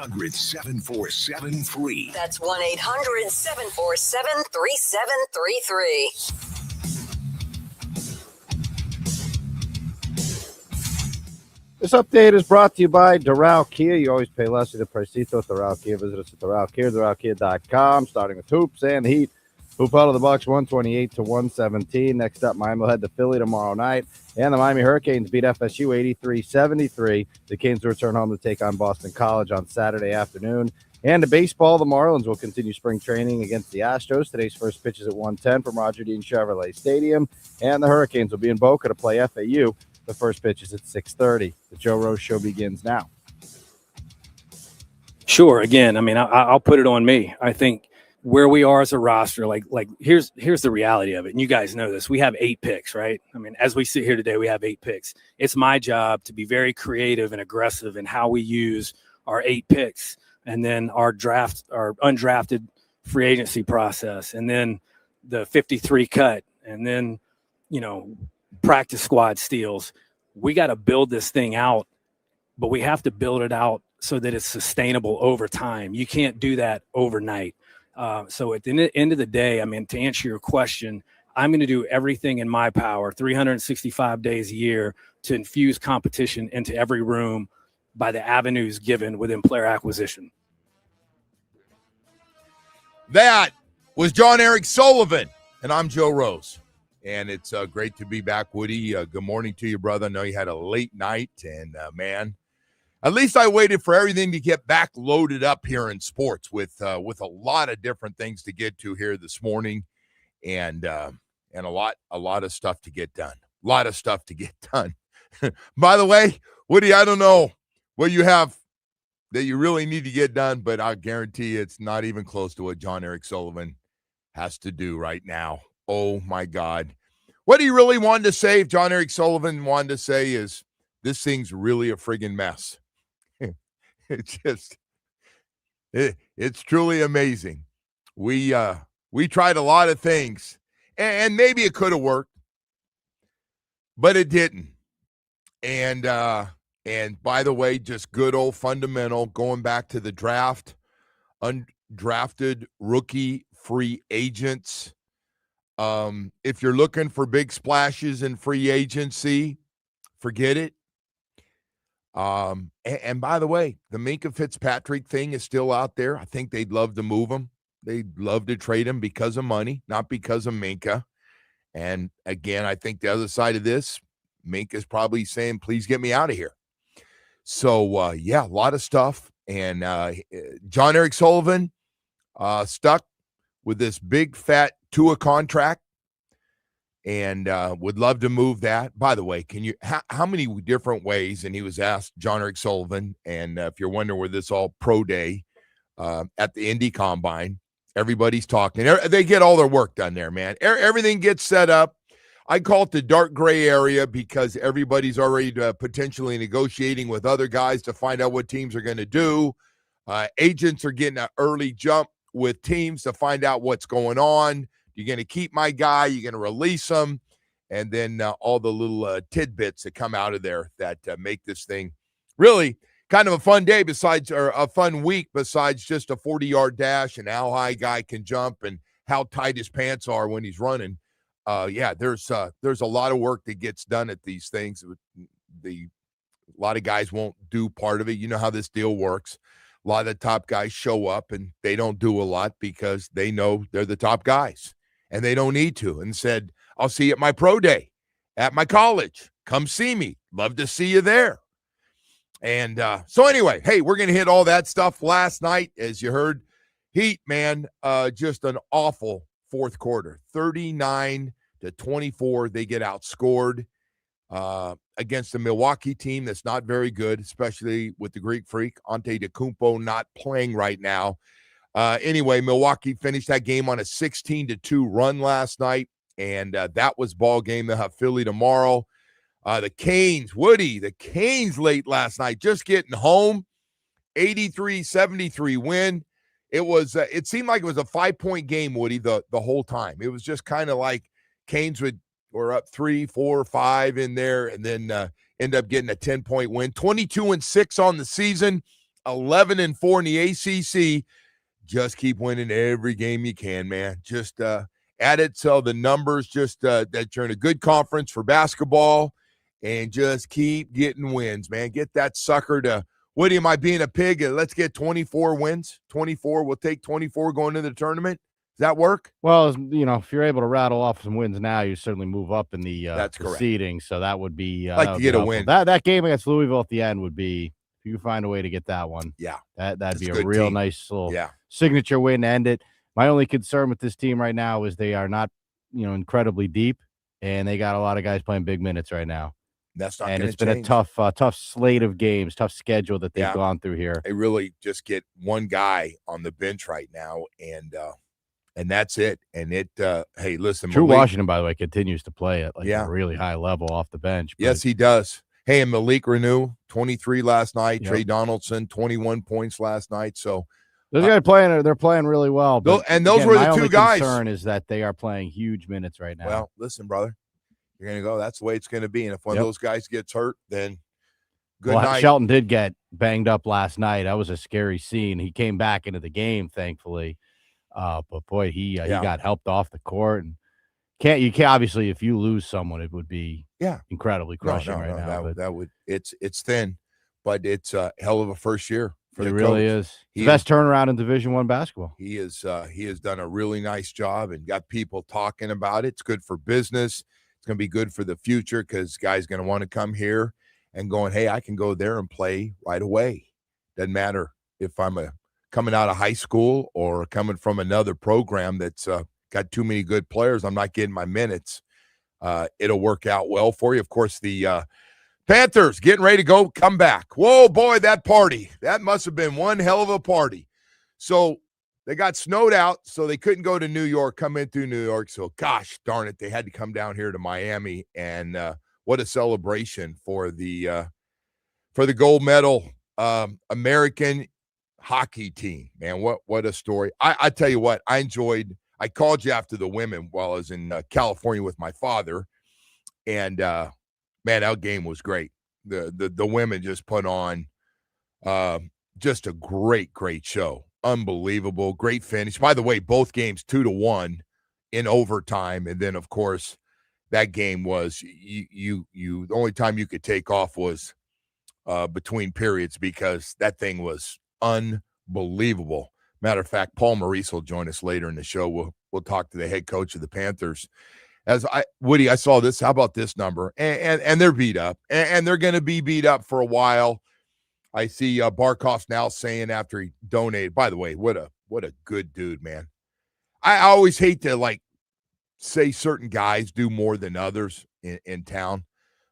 1-800-747-free. That's 1-800-747-3733. This update is brought to you by Doral Kia. You always pay less at the Pricito. Doral Kia. Visit us at Doral Kia, DoralKia.com. Starting with hoops and heat. Hoop out of the Bucks 128-117. Next up, Miami will head to Philly tomorrow night. And the Miami Hurricanes beat FSU 83-73. The Canes return home to take on Boston College on Saturday afternoon. And to baseball, the Marlins will continue spring training against the Astros. Today's first pitch is at 1:10 from Roger Dean Chevrolet Stadium. And the Hurricanes will be in Boca to play FAU. The first pitch is at 6:30. The Joe Rose Show begins now. Sure. Again, I mean, I'll put it on me. I think where we are as a roster, like here's the reality of it. And you guys know this. We have 8 picks, right? I mean, as we sit here today, we have 8 picks. It's my job to be very creative and aggressive in how we use our 8 picks, and then our undrafted free agency process, and then the 53 cut, and then, practice squad steals. We got to build this thing out, but we have to build it out so that it's sustainable over time. You can't do that overnight. So at the end of the day, I mean, to answer your question, I'm going to do everything in my power, 365 days a year, to infuse competition into every room by the avenues given within player acquisition. That was John Eric Sullivan, and I'm Joe Rose. And it's great to be back, Woody. Good morning to you, brother. I know you had a late night, and, man, at least I waited for everything to get back loaded up here in sports with a lot of different things to get to here this morning, and a lot of stuff to get done. A lot of stuff to get done. By the way, Woody, I don't know what you have that you really need to get done, but I guarantee you it's not even close to what John Eric Sullivan has to do right now. Oh, my God. What he really wanted to say, if John Eric Sullivan wanted to say, is this thing's really a friggin' mess. It's truly amazing. We tried a lot of things, and maybe it could have worked, but it didn't. And by the way, just good old fundamental, going back to the draft, undrafted rookie free agents. If you're looking for big splashes in free agency, forget it. And by the way, the Minkah Fitzpatrick thing is still out there. I think they'd love to move him. They'd love to trade him because of money, not because of Minkah. And again, I think the other side of this, Minkah's probably saying, please get me out of here. So, yeah, a lot of stuff. And John Eric Sullivan stuck with this big, fat Tua contract, and would love to move that. By the way, can you how many different ways? And he was asked, John Eric Sullivan, and if you're wondering where this all pro day at the Indy Combine, everybody's talking. They get all their work done there, man. Everything gets set up. I call it the dark gray area because everybody's already potentially negotiating with other guys to find out what teams are going to do. Agents are getting an early jump with teams to find out what's going on. You're going to keep my guy. You're going to release him. And then all the little tidbits that come out of there that make this thing really kind of a fun day or a fun week besides just a 40-yard dash and how high a guy can jump and how tight his pants are when he's running. Yeah, there's a lot of work that gets done at these things. A lot of guys won't do part of it. You know how this deal works. A lot of the top guys show up and they don't do a lot because they know they're the top guys and they don't need to. And said, I'll see you at my pro day at my college. Come see me. Love to see you there. And so anyway, hey, we're going to hit all that stuff. Last night, as you heard, Heat, man, just an awful fourth quarter. 39-24, they get outscored against the Milwaukee team that's not very good, especially with the Greek Freak, Antetokounmpo, not playing right now. Anyway, Milwaukee finished that game on a 16-2 run last night, and that was ball game. They'll have Philly tomorrow. The Canes, Woody, the Canes late last night, just getting home, 83-73 win. It seemed like it was a 5-point game, Woody, the whole time. It was just kind of like Canes were up 3, 4, 5 in there, and then end up getting a 10-point win. 22-6 on the season, 11-4 in the ACC. Just keep winning every game you can, man. Just add it so the numbers just that you're in a good conference for basketball, and just keep getting wins, man. Get that sucker to, what am I being a pig? Let's get 24 wins. 24. We'll take 24 going into the tournament. Does that work? Well, if you're able to rattle off some wins now, you certainly move up in the That's correct. seeding. So that would be like to get a win. That game against Louisville at the end would be, if you find a way to get that one. Yeah, that'd be a real team. Nice little Yeah. signature win to end it. My only concern with this team right now is they are not, incredibly deep, and they got a lot of guys playing big minutes right now. That's not. And it's change. been a tough slate of games, tough schedule that they've gone through here. They really just get one guy on the bench right now, and that's it. And it, hey, listen, Drew Malik, Washington, by the way, continues to play at a really high level off the bench. Yes, he does. Hey, and Malik Renew, 23 last night. Yep. Trey Donaldson, 21 points last night. So those guys they're playing really well. But those were the two guys. My concern is that they are playing huge minutes right now. Well, listen, brother, you're going to go. That's the way it's going to be. And if one of those guys gets hurt, then good night. Shelton did get banged up last night. That was a scary scene. He came back into the game, thankfully. But boy, he got helped off the court, and you can't obviously, if you lose someone, it would be incredibly crushing right now. That would it's thin, but it's a hell of a first year for the coach. It really is. The best turnaround in Division I basketball. He has done a really nice job and got people talking about it. It's good for business. It's going to be good for the future because guys going to want to come here and going, hey, I can go there and play right away. Doesn't matter if I'm coming out of high school or coming from another program that's got too many good players. I'm not getting my minutes. It'll work out well for you. Of course, the Panthers getting ready to come back. Whoa, boy, that party. That must have been one hell of a party. So they got snowed out, so they couldn't go to New York, come in through New York. So, gosh darn it, they had to come down here to Miami. And what a celebration for the gold medal American hockey team, man. What a story. I tell you what, I called you after the women while I was in California with my father, and man, that game was great. The women just put on just a great show. Unbelievable, great finish. By the way, both games 2-1 in overtime, and then of course that game was you the only time you could take off was between periods because that thing was unbelievable. Matter of fact, Paul Maurice will join us later in the show. We'll talk to the head coach of the Panthers. Woody, I saw this. How about this number? And they're beat up, and they're going to be beat up for a while. I see Barkoff's now saying after he donated. By the way, what a good dude, man. I always hate to say certain guys do more than others in town,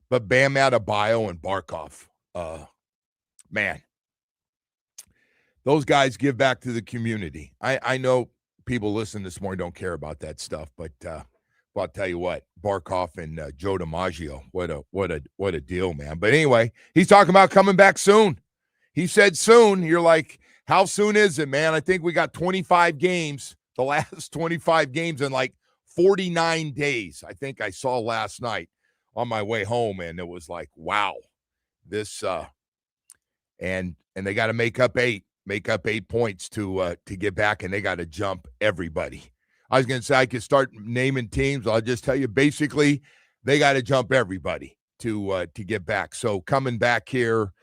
but Bam Adebayo and Barkoff, man. Those guys give back to the community. I know people listening this morning don't care about that stuff, but I'll tell you what, Barkoff and Joe DiMaggio, what a deal, man. But anyway, he's talking about coming back soon. He said soon. You're like, how soon is it, man? I think we got 25 games, the last 25 games in 49 days. I think I saw last night on my way home, and it was like, wow, this and they got to make up 8 points to get back, and they got to jump everybody. I was going to say I could start naming teams. I'll just tell you, basically, they got to jump everybody to get back. So coming back here.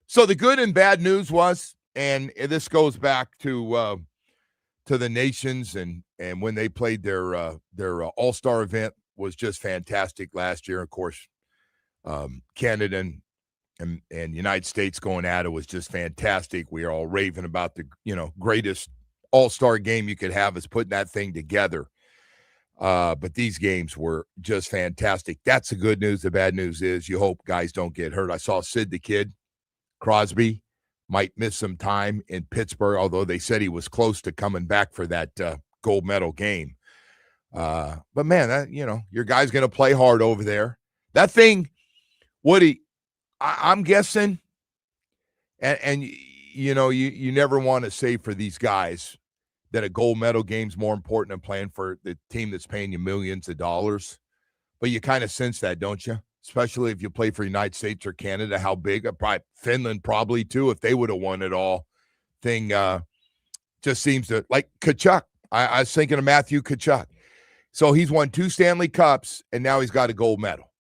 So the good and bad news was, and this goes back to the nations and when they played their All-Star event was just fantastic last year. Of course, Canada and United States going at it was just fantastic. We are all raving about the greatest All-Star game you could have is putting that thing together. But these games were just fantastic. That's the good news. The bad news is you hope guys don't get hurt. I saw Sid the Kid Crosby might miss some time in Pittsburgh, although they said he was close to coming back for that gold medal game. But man, your guy's going to play hard over there. That thing, Woody, I'm guessing, and you never want to say for these guys that a gold medal game's more important than playing for the team that's paying you millions of dollars. But you kind of sense that, don't you? especially if you play for the United States or Canada. How big? Probably Finland, probably too, if they would have won it all. Thing just seems to like Tkachuk. I was thinking of Matthew Tkachuk. So he's won 2 Stanley Cups, and now he's got a gold medal.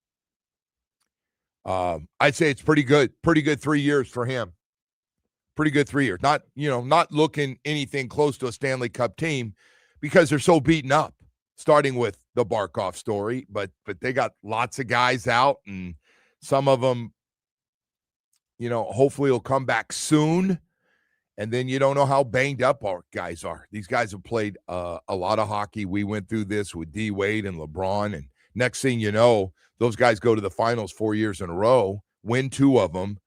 I'd say it's pretty good 3 years for him. Pretty good 3 years. Not looking anything close to a Stanley Cup team because they're so beaten up, starting with the Barkov story, but they got lots of guys out, and some of them, hopefully will come back soon. And then you don't know how banged up our guys are. These guys have played a lot of hockey. We went through this with D. Wade and LeBron, and next thing you know, those guys go to the finals 4 years in a row, win 2 of them,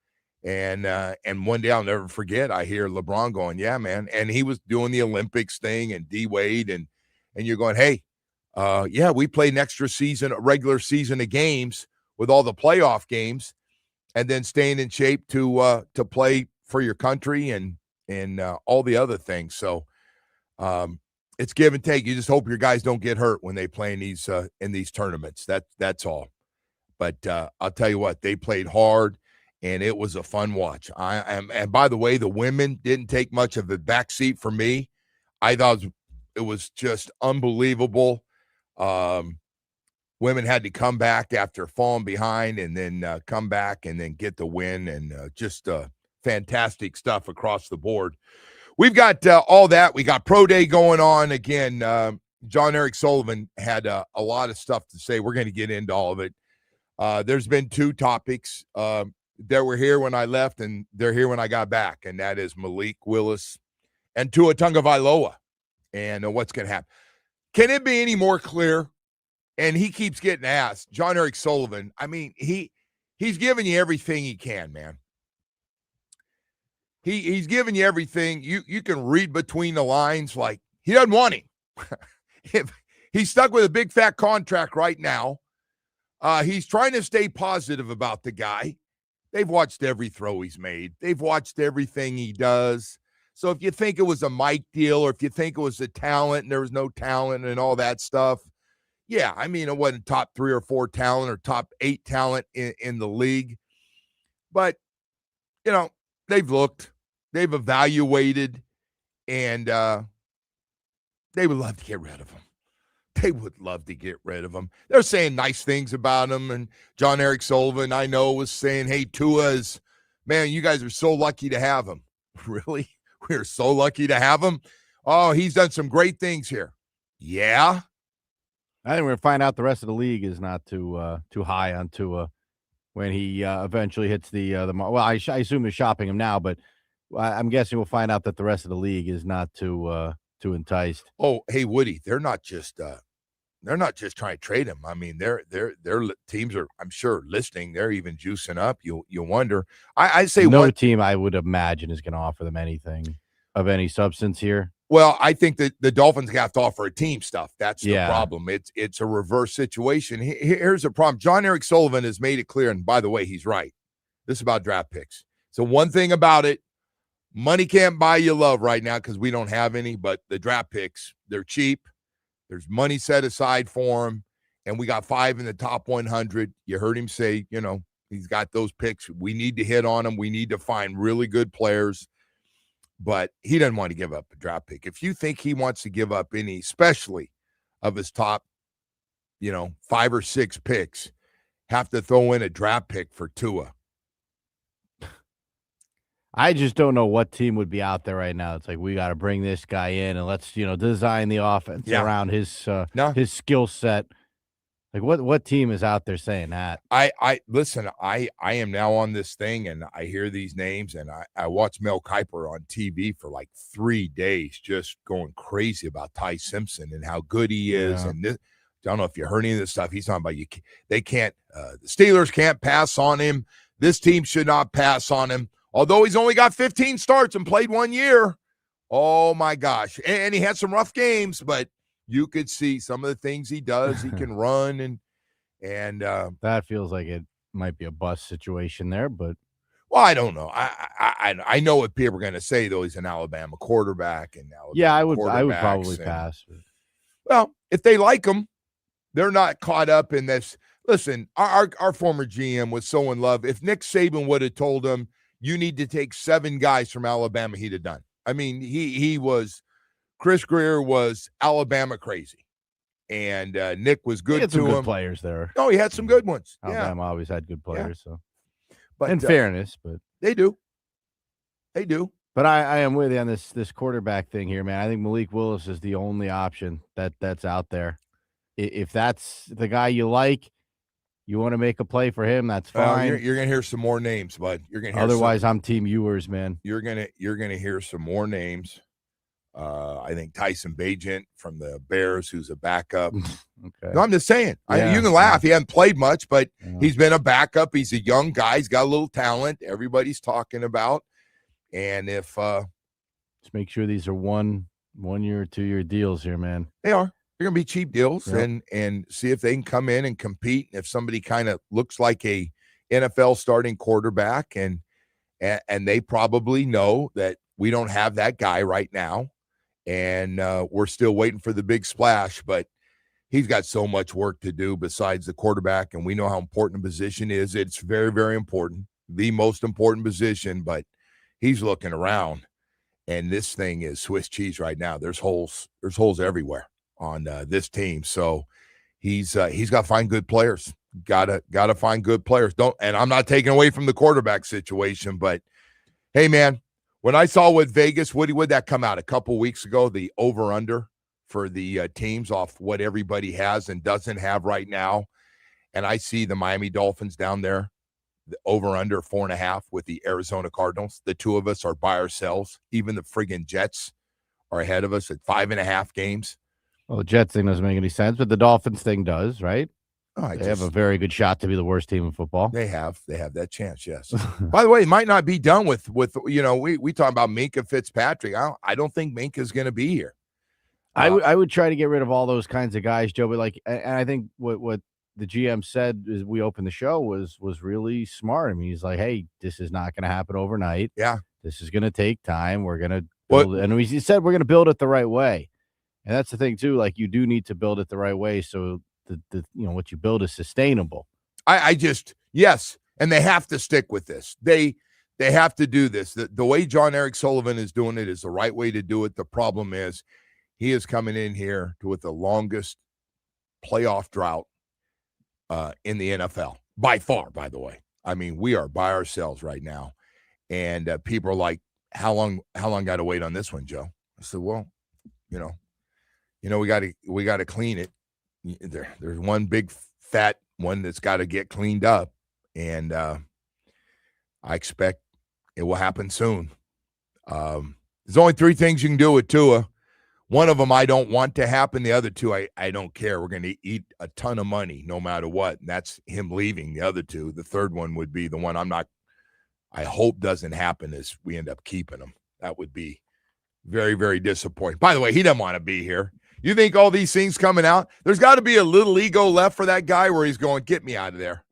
and one day I'll never forget, I hear LeBron going, "Yeah, man," and he was doing the Olympics thing, and D. Wade, and you're going, "Hey, yeah, we played an extra season, a regular season of games with all the playoff games, and then staying in shape to play for your country and all the other things." So it's give and take. You just hope your guys don't get hurt when they play in these tournaments. That's all. But I'll tell you what, they played hard, and it was a fun watch. And by the way, the women didn't take much of a backseat for me. I thought it was just unbelievable. Women had to come back after falling behind, and then come back and then get the win, and just fantastic stuff across the board. We've got all that. We got Pro Day going on. Again, John Eric Sullivan had a lot of stuff to say. We're going to get into all of it. There's been 2 topics that were here when I left, and they're here when I got back, and that is Malik Willis and Tua Tagovailoa, and what's going to happen. Can it be any more clear? And he keeps getting asked. John Eric Sullivan, I mean, he's giving you everything he can, man. He's giving you everything. You can read between the lines, like he doesn't want him. If he's stuck with a big fat contract right now, he's trying to stay positive about the guy. They've watched every throw he's made. They've watched everything he does. So if you think it was a Mike deal, or if you think it was a talent and there was no talent and all that stuff, yeah, I mean, it wasn't top 3 or 4 talent or top 8 talent in the league. But, they've looked, they've evaluated, and they would love to get rid of him. They would love to get rid of him. They're saying nice things about him. And John Eric Sullivan, I know, was saying, "Hey, Tua's, man, you guys are so lucky to have him." Really? We're so lucky to have him? Oh, he's done some great things here. Yeah. I think we're going to find out the rest of the league is not too high on Tua when he eventually hits the well, I assume they're shopping him now, but I'm guessing we'll find out that the rest of the league is not too enticed. Oh, hey, Woody, they're not just trying to trade him. I mean, their teams are, I'm sure, listening. They're even juicing up. You wonder. I say no team I would imagine is going to offer them anything of any substance here. Well, I think that the Dolphins have to offer a team stuff. That's the problem. It's a reverse situation. Here's the problem. John Eric Sullivan has made it clear, and by the way, he's right. This is about draft picks. So one thing about it, money can't buy you love right now because we don't have any, but the draft picks, they're cheap. There's money set aside for them, and we got 5 in the top 100. You heard him say, he's got those picks. We need to hit on them. We need to find really good players. But he doesn't want to give up a draft pick. If you think he wants to give up any, especially of his top, 5 or 6 picks, have to throw in a draft pick for Tua. I just don't know what team would be out there right now. It's like, we got to bring this guy in and let's, design the offense around his skill set. Like what team is out there saying that? I listen, I am now on this thing, and I hear these names, and I watched Mel Kiper on TV for like 3 days, just going crazy about Ty Simpson and how good he is. And this, I don't know if you heard any of this stuff. He's talking about they can't, the Steelers can't pass on him. This team should not pass on him. Although he's only got 15 starts and played 1 year. Oh my gosh. And he had some rough games, but you could see some of the things he does. He can run, and that feels like it might be a bust situation there, but well, I don't know. I know what people are going to say, though. He's an Alabama quarterback, and I would probably pass. Well, if they like him, they're not caught up in this. listen, our former GM was so in love. If Nick Saban would have told him, you need to take 7 guys from Alabama, he'd have done. I mean, Chris Greer was Alabama crazy. And Nick was good he had to some him. good players there. No, he had some good ones. Alabama always had good players. So, but in fairness, but they do. They do. But I am with you on this quarterback thing here, man. I think Malik Willis is the only option that's out there. If that's the guy you like, you want to make a play for him, that's fine. You're gonna hear some more names, bud. You're gonna hear Otherwise, I'm Team Ewers, man. You're gonna hear some more names. I think Tyson Bagent from the Bears, who's a backup. Okay. No, I'm just saying. Yeah. You can laugh. He hasn't played much, but he's been a backup. He's a young guy. He's got a little talent. Everybody's talking about. And if just make sure these are 1 year or 2 year deals here, man. They are. They're gonna be cheap deals, Yep. and see if they can come in and compete. And if somebody kind of looks like a NFL starting quarterback, and they probably know that we don't have that guy right now. And we're still waiting for the big splash, but he's got so much work to do besides the quarterback, and we know how important the position is. It's very, very important, the most important position, but he's looking around, and this thing is Swiss cheese right now. There's holes everywhere on this team, so he's got to find good players. Gotta find good players. And I'm not taking away from the quarterback situation, but hey, man. When I saw with Vegas, would that come out a couple weeks ago, the over-under for the teams off what everybody has and doesn't have right now, and I see the Miami Dolphins down there, the over-under 4.5 with the Arizona Cardinals. The two of us are by ourselves. Even the friggin' Jets are ahead of us at 5.5 games. Well, the Jets thing doesn't make any sense, but the Dolphins thing does, right? They have a very good shot to be the worst team in football. They have that chance, yes. By the way, it might not be done with we talk about Minkah Fitzpatrick. I don't think Minka's going to be here. I would try to get rid of all those kinds of guys, Joe. But and I think what the GM said as we opened the show was really smart. I mean, he's like, hey, this is not going to happen overnight. Yeah, this is going to take time. We're going to build it. And he said we're going to build it the right way. And that's the thing too. Like, you do need to build it the right way so the what you build is sustainable. Yes, and they have to stick with this. They have to do this. The way John Eric Sullivan is doing it is the right way to do it. The problem is he is coming in here with the longest playoff drought in the NFL by far. By the way, I mean, we are by ourselves right now, and people are like, "How long got to wait on this one, Joe?" I said, "Well, we got to clean it. There's one big fat one that's got to get cleaned up, and I expect it will happen soon. There's only 3 things you can do with Tua. One of them I don't want to happen. The other 2 I don't care. We're going to eat a ton of money no matter what, and that's him leaving. The other 2, the third one would be the one I hope doesn't happen, is we end up keeping him. That would be very, very disappointing. By the way, he doesn't want to be here. You think all these things coming out, there's got to be a little ego left for that guy where he's going, get me out of there.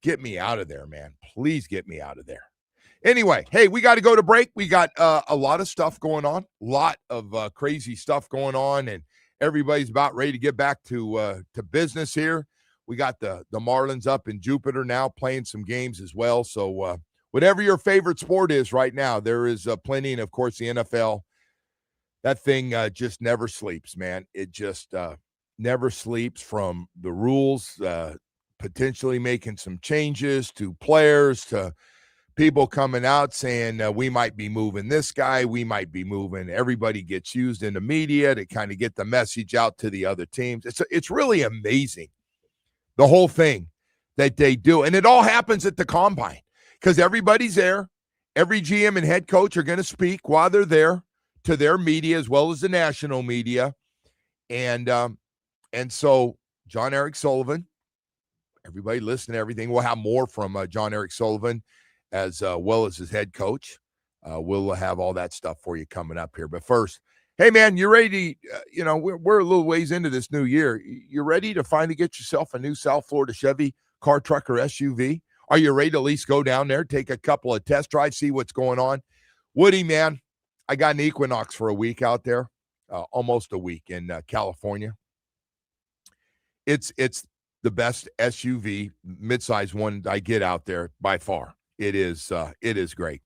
Get me out of there, man. Please get me out of there. Anyway, hey, we got to go to break. We got a lot of stuff going on, a lot of crazy stuff going on, and everybody's about ready to get back to business here. We got the Marlins up in Jupiter now playing some games as well. So whatever your favorite sport is right now, there is plenty, and of course the NFL. That thing just never sleeps, man. It just never sleeps, from the rules, potentially making some changes, to players, to people coming out saying we might be moving this guy, we might be moving. Everybody gets used in the media to kind of get the message out to the other teams. It's really amazing, the whole thing that they do. And it all happens at the combine because everybody's there. Every GM and head coach are going to speak while they're there to their media as well as the national media. And so John Eric Sullivan, everybody listen to everything. We'll have more from John Eric Sullivan as well as his head coach. We'll have all that stuff for you coming up here. But first, hey, man, you ready to, we're a little ways into this new year. You ready to finally get yourself a new South Florida Chevy car, truck, or SUV? Are you ready to at least go down there, take a couple of test drives, see what's going on? Woody, man, I got an Equinox for a week out there, almost a week in California. It's the best SUV, midsize one I get out there by far. It is great.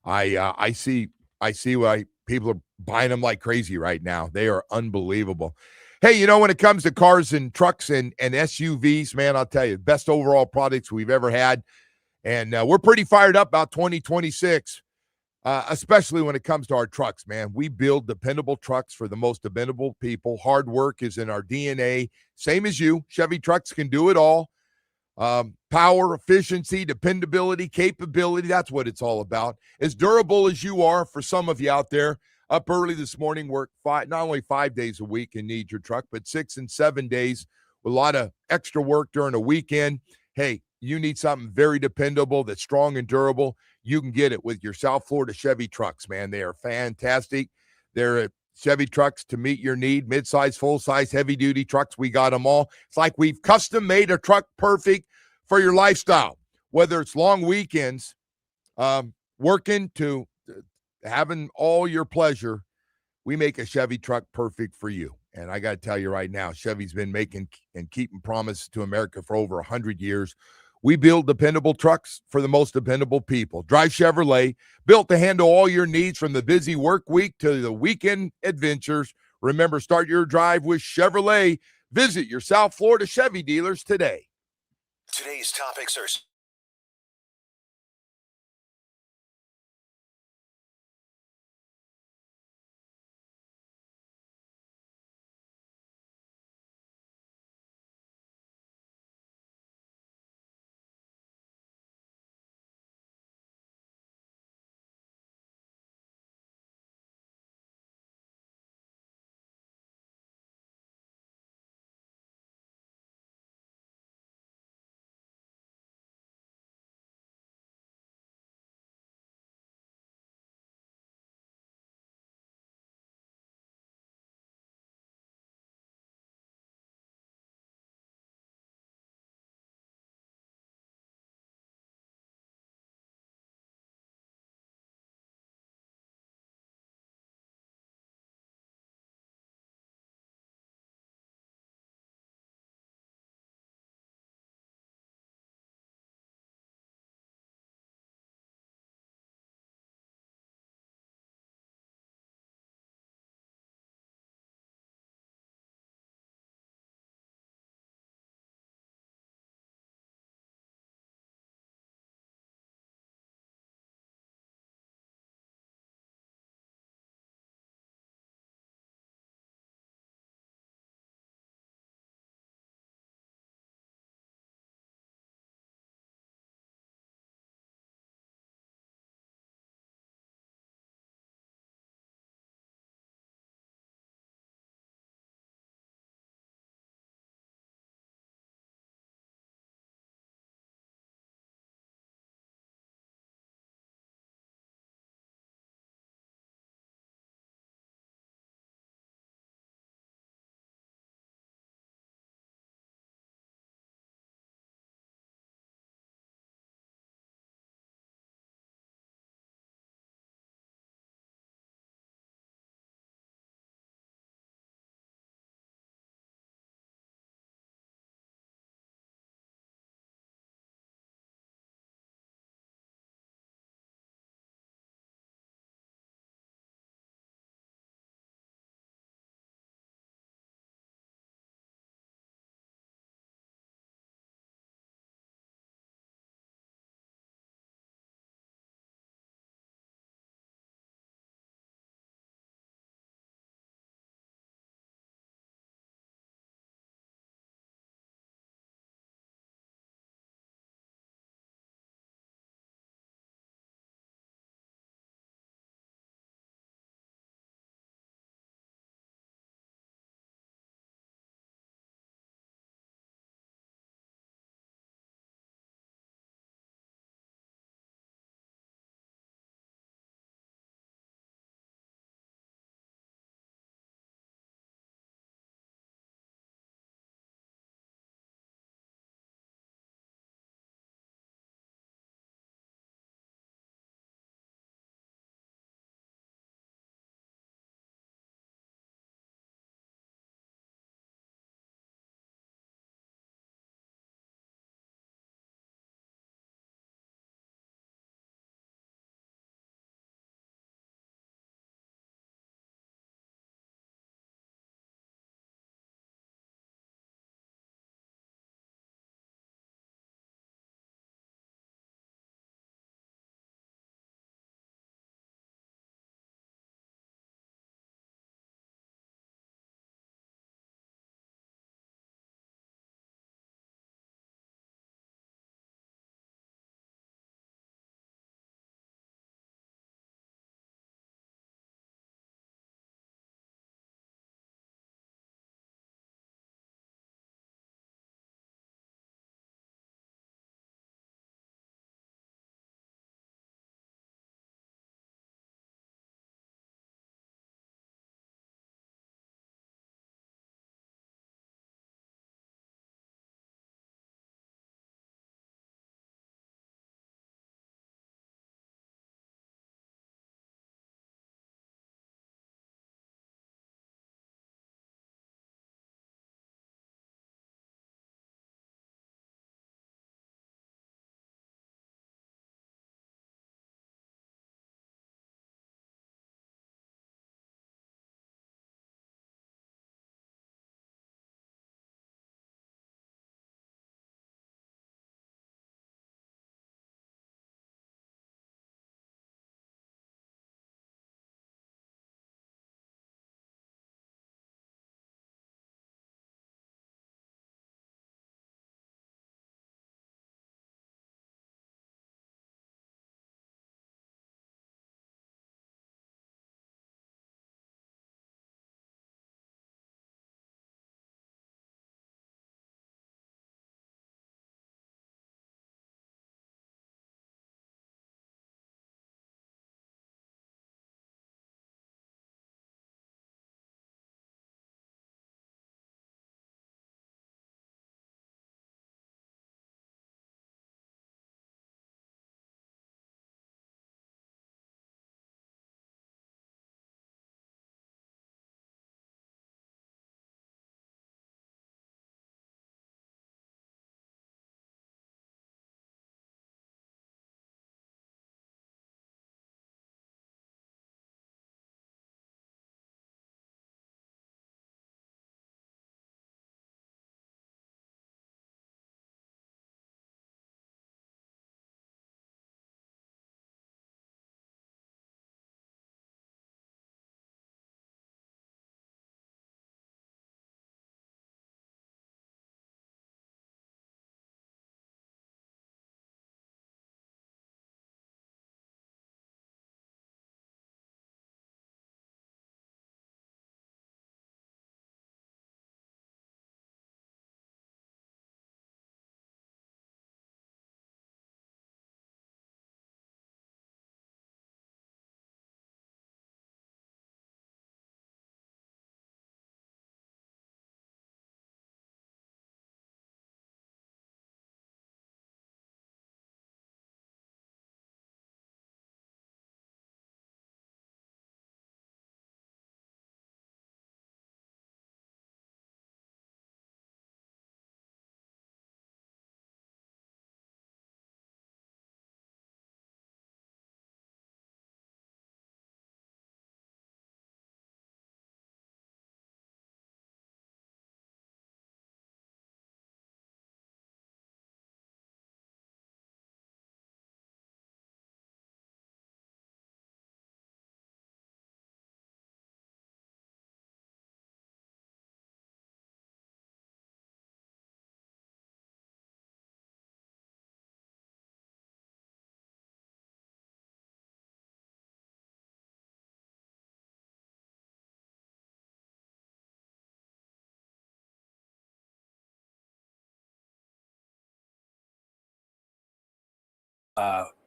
I see why people are buying them like crazy right now. They are unbelievable. Hey, you know, when it comes to cars and trucks and SUVs, man, I'll tell you, best overall products we've ever had. And we're pretty fired up about 2026, especially when it comes to our trucks, man. We build dependable trucks for the most dependable people. Hard work is in our DNA. Same as you. Chevy trucks can do it all. Power, efficiency, dependability, capability. That's what it's all about. As durable as you are, for some of you out there, up early this morning, work not only 5 days a week and need your truck, but 6 and 7 days with a lot of extra work during a weekend. Hey, you need something very dependable that's strong and durable. You can get it with your South Florida Chevy trucks, man. They are fantastic. They're Chevy trucks to meet your need, midsize, full-size, heavy-duty trucks. We got them all. It's like we've custom-made a truck perfect for your lifestyle, whether it's long weekends, working to having all your pleasure. We make a Chevy truck perfect for you. And I got to tell you right now, Chevy's been making and keeping promises to America for over 100 years. We build dependable trucks for the most dependable people. Drive Chevrolet, built to handle all your needs from the busy work week to the weekend adventures. Remember, start your drive with Chevrolet. Visit your South Florida Chevy dealers today. Today's topics are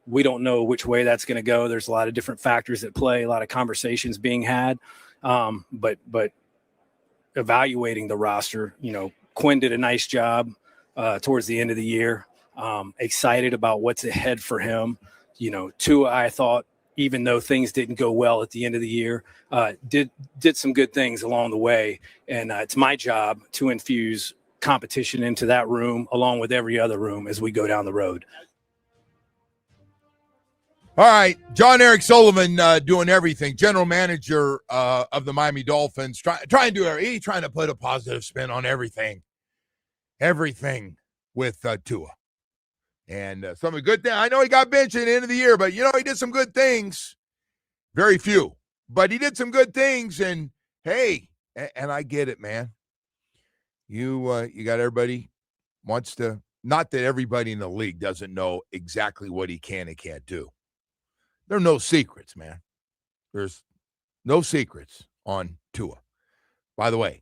We don't know which way that's going to go. There's a lot of different factors at play, a lot of conversations being had. But evaluating the roster, Quinn did a nice job towards the end of the year. Excited about what's ahead for him. Tua, I thought, even though things didn't go well at the end of the year, did some good things along the way. And it's my job to infuse competition into that room along with every other room as we go down the road. All right, John Eric Sullivan doing everything, general manager of the Miami Dolphins, trying to put a positive spin on everything with Tua. And some of the good things, I know he got benched at the end of the year, but, he did some good things. Very few, but he did some good things. And, hey, and I get it, man. You got everybody wants to, not that everybody in the league doesn't know exactly what he can and can't do. There are no secrets, man. There's no secrets on Tua. By the way,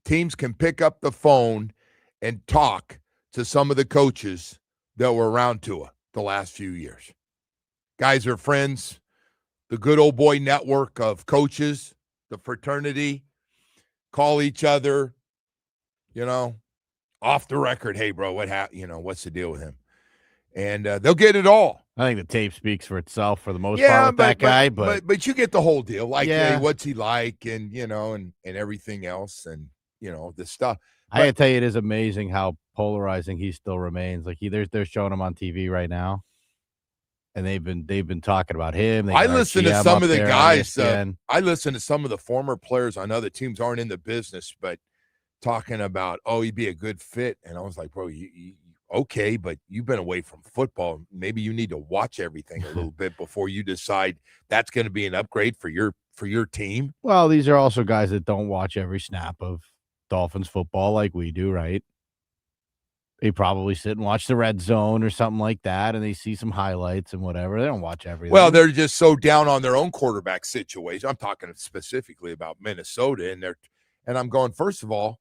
teams can pick up the phone and talk to some of the coaches that were around Tua the last few years. Guys are friends. The good old boy network of coaches, the fraternity, call each other, off the record. Hey, bro, what's the deal with him? And they'll get it all. I think the tape speaks for itself for the most part with that guy. But you get the whole deal. Like, hey, what's he like? And, and everything else. And, the stuff. I gotta tell you, it is amazing how polarizing he still remains. Like they're showing him on TV right now. And they've been talking about him. I listen to some of the guys. I listen to some of the former players on other teams aren't in the business, but talking about, he'd be a good fit. And I was like, bro, okay, but you've been away from football. Maybe you need to watch everything a little bit before you decide that's going to be an upgrade for your team. Well, these are also guys that don't watch every snap of Dolphins football like we do, right? They probably sit and watch the red zone or something like that, and they see some highlights and whatever. They don't watch everything. Well, they're just so down on their own quarterback situation. I'm talking specifically about Minnesota, and I'm going, first of all,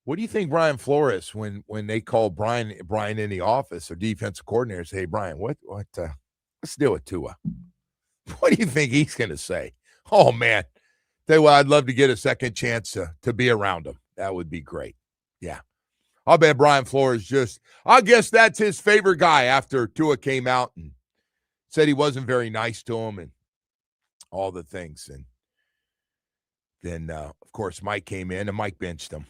what do you think Brian Flores, when they call Brian in the office or defensive coordinator, say, hey, Brian, what's the deal with Tua? What do you think he's going to say? Oh, man. Tell you what, I'd love to get a second chance to be around him. That would be great. Yeah. I'll bet Brian Flores I guess that's his favorite guy after Tua came out and said he wasn't very nice to him and all the things. And then, of course, Mike came in and Mike benched him.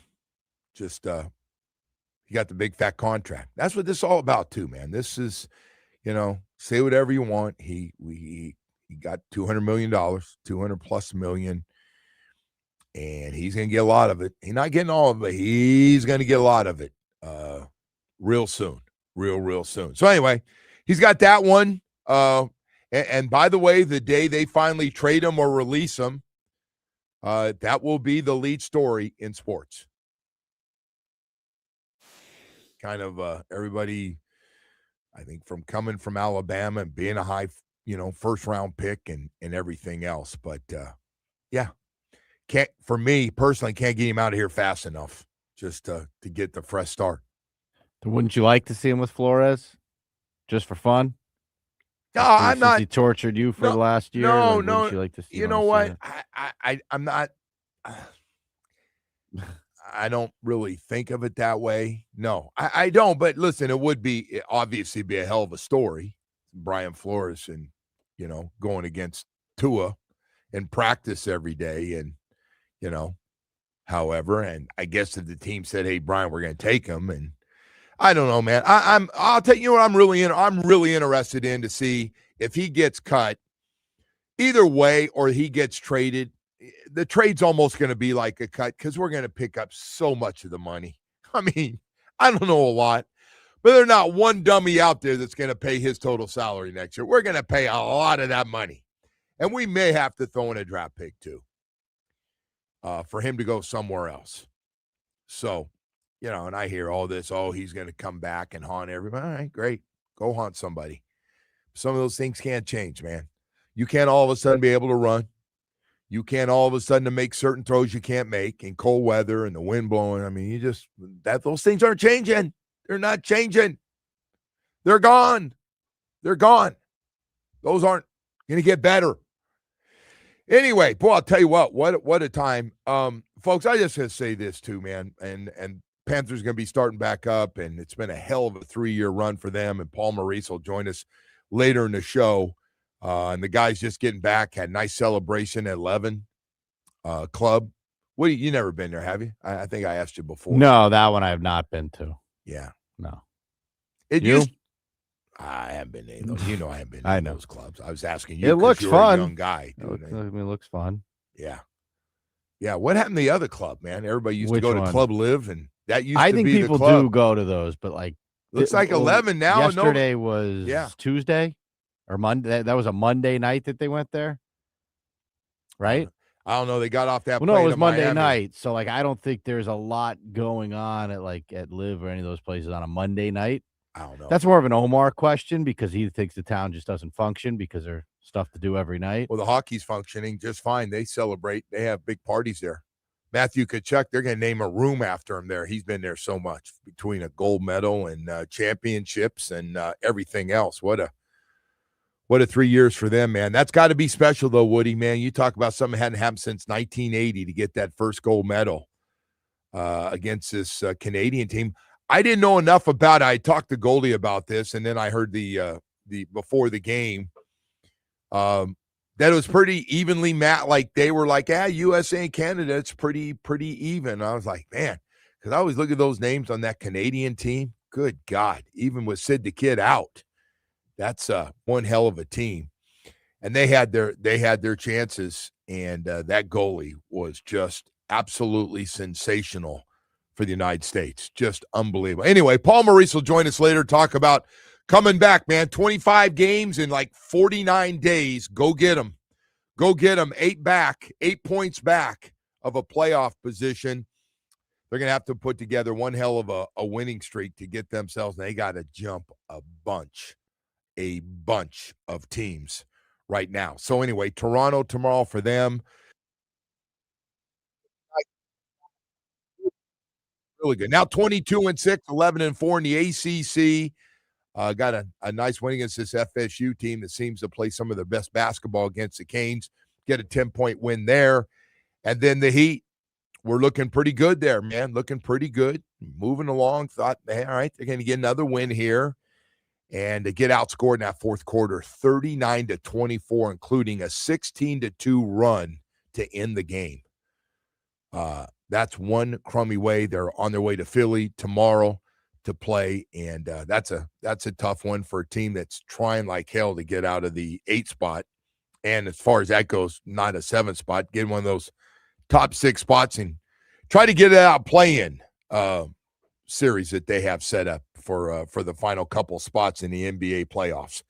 He got the big fat contract. That's what this is all about too, man. This is, say whatever you want. He got $200 million, 200 plus million, and he's going to get a lot of it. He's not getting all of it. He's going to get a lot of it real soon, real soon. So anyway, he's got that one. And by the way, the day they finally trade him or release him, that will be the lead story in sports. Kind of everybody, I think, from coming from Alabama and being a high, first round pick and everything else. But for me personally, can't get him out of here fast enough just to get the fresh start. Wouldn't you like to see him with Flores just for fun? No, I'm not. He tortured you for the last year. No. Wouldn't you like to see you know what? I'm not. I don't really think of it that way. No, I don't. But listen, it would obviously be a hell of a story. Brian Flores and, going against Tua in practice every day. And, however, and I guess if the team said, hey, Brian, we're going to take him. And I don't know, man. I'll tell you what I'm really interested in to see if he gets cut either way or he gets traded. The trade's almost going to be like a cut because we're going to pick up so much of the money. I mean, I don't know a lot, but there's not one dummy out there that's going to pay his total salary next year. We're going to pay a lot of that money. And we may have to throw in a draft pick too for him to go somewhere else. So, and I hear all this, he's going to come back and haunt everybody. All right, great. Go haunt somebody. Some of those things can't change, man. You can't all of a sudden be able to run. You can't all of a sudden make certain throws you can't make in cold weather and the wind blowing. I mean, those things aren't changing. They're not changing. They're gone. They're gone. Those aren't going to get better. Anyway, boy, I'll tell you what a time. Folks, I just going to say this too, man, and Panthers going to be starting back up, and it's been a hell of a 3-year run for them, and Paul Maurice will join us later in the show. And the guys just getting back, had a nice celebration at 11 Club. You never been there, have you? I think I asked you before. No, that one I have not been to. Yeah. No. I haven't been to those. I haven't been to those clubs. I was asking you. It looks you're fun. A young guy. It looks fun. Yeah. Yeah. What happened to the other club, man? Everybody used to go to Club Live, and that used to be I think people do go to those, but looks like 11 now. Yesterday was Tuesday or Monday. That was a Monday night that they went there, right? I don't know. They got off that. Well, no, it was Monday night. So I don't think there's a lot going on at Live or any of those places on a Monday night. I don't know. That's more of an Omar question because he thinks the town just doesn't function because there's stuff to do every night. Well, the hockey's functioning just fine. They celebrate. They have big parties there. Matthew Tkachuk, they're going to name a room after him there. He's been there so much between a gold medal and championships and everything else. What a 3 years for them, man. That's got to be special, though, Woody, man. You talk about something that hadn't happened since 1980 to get that first gold medal against this Canadian team. I didn't know enough about it. I talked to Goldie about this, and then I heard the before the game that it was pretty evenly they were USA and Canada, it's pretty even. I was like, man, because I always look at those names on that Canadian team. Good God, even with Sid the Kid out, that's one hell of a team. And they had their chances, and that goalie was just absolutely sensational for the United States. Just unbelievable. Anyway, Paul Maurice will join us later, talk about coming back, man. 25 games in 49 days. Go get them. Go get them. 8 points back of a playoff position. They're going to have to put together one hell of a winning streak to get themselves. And they got to jump a bunch of teams right now. So anyway, Toronto tomorrow for them. Really good. Now 22-6, 11-4 in the ACC. Got a nice win against this FSU team that seems to play some of their best basketball against the Canes. Get a 10-point win there. And then the Heat were looking pretty good there, man. Looking pretty good. Moving along. Thought, man, all right, they're going to get another win here. And to get outscored in that fourth quarter, 39-24, including a 16-2 run to end the game. That's one crummy way. They're on their way to Philly tomorrow to play, and that's a tough one for a team that's trying like hell to get out of the 8 spot. And as far as that goes, not a 7 spot. Get one of those top 6 spots and try to get it out play-in series that they have set up for the final couple spots in the NBA playoffs.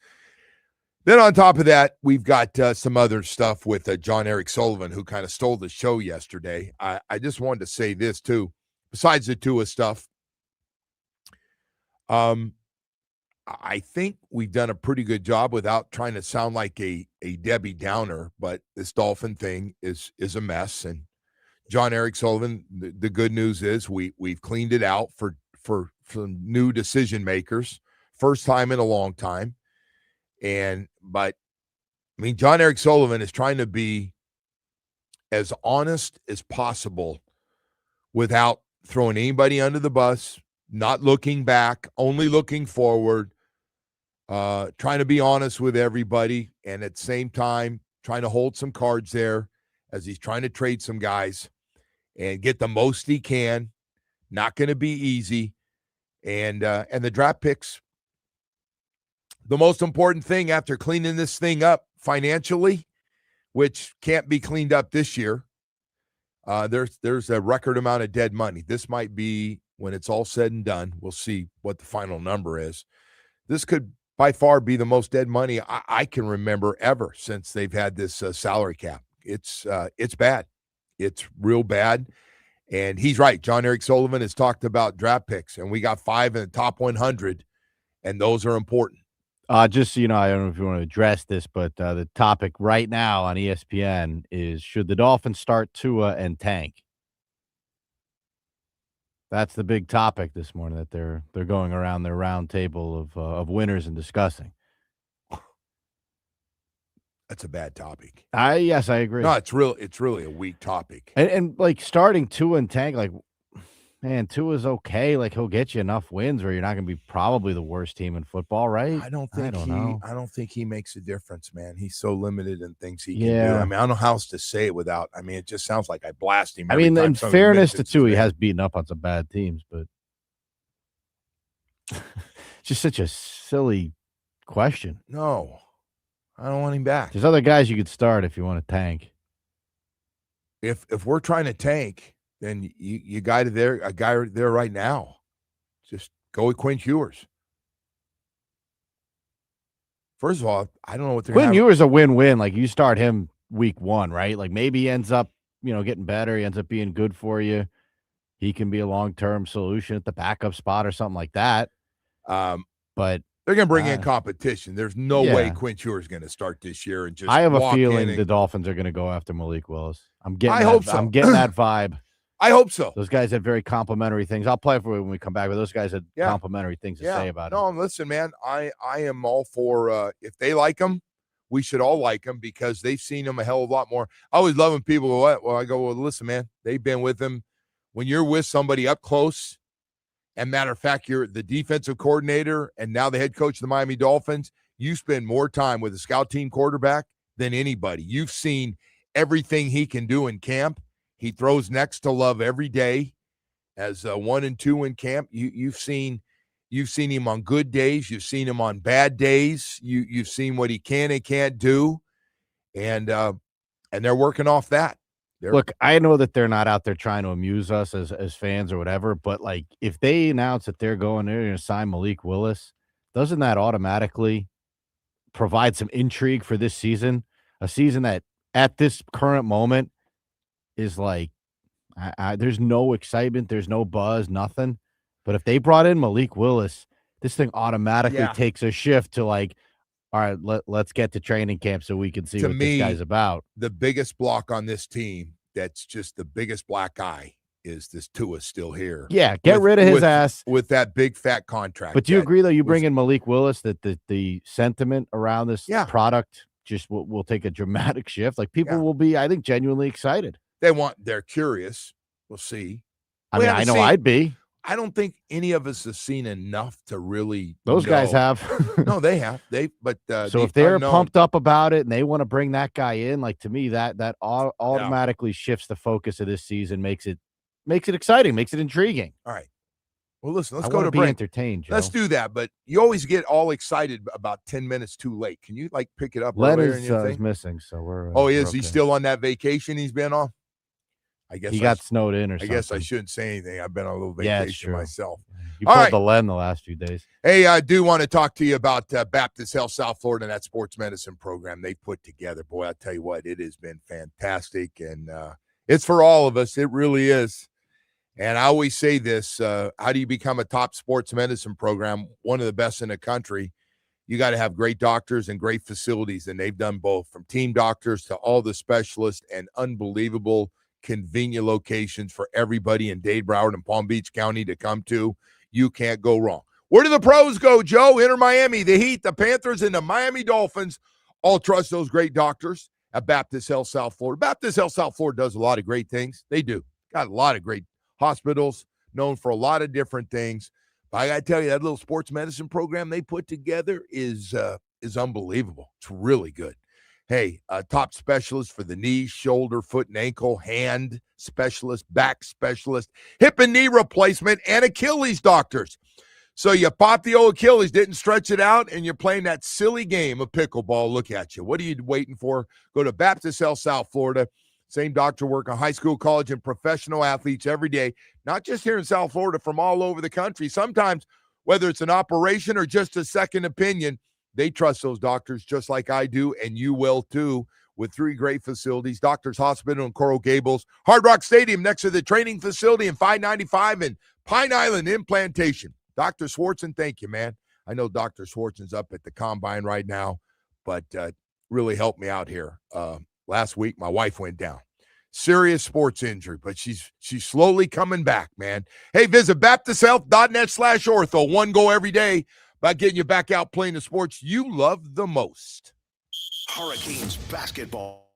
Then on top of that, we've got some other stuff with John Eric Sullivan, who kind of stole the show yesterday. I just wanted to say this, too. Besides the Tua stuff, I think we've done a pretty good job without trying to sound like a Debbie Downer, but this Dolphin thing is a mess. And John Eric Sullivan, the good news is we've cleaned it out for some new decision makers. First time in a long time. But I mean, John Eric Sullivan is trying to be as honest as possible without throwing anybody under the bus, not looking back, only looking forward, trying to be honest with everybody, and at the same time trying to hold some cards there as he's trying to trade some guys and get the most he can. Not going to be easy. And the draft picks, the most important thing after cleaning this thing up financially, which can't be cleaned up this year, there's a record amount of dead money. This might be, when it's all said and done, we'll see what the final number is. This could by far be the most dead money I can remember ever since they've had this salary cap. It's bad. It's real bad. And he's right. John Eric Sullivan has talked about draft picks, and we got 5 in the top 100, and those are important. Just so you know, I don't know if you want to address this, but the topic right now on ESPN is, should the Dolphins start Tua and tank? That's the big topic this morning that they're going around their round table of winners and discussing. That's a bad topic. Yes, I agree. No, it's really a weak topic. And like starting Tua and Tank, like, man, Tua's okay. Like he'll get you enough wins where you're not going to be probably the worst team in football, right? I don't think he makes a difference, man. He's so limited in things he can do. Yeah. I mean, I don't know how else to say it without. I mean, it just sounds like I blast him. I every mean, time in somebody fairness to mentions Tua, his he name. has beaten up on some bad teams, but it's just such a silly question. No, I don't want him back. There's other guys you could start if you want to tank. If we're trying to tank, then you got a guy there right now. Just go with Quinn Ewers. First of all, I don't know what they're Quinn Ewers a win-win. Like you start him week 1, right? Like maybe he ends up, getting better. He ends up being good for you. He can be a long-term solution at the backup spot or something like that. But they're going to bring in competition. There's no way Quinn Ewers is going to start this year and just. I have a feeling the Dolphins are going to go after Malik Willis. I'm getting that vibe. I hope so. Those guys had very complimentary things. I'll play for it when we come back, but those guys had complimentary things to say about it. No, listen, man, I am all for if they like him, we should all like him because they've seen him a hell of a lot more. I always love when people go, well, I go, well, listen, man, they've been with him. When you're with somebody up close, and matter of fact, you're the defensive coordinator and now the head coach of the Miami Dolphins, you spend more time with a scout team quarterback than anybody. You've seen everything he can do in camp. He throws next to Love every day as 1 and 2 in camp. You've seen him on good days. You've seen him on bad days. You've seen what he can and can't do, and they're working off that. Look, I know that they're not out there trying to amuse us as fans or whatever, but like if they announce that they're going to sign Malik Willis, doesn't that automatically provide some intrigue for this season? A season that at this current moment is like, there's no excitement, there's no buzz, nothing. But if they brought in Malik Willis, this thing automatically takes a shift to like, all right, let's get to training camp so we can see what this guy's about. The biggest block on this team, that's just the biggest black eye, is this Tua still here. Yeah, get rid of his ass. With that big fat contract. But do you agree, though, you bring in Malik Willis, that the sentiment around this product just will take a dramatic shift? Like people will be, I think, genuinely excited. They're curious. We'll see. I mean, I know I'd be. I don't think any of us have seen enough to really. Those guys have. No, they have. So if they're pumped up about it and they want to bring that guy in, like to me, that automatically shifts the focus of this season, makes it exciting, makes it intriguing. All right. Well, listen, let's I go to be break. Entertained, Joe. Let's do that. But you always get all excited about 10 minutes too late. Can you pick it up? Len is missing, so we're. Oh, is okay. he still on that vacation he's been on? I guess he got snowed in or something. I guess I shouldn't say anything. I've been on a little vacation myself. You pulled the Len the last few days. Hey, I do want to talk to you about Baptist Health South Florida and that sports medicine program they put together. Boy, I tell you what, it has been fantastic, and it's for all of us. It really is. And I always say this, how do you become a top sports medicine program, one of the best in the country? You got to have great doctors and great facilities, and they've done both, from team doctors to all the specialists and unbelievable convenient locations for everybody in Dade, Broward, and Palm Beach County to come to. You can't go wrong. Where do the pros go, Joe? Inter Miami, the Heat, the Panthers, and the Miami Dolphins all trust those great doctors at Baptist Health South Florida. Baptist Health South Florida does a lot of great things. They do. Got a lot of great hospitals, known for a lot of different things. But I got to tell you, that little sports medicine program they put together is unbelievable. It's really good. Hey, top specialist for the knee, shoulder, foot, and ankle, hand specialist, back specialist, hip and knee replacement, and Achilles doctors. So you pop the old Achilles, didn't stretch it out, and you're playing that silly game of pickleball. Look at you. What are you waiting for? Go to Baptist Health South Florida. Same doctor work on high school, college, and professional athletes every day, not just here in South Florida, from all over the country. Sometimes, whether it's an operation or just a second opinion, they trust those doctors just like I do, and you will too, with 3 great facilities: Doctors Hospital in Coral Gables, Hard Rock Stadium next to the training facility in 595, and Pine Island Implantation. Dr. Swartzen, thank you, man. I know Dr. Swartzen's up at the Combine right now, but really helped me out here. Last week, my wife went down. Serious sports injury, but she's slowly coming back, man. Hey, visit baptisthealth.net/ortho. One goal every day about getting you back out playing the sports you love the most. Hurricanes basketball.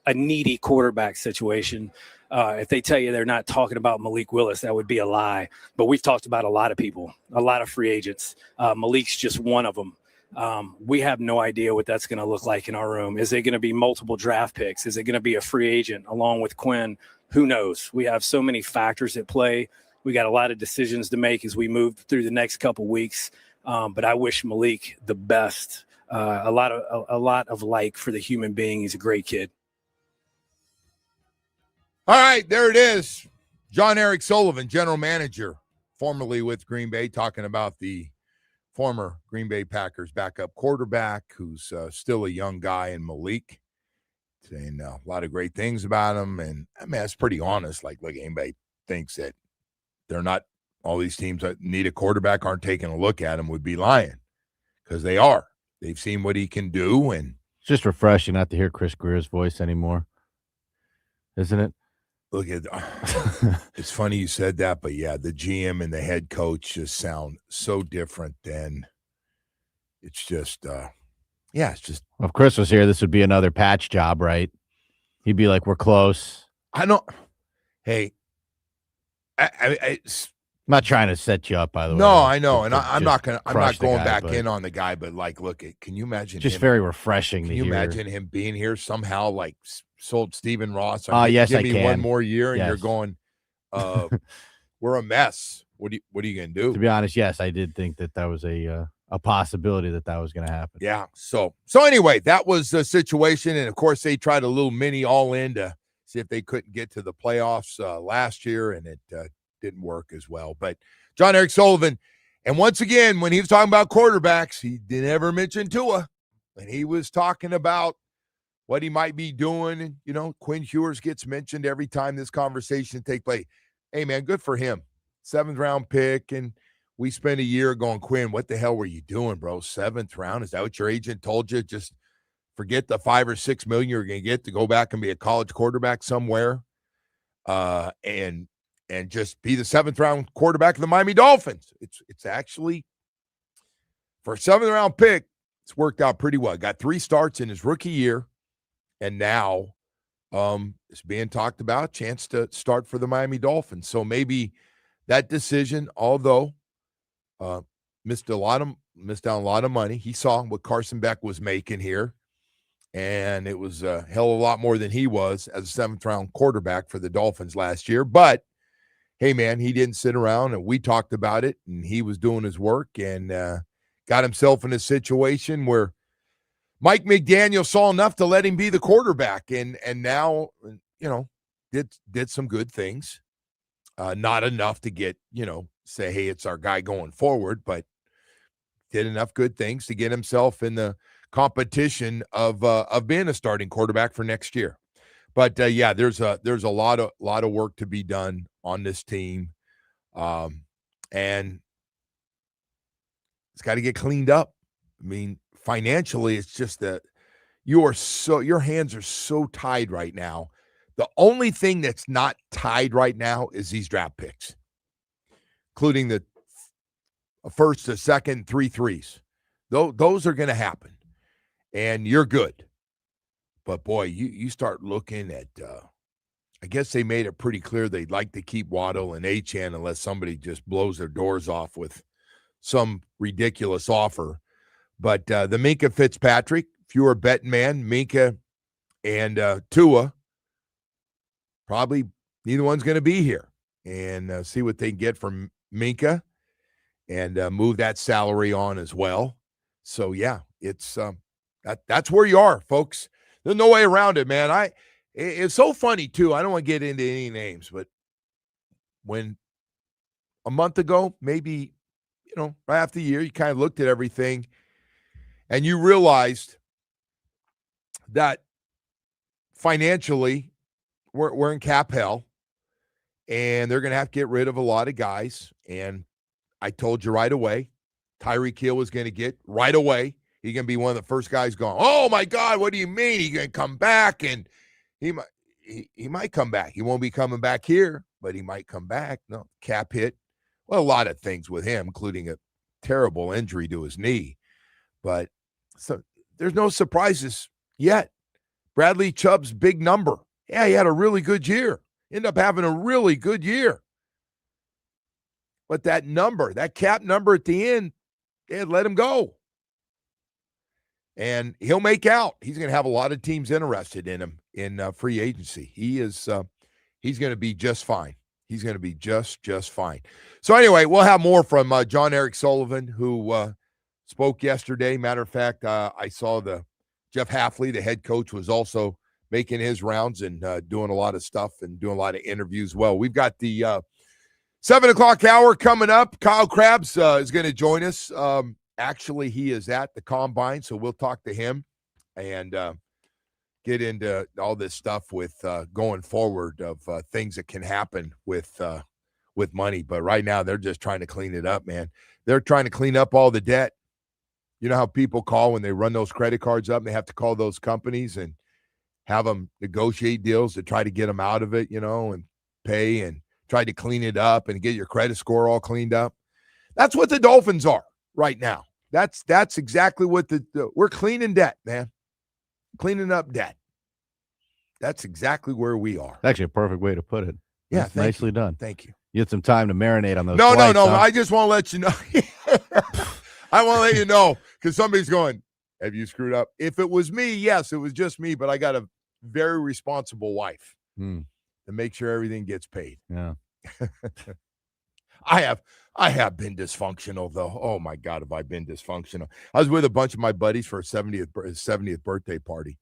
A needy quarterback situation. If they tell you they're not talking about Malik Willis, that would be a lie. But we've talked about a lot of people, a lot of free agents. Malik's just one of them. We have no idea what that's going to look like in our room. Is it going to be multiple draft picks? Is it going to be a free agent along with Quinn? Who knows? We have so many factors at play. We got a lot of decisions to make as we move through the next couple weeks. But I wish Malik the best. A lot of like for the human being. He's a great kid. All right, there it is. John Eric Sullivan, general manager, formerly with Green Bay, talking about the former Green Bay Packers backup quarterback who's still a young guy in Malik, saying a lot of great things about him. And I mean, that's pretty honest. Like anybody thinks that they're not, all these teams that need a quarterback aren't taking a look at him would be lying, because they are. They've seen what he can do. And it's just refreshing not to hear Chris Greer's voice anymore, isn't it? Look at it's funny you said that, but yeah, the GM and the head coach just sound so different. Than it's just it's just, well, if Chris was here, this would be another patch job, right? He'd be like, we're close. I don't, hey, I'm not trying to set you up, by the way. No, I know. And I'm not going back but in on the guy, but like, look, can you imagine just him, very refreshing can to you hear. imagine him being here somehow, like sold Stephen Ross? Yes, give I me can. one more year and Yes. you're going, we're a mess. What are you going to do? To be honest, yes, I did think that was a possibility that was going to happen. Yeah. So anyway, that was the situation. And of course, they tried a little mini all in to see if they couldn't get to the playoffs last year, and it didn't work as well. But John Eric Sullivan, and once again, when he was talking about quarterbacks, he didn't ever mention Tua. When he was talking about what he might be doing, you know, Quinn Ewers gets mentioned every time this conversation takes place. Hey, man, good for him. 7th round pick, and we spent a year going, Quinn, what the hell were you doing, bro? 7th round? Is that what your agent told you? Just forget the $5 or $6 million you're going to get to go back and be a college quarterback somewhere, and just be the 7th round quarterback of the Miami Dolphins. It's actually, for a 7th round pick, it's worked out pretty well. Got 3 starts in his rookie year, and now it's being talked about, chance to start for the Miami Dolphins. So maybe that decision, although missed out a lot of money. He saw what Carson Beck was making here, and it was a hell of a lot more than he was as a 7th round quarterback for the Dolphins last year. But hey, man, he didn't sit around, and we talked about it, and he was doing his work and got himself in a situation where Mike McDaniel saw enough to let him be the quarterback, and now, you know, did some good things. Not enough to get, you know, say, hey, it's our guy going forward, but did enough good things to get himself in the competition of being a starting quarterback for next year. But yeah, there's a lot of work to be done on this team, and it's got to get cleaned up. I mean, financially, it's just that your hands are so tied right now. The only thing that's not tied right now is these draft picks, including the first, the second, 3 threes. Those are going to happen, and you're good. But boy, you start looking at. I guess they made it pretty clear they'd like to keep Waddle and Achane unless somebody just blows their doors off with some ridiculous offer. But the Minkah Fitzpatrick, if you were a betting man, Minkah and Tua, probably neither one's going to be here. And see what they can get from Minkah and move that salary on as well. So, yeah, it's that's where you are, folks. There's no way around it, man. It's so funny, too. I don't want to get into any names, but when a month ago, maybe, you know, right after the year, you kind of looked at everything and you realized that financially we're in cap hell and they're going to have to get rid of a lot of guys. And I told you right away, Tyreek Hill was going to get right away. He's going to be one of the first guys going, oh, my God, what do you mean? He's going to come back, and he might come back. He won't be coming back here, but he might come back. No, cap hit. Well, a lot of things with him, including a terrible injury to his knee. But so there's no surprises yet. Bradley Chubb's big number. Yeah, he had a really good year. Ended up having a really good year. But that number, that cap number at the end, they had let him go. and he'll make out. He's going to have a lot of teams interested in him in free agency. He's going to be just fine. He's going to be just fine. So anyway, we'll have more from John Eric Sullivan, who spoke yesterday. Matter of fact, I saw Jeff Halfley, the head coach, was also making his rounds and doing a lot of stuff and doing a lot of interviews. Well, we've got the 7 o'clock hour coming up. Kyle Krabs is going to join us. Actually, he is at the Combine, so we'll talk to him and get into all this stuff with going forward of things that can happen with money. But right now, they're just trying to clean it up, man. They're trying to clean up all the debt. You know how people call when they run those credit cards up, and they have to call those companies and have them negotiate deals to try to get them out of it, and pay and try to clean it up and get your credit score all cleaned up. That's what the Dolphins are right now. That's exactly what we're cleaning debt, man. Cleaning up debt. That's exactly where we are. Actually, a perfect way to put it. Yeah, That's nicely done. Thank you. You had some time to marinate on those. No. Huh? I just want to let you know. I want to let you know because somebody's going, have you screwed up? If it was me, yes, it was just me, but I got a very responsible wife to make sure everything gets paid. Yeah. I have been dysfunctional, though. Oh, my God, have I been dysfunctional. I was with a bunch of my buddies for his 70th birthday party,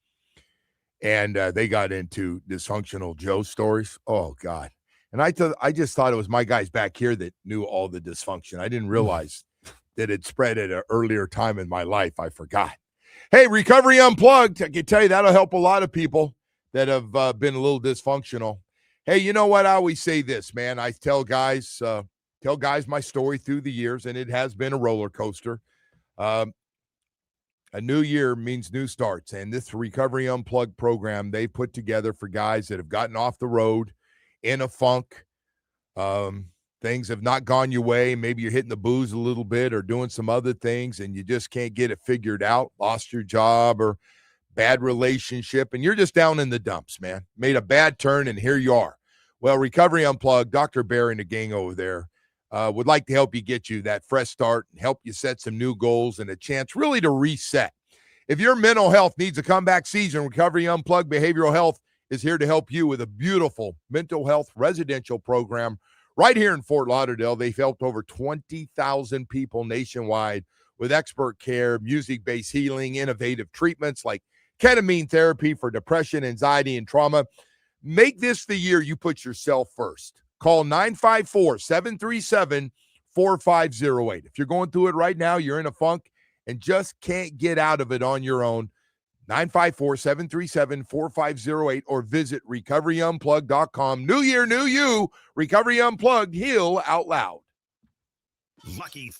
and they got into dysfunctional Joe stories. Oh, God. And I just thought it was my guys back here that knew all the dysfunction. I didn't realize that it spread at an earlier time in my life. I forgot. Hey, Recovery Unplugged, I can tell you that'll help a lot of people that have been a little dysfunctional. Hey, you know what? I always say this, man. I tell guys my story through the years, and it has been a roller coaster. A new year means new starts, and this Recovery Unplugged program they put together for guys that have gotten off the road in a funk. Things have not gone your way. Maybe you're hitting the booze a little bit or doing some other things, and you just can't get it figured out, lost your job or bad relationship, and you're just down in the dumps, man. Made a bad turn, and here you are. Well, Recovery Unplugged, Dr. Barry and the gang over there would like to help you get you that fresh start and help you set some new goals and a chance really to reset. If your mental health needs a comeback season, Recovery Unplugged Behavioral Health is here to help you with a beautiful mental health residential program right here in Fort Lauderdale. They've helped over 20,000 people nationwide with expert care, music-based healing, innovative treatments like ketamine therapy for depression, anxiety, and trauma. Make this the year you put yourself first. Call 954-737-4508. If you're going through it right now, you're in a funk and just can't get out of it on your own, 954-737-4508 or visit recoveryunplugged.com. New year, new you. Recovery Unplugged, heal out loud. Lucky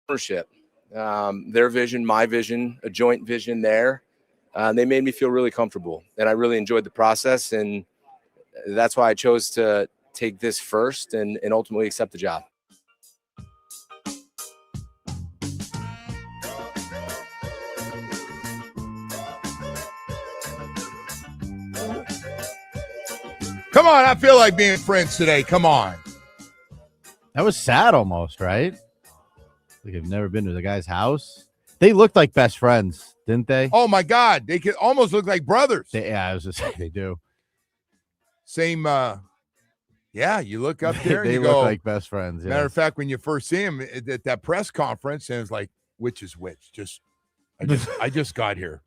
ownership. Their vision, my vision, a joint vision there. They made me feel really comfortable, and I really enjoyed the process, and that's why I chose to take this first and ultimately accept the job. Come on, I feel like being friends today. Come on. That was sad almost, right? Like I've never been to the guy's house. They looked like best friends, didn't they? Oh, my God. They could almost look like brothers. Yeah, I was just saying they do. Same, yeah, you look up there and they you look go, like best friends. Yeah. matter of fact, when you first see him at that press conference, and it's like, which is which? I just got here.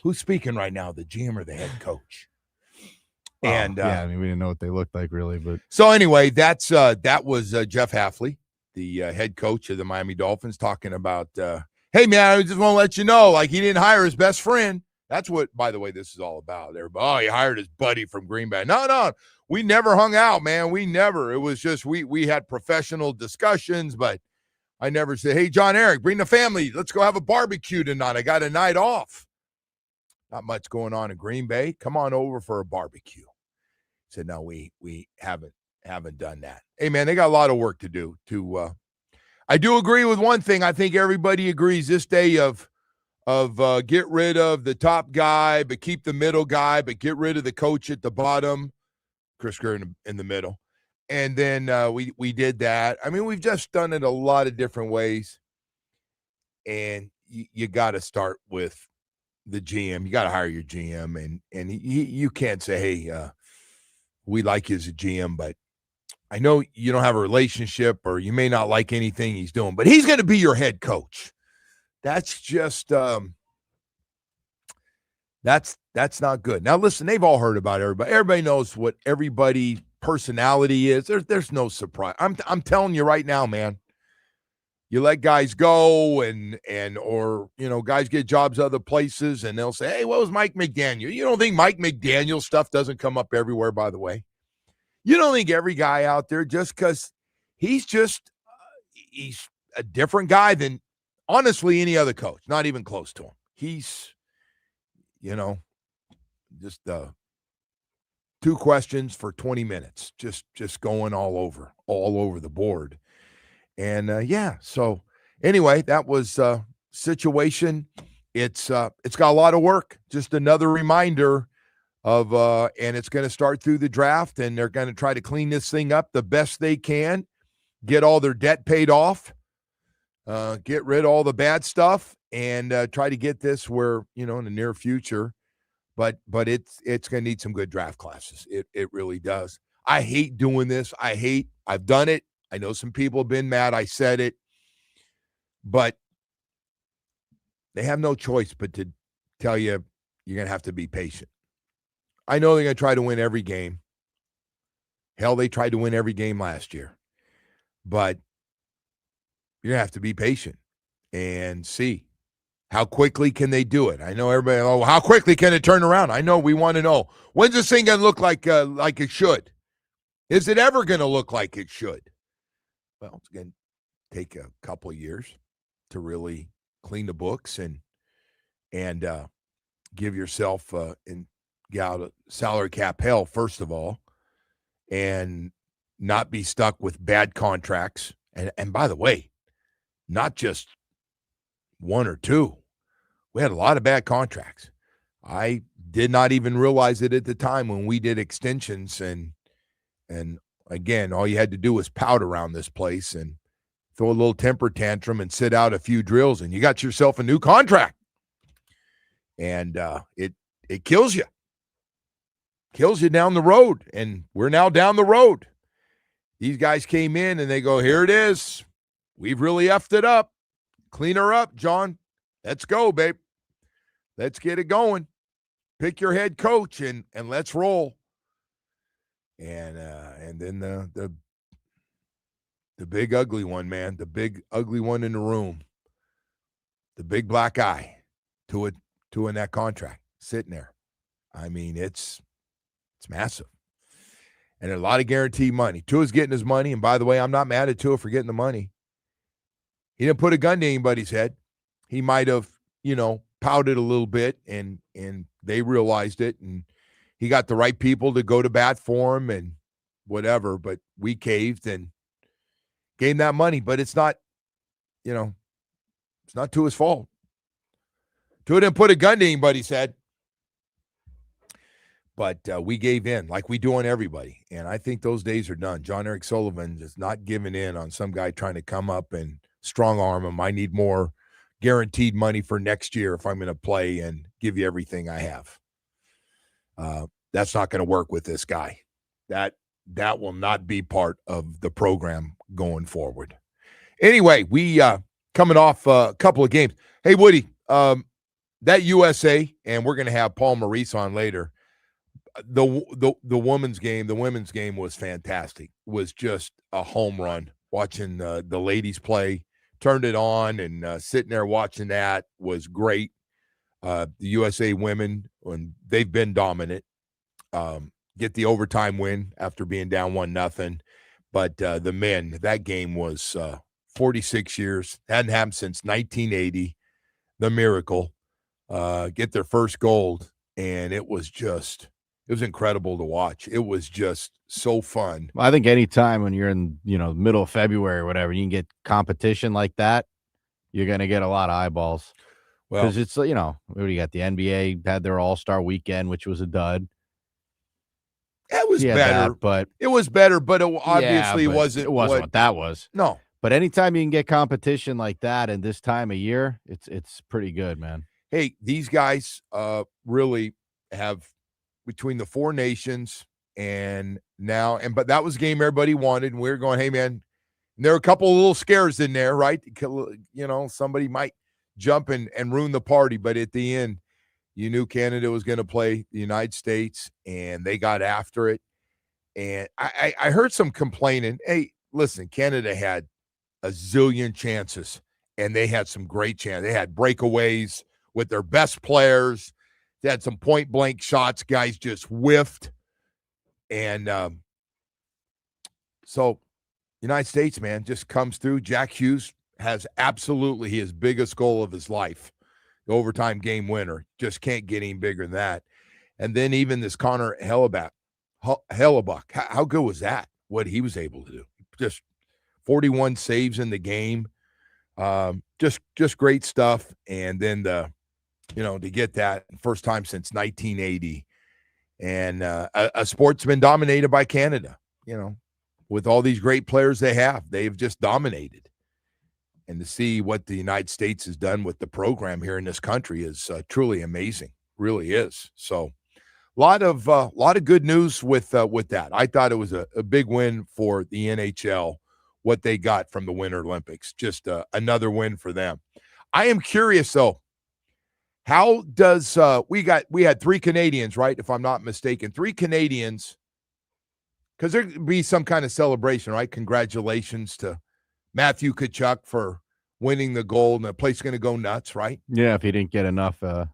Who's speaking right now, the GM or the head coach? And yeah, I mean, we didn't know what they looked like really, but so anyway, that was Jeff Hafley, the head coach of the Miami Dolphins, talking about, hey man, I just want to let you know, like he didn't hire his best friend. That's what, by the way, this is all about. Everybody, oh, he hired his buddy from Green Bay. No, we never hung out, man. We never. It was just we had professional discussions, but I never said, hey, John Eric, bring the family. Let's go have a barbecue tonight. I got a night off. Not much going on in Green Bay. Come on over for a barbecue. Said, no, we haven't done that. Hey, man, they got a lot of work to do. I do agree with one thing. I think everybody agrees this day of get rid of the top guy, but keep the middle guy, but get rid of the coach at the bottom, Chris Greer in the middle. And then we did that. I mean, we've just done it a lot of different ways. And you got to start with the GM. You got to hire your GM. And you can't say, hey, we like you as a GM, but I know you don't have a relationship or you may not like anything he's doing, but he's going to be your head coach. That's just that's not good. Now, listen, they've all heard about everybody. Everybody knows what everybody's personality is. There's no surprise. I'm telling you right now, man. You let guys go and or guys get jobs other places and they'll say, hey, what was Mike McDaniel? You don't think Mike McDaniel stuff doesn't come up everywhere, by the way? You don't think every guy out there, just because he's a different guy than honestly any other coach, not even close to him. He's, just 2 questions for 20 minutes, just going all over the board. And so anyway, that was situation. It's got a lot of work. Just another reminder of and it's going to start through the draft, and they're going to try to clean this thing up the best they can, get all their debt paid off, get rid of all the bad stuff, and try to get this where, in the near future. But it's going to need some good draft classes. It really does. I hate doing this. I've done it. I know some people have been mad. I said it. But they have no choice but to tell you you're going to have to be patient. I know they're going to try to win every game. Hell, they tried to win every game last year. But you're going to have to be patient and see how quickly can they do it. I know everybody, how quickly can it turn around? I know we want to know. When's this thing going to look like it should? Is it ever going to look like it should? Well, it's going to take a couple of years to really clean the books and give yourself and get out of salary cap hell, first of all, and not be stuck with bad contracts. And by the way, not just 1 or 2. We had a lot of bad contracts. I did not even realize it at the time when we did extensions. And again, all you had to do was pout around this place and throw a little temper tantrum and sit out a few drills, and you got yourself a new contract. And it kills you. Kills you down the road. And we're now down the road. These guys came in and they go, here it is. We've really effed it up. Clean her up, John. Let's go, babe. Let's get it going. Pick your head coach and let's roll. And then the big ugly one, man, the big ugly one in the room, the big black eye, Tua in that contract sitting there. I mean, it's massive, and a lot of guaranteed money. Tua's getting his money, and by the way, I'm not mad at Tua for getting the money. He didn't put a gun to anybody's head. He might have, pouted a little bit, and they realized it, and he got the right people to go to bat for him and whatever, but we caved and gave him that money. But it's not, it's not Tua's fault. Tua didn't put a gun to anybody's head. But we gave in like we do on everybody. And I think those days are done. John Eric Sullivan is not giving in on some guy trying to come up and strong arm him. I need more guaranteed money for next year if I'm going to play and give you everything I have. That's not going to work with this guy. That will not be part of the program going forward. Anyway, we coming off a couple of games. Hey, Woody, that USA, and we're going to have Paul Maurice on later. The women's game was fantastic. It was just a home run. Watching the ladies play, turned it on, and sitting there watching that was great. The USA women, when they've been dominant, get the overtime win after being down 1-0. But the men, that game was 46 years, hadn't happened since 1980. The miracle, get their first gold, and it was incredible to watch. It was just so fun. Well, I think anytime when you're in, middle of February or whatever, you can get competition like that, you're going to get a lot of eyeballs. Well, because it's, what do you got? The NBA had their All-Star weekend, which was a dud. It was better, but it was better, but it obviously wasn't. It wasn't what that was. No. But anytime you can get competition like that in this time of year, it's pretty good, man. Hey, these guys really have, between the four nations and now, but that was a game everybody wanted, and we were going, hey, man, and there are a couple of little scares in there, right? Somebody might jump and ruin the party, but at the end, you knew Canada was going to play the United States, and they got after it. And I heard some complaining. Hey, listen, Canada had a zillion chances, and they had some great chances. They had breakaways with their best players. They had some point-blank shots. Guys just whiffed. And so United States, man, just comes through. Jack Hughes has absolutely his biggest goal of his life, the overtime game winner. Just can't get any bigger than that. And then even this Connor Hellebuck, how good was that, what he was able to do? Just 41 saves in the game. Just great stuff. And then to get that first time since 1980. And a sport's been dominated by Canada, with all these great players they have. They've just dominated. And to see what the United States has done with the program here in this country is truly amazing. Really is. So a lot of good news with that. I thought it was a big win for the NHL, what they got from the Winter Olympics. Just another win for them. I am curious, though. How does we had 3 Canadians, right? If I'm not mistaken, 3 Canadians, because there'd be some kind of celebration, right? Congratulations to Matthew Tkachuk for winning the gold, and the place is going to go nuts, right? Yeah, if he didn't get enough at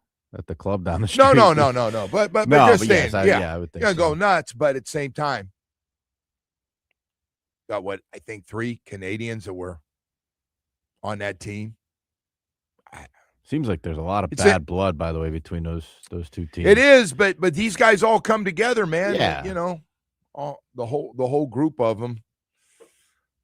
the club down the street. No. But just saying, yes, I would think you're going to so. go nuts, but at the same time, got I think 3 Canadians that were on that team. Seems like there's a lot of bad blood, by the way, between those two teams. It is, but these guys all come together, man. Yeah. All the whole group of them.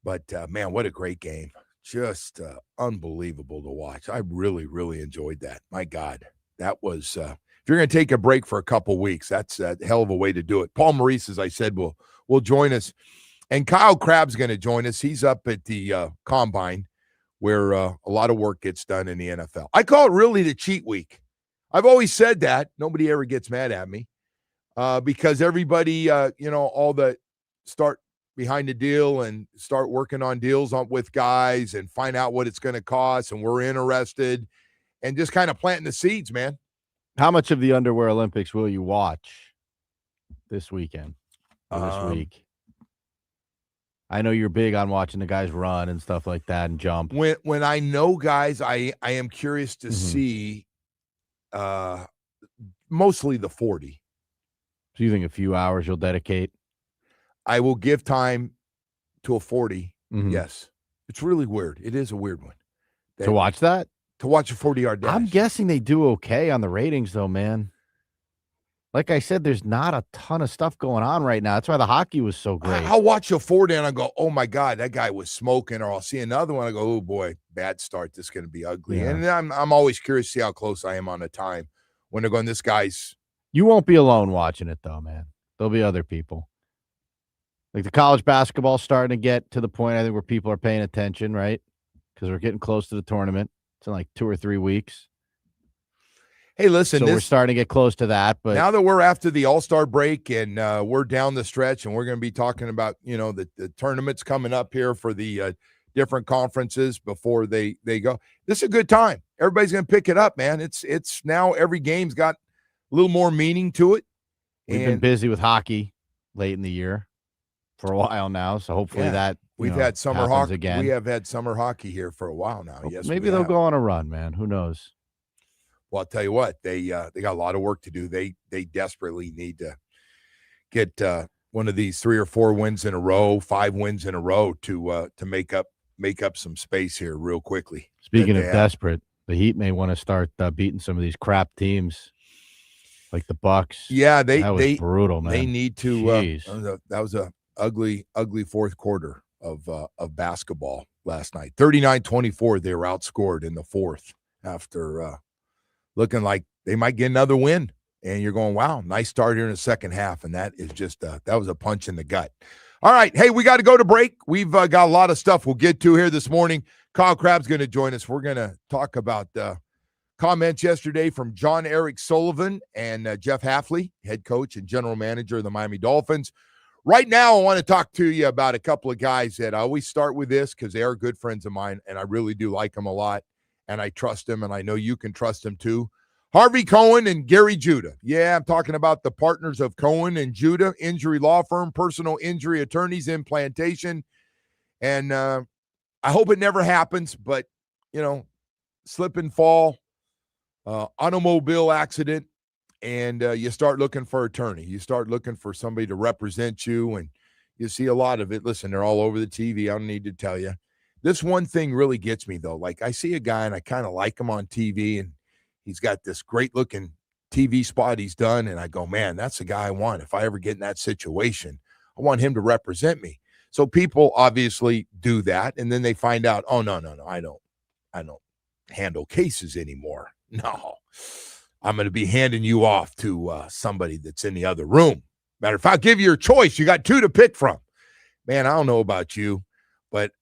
But man, what a great game! Just unbelievable to watch. I really, really enjoyed that. My God, that was. If you're going to take a break for a couple weeks, that's a hell of a way to do it. Paul Maurice, as I said, will join us, and Kyle Crabb's going to join us. He's up at the Combine, where a lot of work gets done in the NFL. I call it really the cheat week. I've always said that. Nobody ever gets mad at me because everybody, all the start behind the deal and start working on deals with guys and find out what it's going to cost, and we're interested, and just kind of planting the seeds, man. How much of the Underwear Olympics will you watch this weekend or this week? I know you're big on watching the guys run and stuff like that and jump. When I know guys, I am curious to see mostly the 40. So you think a few hours you'll dedicate? I will give time to a 40. Yes. It's really weird. It is a weird one. To watch that? To watch a 40-yard dash. I'm guessing they do okay on the ratings, though, man. Like I said, there's not a ton of stuff going on right now. That's why the hockey was so great. I'll watch a 40 and I go, oh my God, that guy was smoking. Or I'll see another one. I go, oh boy, bad start. This is going to be ugly. Yeah. And I'm always curious to see how close I am on the time when they're going, this guy's. You won't be alone watching it, though, man. There'll be other people. Like the college basketball starting to get to the point, I think, where people are paying attention, right? Because we're getting close to the tournament. It's in like 2 or 3 weeks. Hey, listen, so we're starting to get close to that. But now that we're after the All-Star break and we're down the stretch and we're going to be talking about, the tournaments coming up here for the different conferences before they go. This is a good time. Everybody's going to pick it up, man. It's now every game's got a little more meaning to it. We've been busy with hockey late in the year for a while now. So hopefully we've had summer hockey again. We have had summer hockey here for a while now. Well, yes, maybe they'll go on a run, man. Who knows? Well, I'll tell you what, they got a lot of work to do. They desperately need to get one of these 3 or 4 wins in a row, 5 wins in a row to make up some space here real quickly. Speaking of desperate, the Heat may want to start beating some of these crap teams like the Bucks. Yeah, that was brutal, man. They need to. That was a ugly fourth quarter of basketball last night. 39-24, they were outscored in the fourth after looking like they might get another win. And you're going, wow, nice start here in the second half. And that is just that was a punch in the gut. All right, hey, we got to go to break. We've got a lot of stuff we'll get to here this morning. Kyle Crabb's going to join us. We're going to talk about comments yesterday from John Eric Sullivan and Jeff Hafley, head coach and general manager of the Miami Dolphins. Right now, I want to talk to you about a couple of guys that I always start with this because they are good friends of mine, and I really do like them a lot, and I trust them, and I know you can trust them too. Harvey Cohen and Gary Judah. Yeah, I'm talking about the partners of Cohen and Judah, injury law firm, personal injury attorneys, implantation. And I hope it never happens, but, slip and fall, automobile accident, and you start looking for an attorney. You start looking for somebody to represent you, and you see a lot of it. Listen, they're all over the TV. I don't need to tell you. This one thing really gets me, though. Like, I see a guy, and I kind of like him on TV, and he's got this great-looking TV spot he's done, and I go, man, that's the guy I want. If I ever get in that situation, I want him to represent me. So people obviously do that, and then they find out, oh, no, I don't handle cases anymore. No, I'm going to be handing you off to somebody that's in the other room. Matter of fact, I'll give you your choice. You got 2 to pick from. Man, I don't know about you, but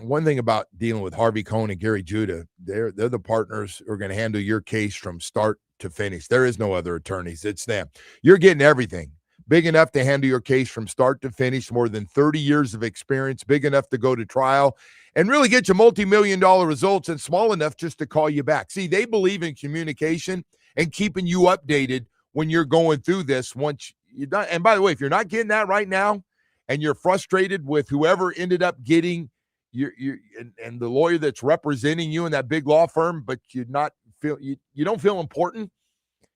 one thing about dealing with Harvey Cohen and Gary Judah, they're the partners who are going to handle your case from start to finish. There is no other attorneys. It's them. You're getting everything. Big enough to handle your case from start to finish, more than 30 years of experience, big enough to go to trial and really get you multi-million-dollar results, and small enough just to call you back. See, they believe in communication and keeping you updated when you're going through this once you're done. And by the way, if you're not getting that right now and you're frustrated with whoever ended up getting and the lawyer that's representing you in that big law firm, but you don't feel important,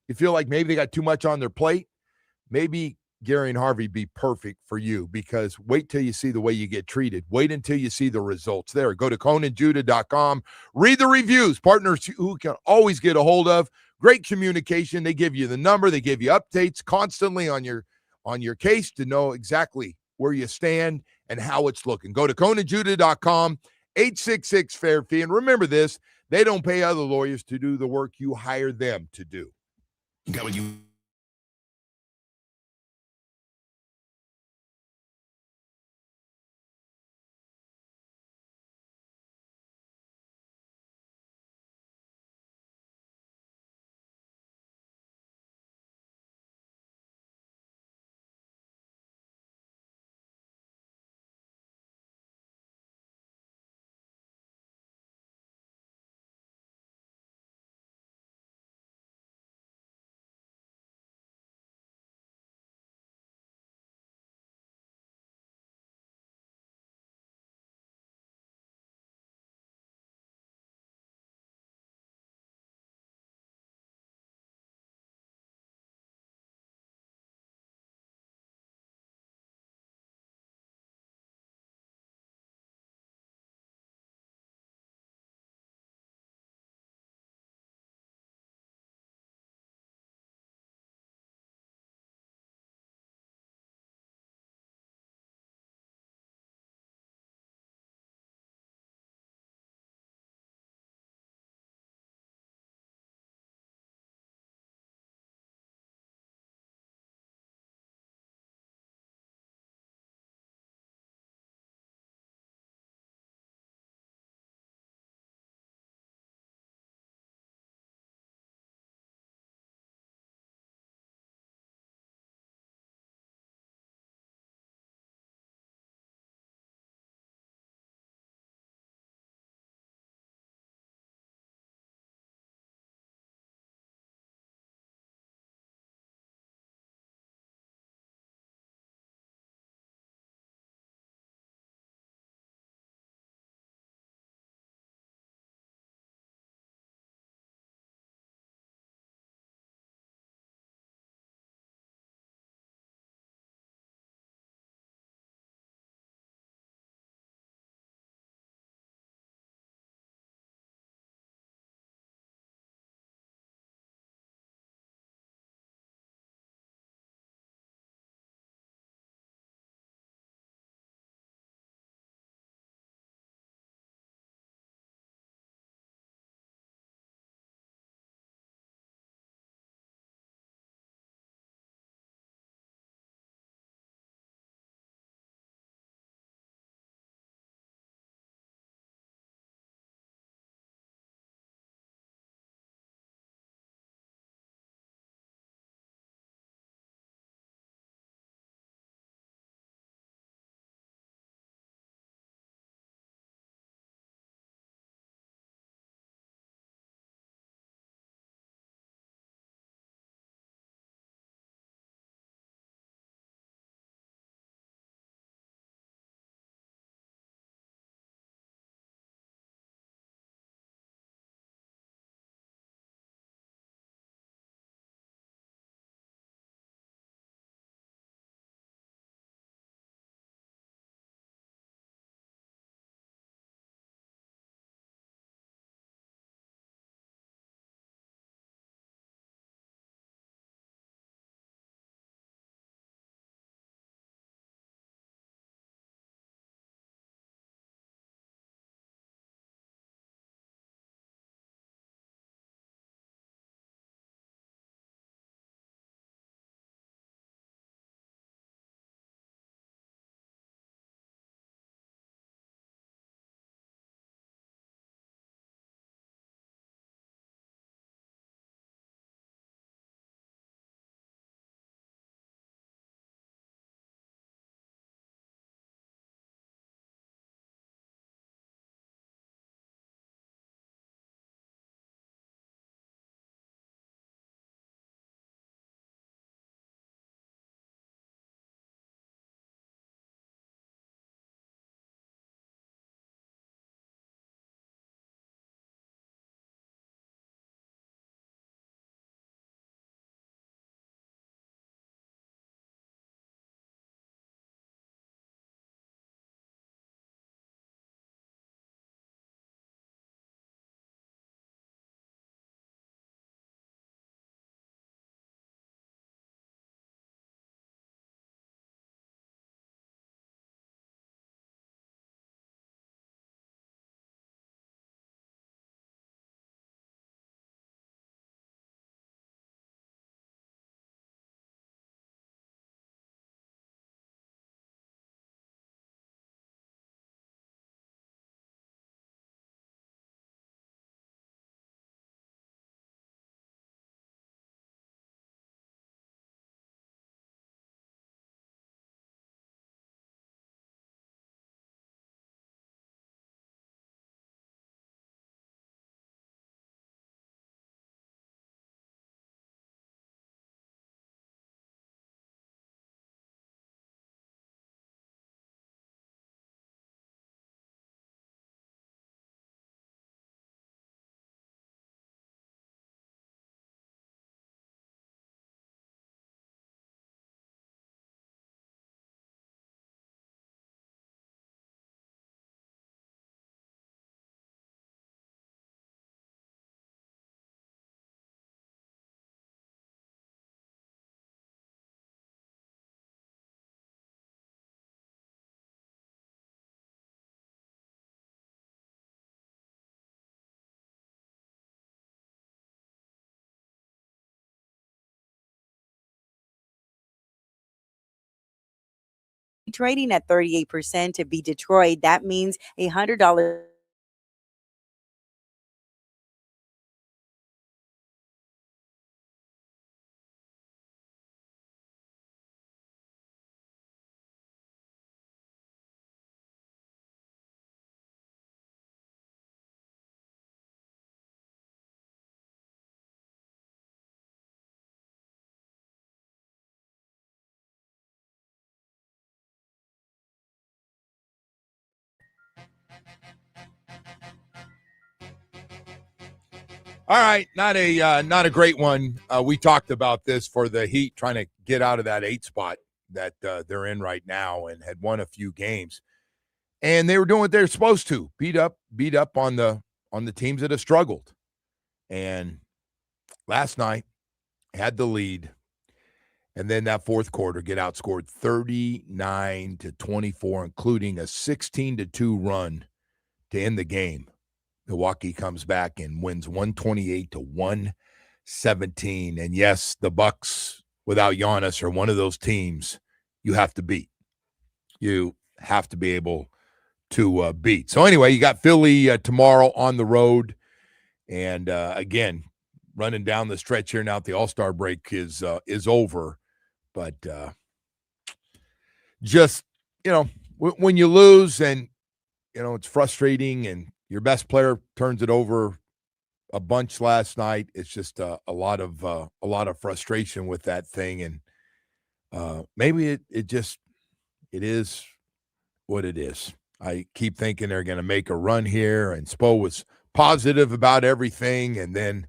you feel like maybe they got too much on their plate, maybe Gary and Harvey be perfect for you, because wait till you see the way you get treated. Wait until you see the results there. Go to ConanJudah.com. Read the reviews. Partners who can always get a hold of. Great communication. They give you the number. They give you updates constantly on your case to know exactly where you stand and how it's looking. Go to ConanJudah.com, 866 fair fee. And remember this, they don't pay other lawyers to do the work you hire them to do. trading at 38% to beat Detroit. That means $100. All right, not a great one. We talked about this for the Heat trying to get out of that 8 spot that they're in right now, and had won a few games, and they were doing what they're supposed to, beat up on the teams that have struggled. And last night had the lead, and then that fourth quarter get outscored 39-24, including a 16-2 run to end the game. Milwaukee comes back and wins 128-117. And yes, the Bucks without Giannis are one of those teams you have to beat. You have to be able to beat. So anyway, you got Philly tomorrow on the road. And again, running down the stretch here now, the All-Star break is over. But just, when you lose and, it's frustrating and your best player turns it over a bunch last night. It's just a lot of frustration with that thing, and maybe it is what it is. I keep thinking they're going to make a run here, and Spo was positive about everything, and then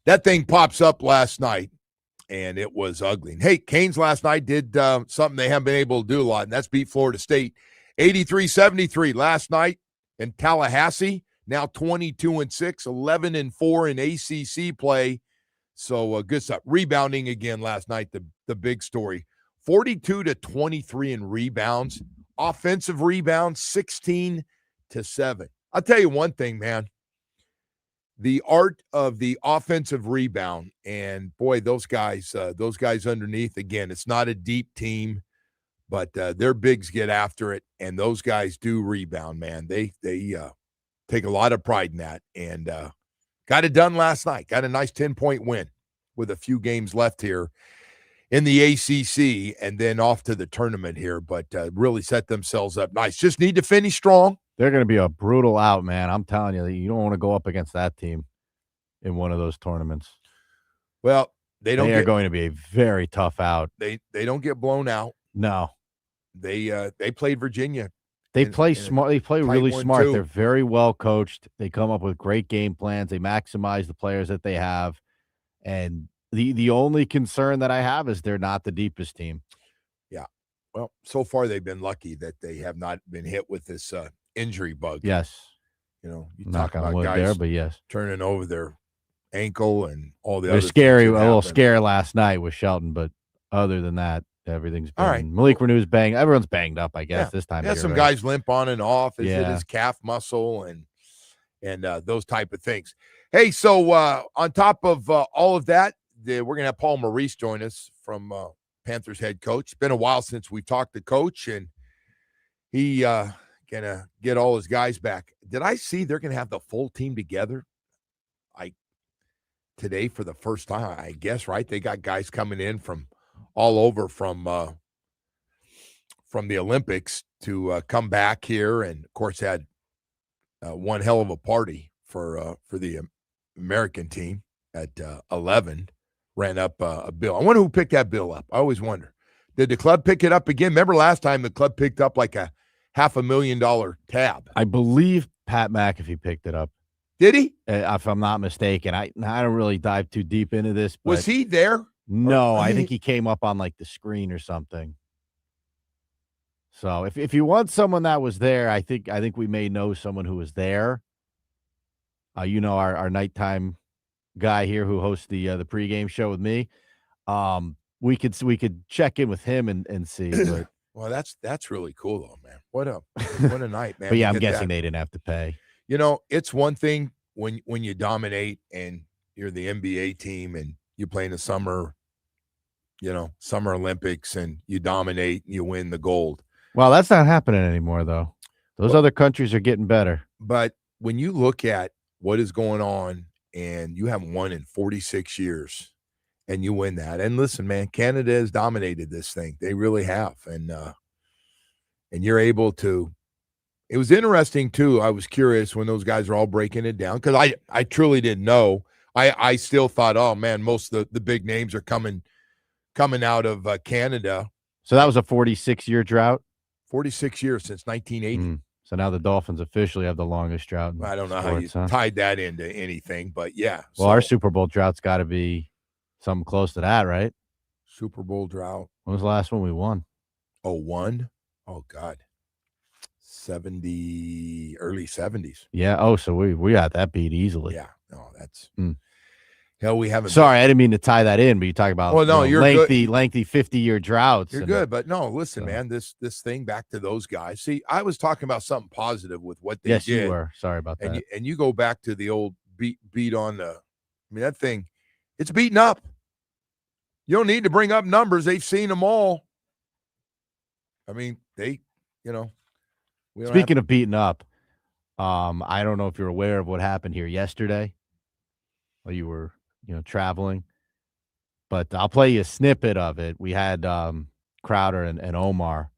that thing pops up last night, and it was ugly. And hey, Canes last night did something they haven't been able to do a lot, and that's beat Florida State 83-73 last night. In Tallahassee, now 22-6, 11-4 in ACC play. So good stuff. Rebounding again last night, the big story. 42-23 in rebounds. Offensive rebounds, 16-7. I'll tell you one thing, man. The art of the offensive rebound, and boy, those guys underneath, again, it's not a deep team, but their bigs get after it, and those guys do rebound, man. They take a lot of pride in that, and got it done last night. Got a nice 10-point win with a few games left here in the ACC, and then off to the tournament here, but really set themselves up nice. Just need to finish strong. They're going to be a brutal out, man. I'm telling you, you don't want to go up against that team in one of those tournaments. Well, they are going to be a very tough out. They don't get blown out. No. They played Virginia. They play smart. They play really smart. Too. They're very well coached. They come up with great game plans. They maximize the players that they have. And the only concern that I have is they're not the deepest team. Yeah. Well, so far they've been lucky that they have not been hit with this injury bug. Yes. You Knock talk on about wood guys there, but yes. turning over their ankle and all the They're other scary. A things that little happen. scare last night with Shelton, but other than that, everything's been. All right. Malik Renew's banged. Everyone's banged up, I guess, this time. Yeah, of year, some right? guys limp on and off. Is it Yeah. his calf muscle and those type of things. Hey, so on top of all of that, we're going to have Paul Maurice join us from Panthers head coach. It's been a while since we talked to Coach, and he going to get all his guys back. Did I see they're going to have the full team together today for the first time, I guess, right? They got guys coming in from all over from the Olympics to come back here, and of course had one hell of a party for the American team at 11. Ran up a bill. I wonder who picked that bill up. I always wonder. Did the club pick it up again? Remember last time the club picked up like a $500,000 tab. I believe Pat McAfee picked it up. Did he? If I'm not mistaken. I don't really dive too deep into this. But Was he there? No, I think he came up on like the screen or something. So if you want someone that was there, I think we may know someone who was there. Our nighttime guy here who hosts the pregame show with me. We could check in with him and see. But Well, that's really cool though, man. What a night, man. but yeah, to I'm get guessing that. they didn't have to pay. It's one thing when you dominate and you're the NBA team and you play in the summer Olympics and you dominate and you win the gold. Well, that's not happening anymore, though. Those other countries are getting better. But when you look at what is going on and you haven't won in 46 years and you win that, and listen, man, Canada has dominated this thing. They really have. And you're able to, it was interesting too. I was curious when those guys are all breaking it down because I truly didn't know. I still thought, oh man, most of the big names are coming out of Canada. So that was a 46-year drought? 46 years since 1980. So now the Dolphins officially have the longest drought. I don't know how you tied that into anything, but yeah. Well, our Super Bowl drought's got to be something close to that, right? Super Bowl drought. When was the last one we won? 01? Oh, God. early 70s. Yeah. Oh, so we got that beat easily. Yeah. No, that's hell. We haven't. Sorry, I didn't mean to tie that in, but you talk about you're lengthy 50-year droughts. You're good, but no, listen, man. This thing back to those guys. See, I was talking about something positive with what they did. Yes, you were. Sorry about that. And you go back to the old beat on the. I mean, that thing, it's beaten up. You don't need to bring up numbers. They've seen them all. I mean, Speaking of beating up, I don't know if you're aware of what happened here yesterday while you were, traveling, but I'll play you a snippet of it. We had Crowder and Omar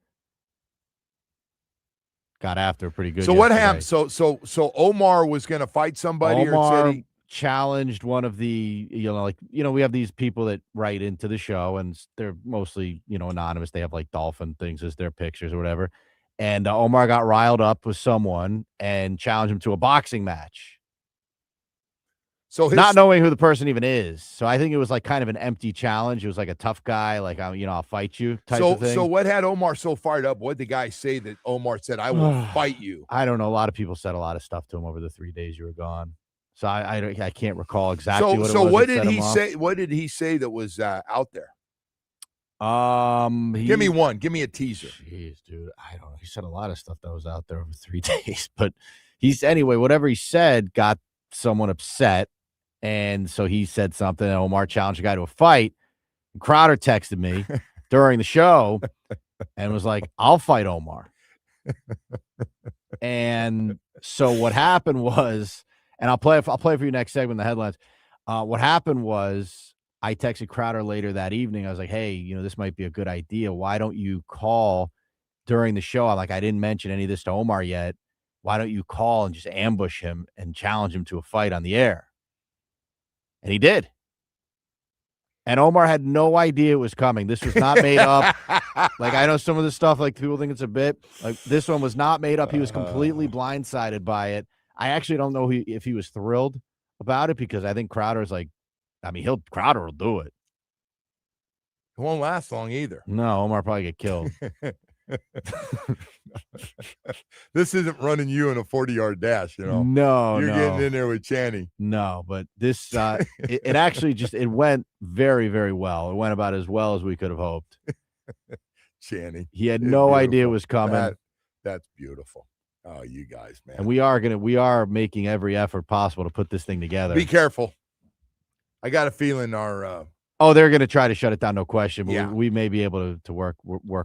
got after pretty good. So what happened? So Omar was going to fight somebody, Omar or said he challenged one of the, we have these people that write into the show, and they're mostly, anonymous. They have like dolphin things as their pictures or whatever. And Omar got riled up with someone and challenged him to a boxing match. So not knowing who the person even is. So I think it was like kind of an empty challenge. It was like a tough guy, like, I'll fight you type of thing. So what had Omar so fired up? What did the guy say that Omar said, I will fight you? I don't know. A lot of people said a lot of stuff to him over the 3 days you were gone. So I can't recall exactly what it was. So what did he say? What did he say that was out there? Give me one. Give me a teaser. Jeez, dude. I don't know. He said a lot of stuff that was out there over 3 days. But whatever he said got someone upset. And so he said something, and Omar challenged the guy to a fight. And Crowder texted me during the show and was like, I'll fight Omar. And so what happened was, and I'll play it for you next segment, the headlines. What happened was I texted Crowder later that evening. I was like, hey, this might be a good idea. Why don't you call during the show? I'm like, I didn't mention any of this to Omar yet. Why don't you call and just ambush him and challenge him to a fight on the air? And he did. And Omar had no idea it was coming. This was not made up. Like, I know some of the stuff, like, people think it's a bit. Like, this one was not made up. He was completely blindsided by it. I actually don't know if he was thrilled about it, because I think Crowder's like, Crowder will do it. It won't last long either. No, Omar probably get killed. This isn't running you in a 40-yard dash, No, you're getting in there with Channing. No, but this it actually it went very, very well. It went about as well as we could have hoped. Channing, he had no idea it was coming. That's beautiful. Oh, you guys, man. And we are making every effort possible to put this thing together. Be careful. I got a feeling our they're going to try to shut it down, no question. But yeah. we may be able to work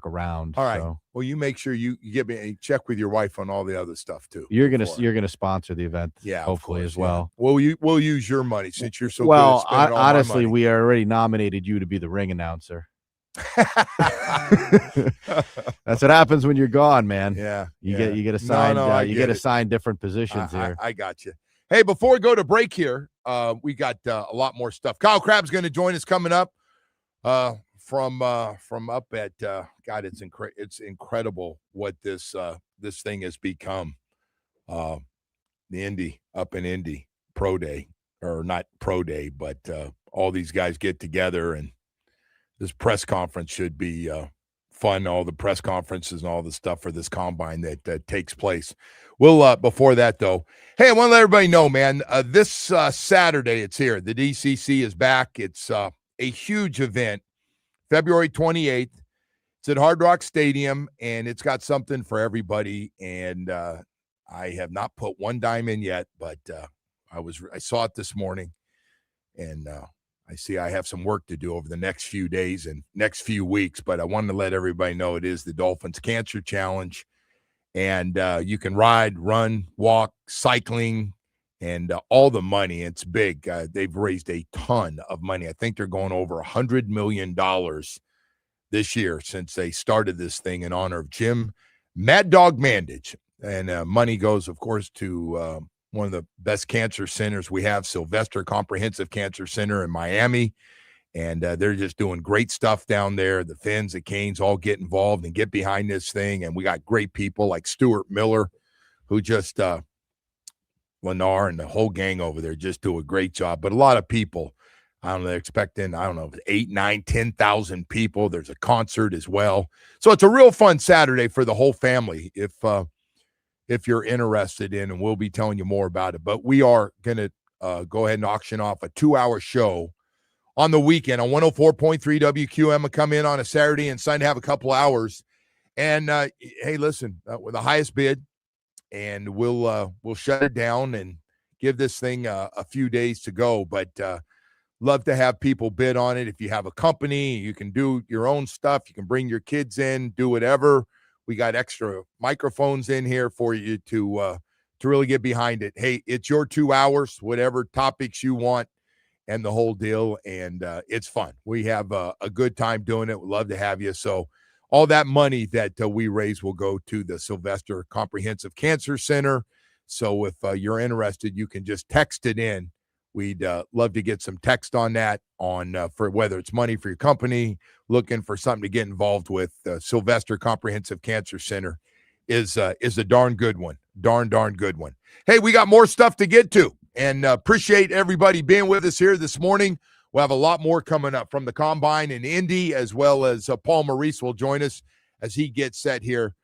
around. All right. So. Well, you make sure you get me a check with your wife on all the other stuff too. You're gonna sponsor the event, yeah, hopefully course, as well. Yeah. We'll use your money since you're so well. Good at spending all honestly, my money. We already nominated you to be the ring announcer. That's what happens when you're gone, man. Yeah, you get assigned. You get assigned different positions here. I got you. Hey, before we go to break here, we got a lot more stuff. Kyle Crabb's going to join us coming up. From up at God, it's incredible what this thing has become. The Indy up in Indy Pro Day, or not Pro Day, but all these guys get together, and this press conference should be fun. All the press conferences and all the stuff for this combine that takes place. We'll before that though, hey, I want to let everybody know, man. This Saturday, it's here. The DCC is back. It's a huge event. February 28th. It's at Hard Rock Stadium, and it's got something for everybody. And I have not put one dime in yet, but I saw it this morning, and I see I have some work to do over the next few days and next few weeks, but I wanted to let everybody know it is the Dolphins Cancer Challenge. And you can ride, run, walk, cycling, and all the money. It's big. They've raised a ton of money. I think they're going over $100 million this year since they started this thing in honor of Jim Mad Dog Mandich. And money goes, of course, to one of the best cancer centers we have, Sylvester Comprehensive Cancer Center in Miami. And they're just doing great stuff down there. The Finns, the Canes all get involved and get behind this thing. And we got great people like Stuart Miller, who just Lennar and the whole gang over there just do a great job. But a lot of people, I don't know, they're expecting, 8, 9, 10,000 people. There's a concert as well. So it's a real fun Saturday for the whole family if you're interested in, and we'll be telling you more about it. But we are going to go ahead and auction off a 2-hour show on the weekend on 104.3 WQM. Will come in on a Saturday and Sunday, have a couple hours. And, hey, listen, with the highest bid, and we'll shut it down and give this thing a few days to go. But love to have people bid on it. If you have a company, you can do your own stuff. You can bring your kids in, do whatever. We got extra microphones in here for you to really get behind it. Hey, it's your 2 hours, whatever topics you want, and the whole deal. And it's fun. We have a good time doing it. We'd love to have you. So all that money that we raise will go to the Sylvester Comprehensive Cancer Center. So if you're interested, you can just text it in. We'd love to get some text on that for whether it's money for your company, looking for something to get involved with. Sylvester Comprehensive Cancer Center is a darn good one. Darn good one. Hey, we got more stuff to get to, and appreciate everybody being with us here this morning. We'll have a lot more coming up from the Combine in Indy, as well as Paul Maurice will join us as he gets set here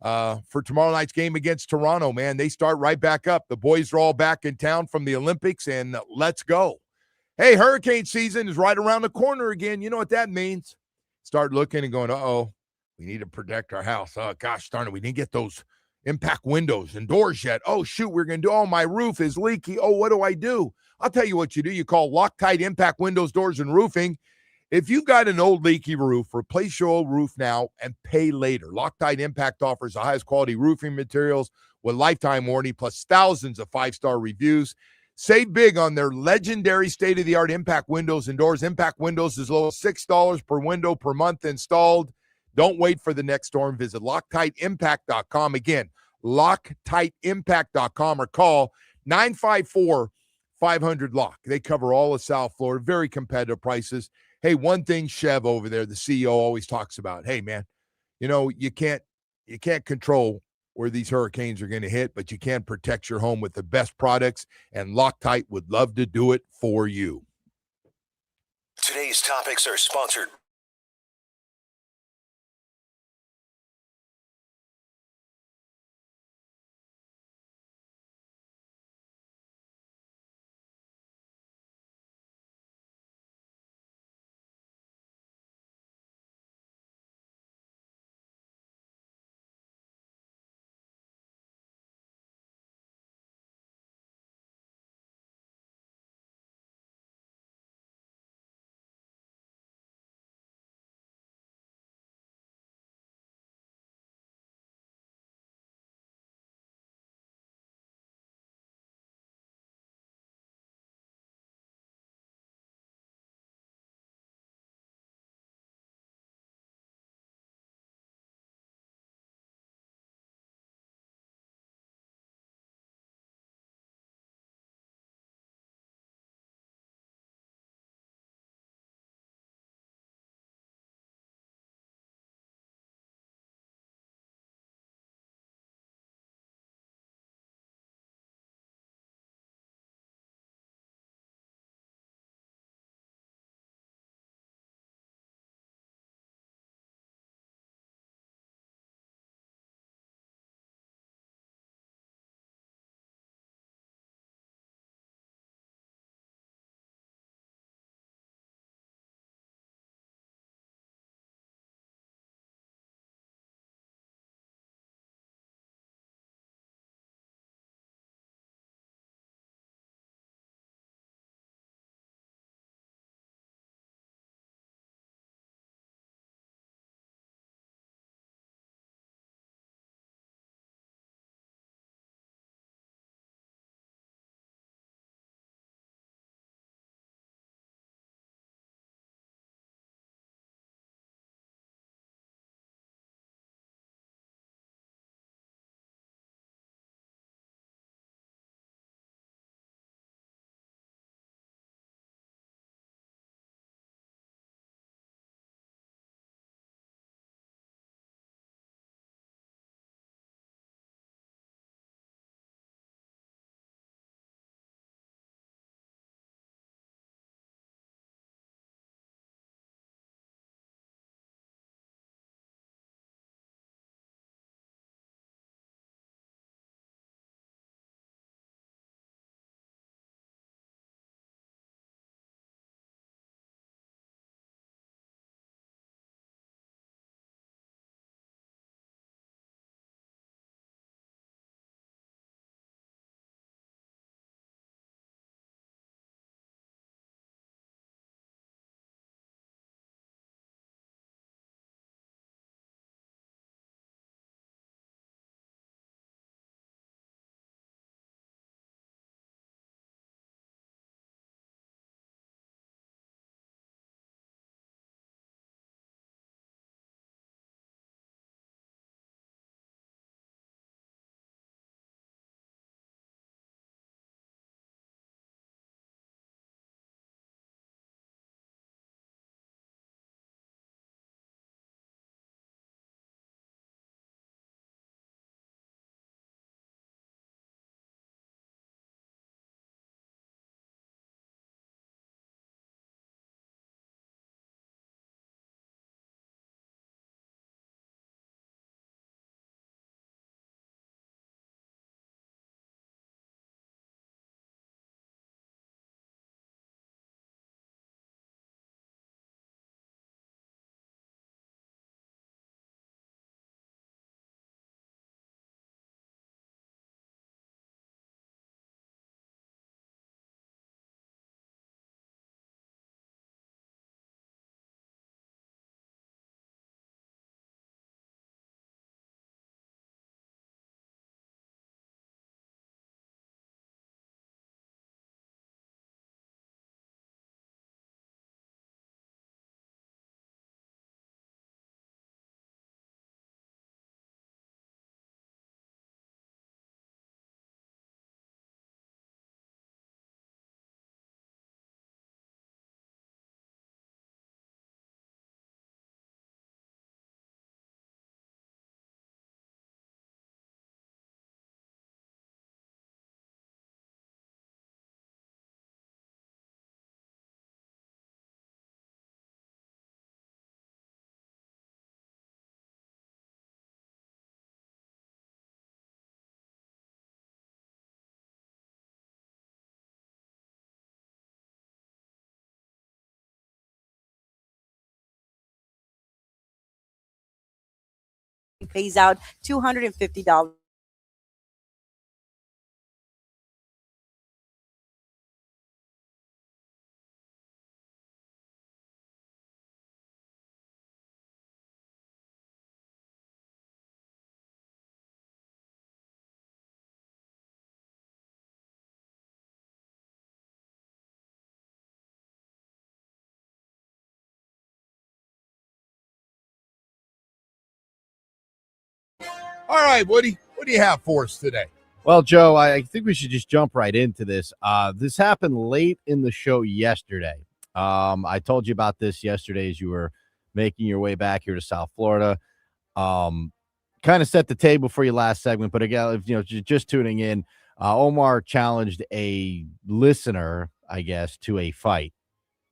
for tomorrow night's game against Toronto. Man, they start right back up. The boys are all back in town from the Olympics, and let's go. Hey, hurricane season is right around the corner again. You know what that means. Start looking and going, uh-oh, we need to protect our house. Oh, gosh darn it, we didn't get those impact windows and doors yet. Oh, shoot, we're going to do, oh, my roof is leaky. Oh, what do I do? I'll tell you what you do. You call Loctite Impact Windows, Doors, and Roofing. If you've got an old leaky roof, replace your old roof now and pay later. Loctite Impact offers the highest quality roofing materials with lifetime warranty plus thousands of 5-star reviews. Save big on their legendary state-of-the-art impact windows and doors. Impact windows as low as $6 per window per month installed. Don't wait for the next storm. Visit LoctiteImpact.com. Again, LoctiteImpact.com or call 954-500-LOCK. They cover all of South Florida. Very competitive prices. Hey, one thing Chev over there, the CEO, always talks about, hey, man, you can't control where these hurricanes are going to hit, but you can protect your home with the best products, and Loctite would love to do it for you. Today's topics are sponsored pays out $250. All right, Woody, what do you have for us today? Well, Joe, I think we should just jump right into this. This happened late in the show yesterday. I told you about this yesterday as you were making your way back here to South Florida. Kind of set the table for your last segment, but again, if, just tuning in, Omar challenged a listener, I guess, to a fight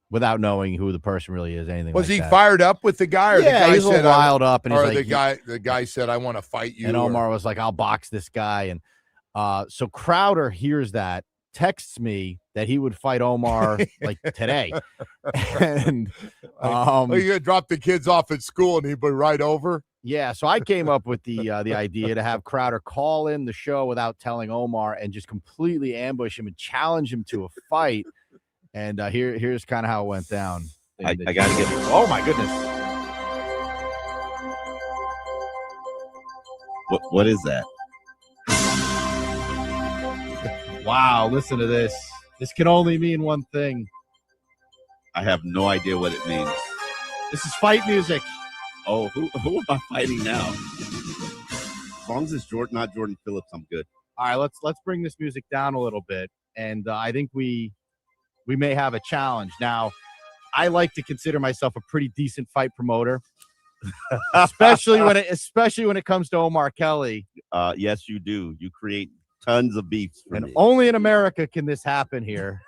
without knowing who the person really is. Anything Was like he that. fired up with the guy? Or Yeah, the guy he's a said, little riled up, and he's or like, the guy said, "I want to fight you." And Omar was like, "I'll box this guy." And so Crowder hears that, texts me that he would fight Omar like today, and you gonna drop the kids off at school and he'd be right over. Yeah, so I came up with the idea to have Crowder call in the show without telling Omar and just completely ambush him and challenge him to a fight. And here's kind of how it went down. I got to get it. Oh, my goodness. What is that? Wow, listen to this. This can only mean one thing. I have no idea what it means. This is fight music. Oh, who am I fighting now? As long as it's not Jordan Phillips, I'm good. All right, let's bring this music down a little bit. And I think we may have a challenge. Now, I like to consider myself a pretty decent fight promoter, especially when it comes to Omar Kelly. Yes, you do. You create tons of beefs for me. Only in America can this happen here.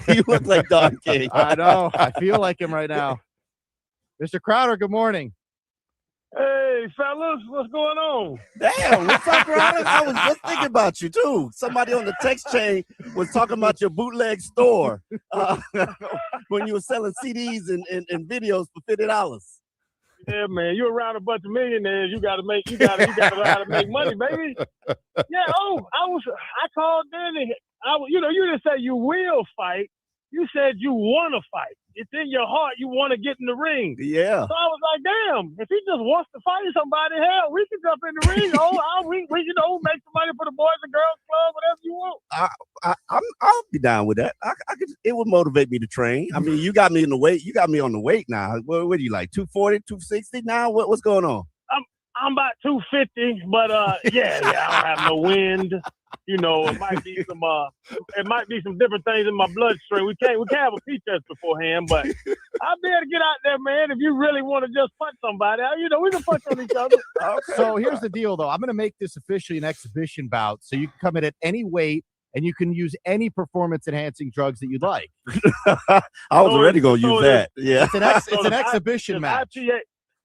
You look like Don King. I know. I feel like him right now. Mr. Crowder, good morning. Hey, fellas, what's going on? Damn, what's up, Crowder? I was just thinking about you, too. Somebody on the text chain was talking about your bootleg store when you were selling CDs and videos for $50. Yeah, man, you're around a bunch of millionaires. You gotta know how to make money, baby. Yeah. I called Danny. You didn't say you will fight. You said you want to fight. It's in your heart. You want to get in the ring. Yeah. So I was like, damn, if he just wants to fight somebody, hell, we can jump in the ring. We make some money for the Boys and Girls Club, whatever you want. I'll be down with that. It would motivate me to train. I mean, you got me in the weight. You got me on the weight now. What are you like, 240, 260 now? What's going on? I'm about 250, but yeah, I don't have no wind. It might be some different things in my bloodstream. We can't have a pee test beforehand, but I'll be able to get out there, man. If you really want to just punch somebody, we can punch on each other. Okay. So here's the deal, though. I'm going to make this officially an exhibition bout, so you can come in at any weight and you can use any performance-enhancing drugs that you'd like. I was already going to use that. Yeah, it's an exhibition match.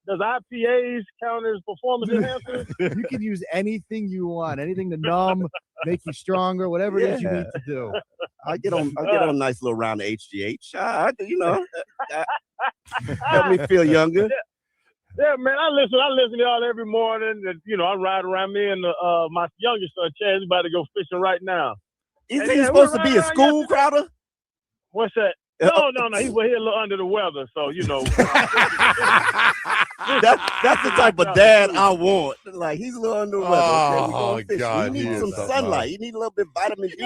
Does IPAs count as performance enhancers? You can use anything you want, anything to numb, make you stronger, whatever it is you need to do. I get on a nice little round of HGH. Help me feel younger. Yeah, man. I listen to y'all every morning. And, I ride around me and my youngest son Chad is about to go fishing right now. Is he supposed to be at school, Crowder? What's that? No. He's a little under the weather, so That's the type of dad I want. Like, he's a little under the weather. Oh, God. He needs some sunlight. He needs a little bit of vitamin D.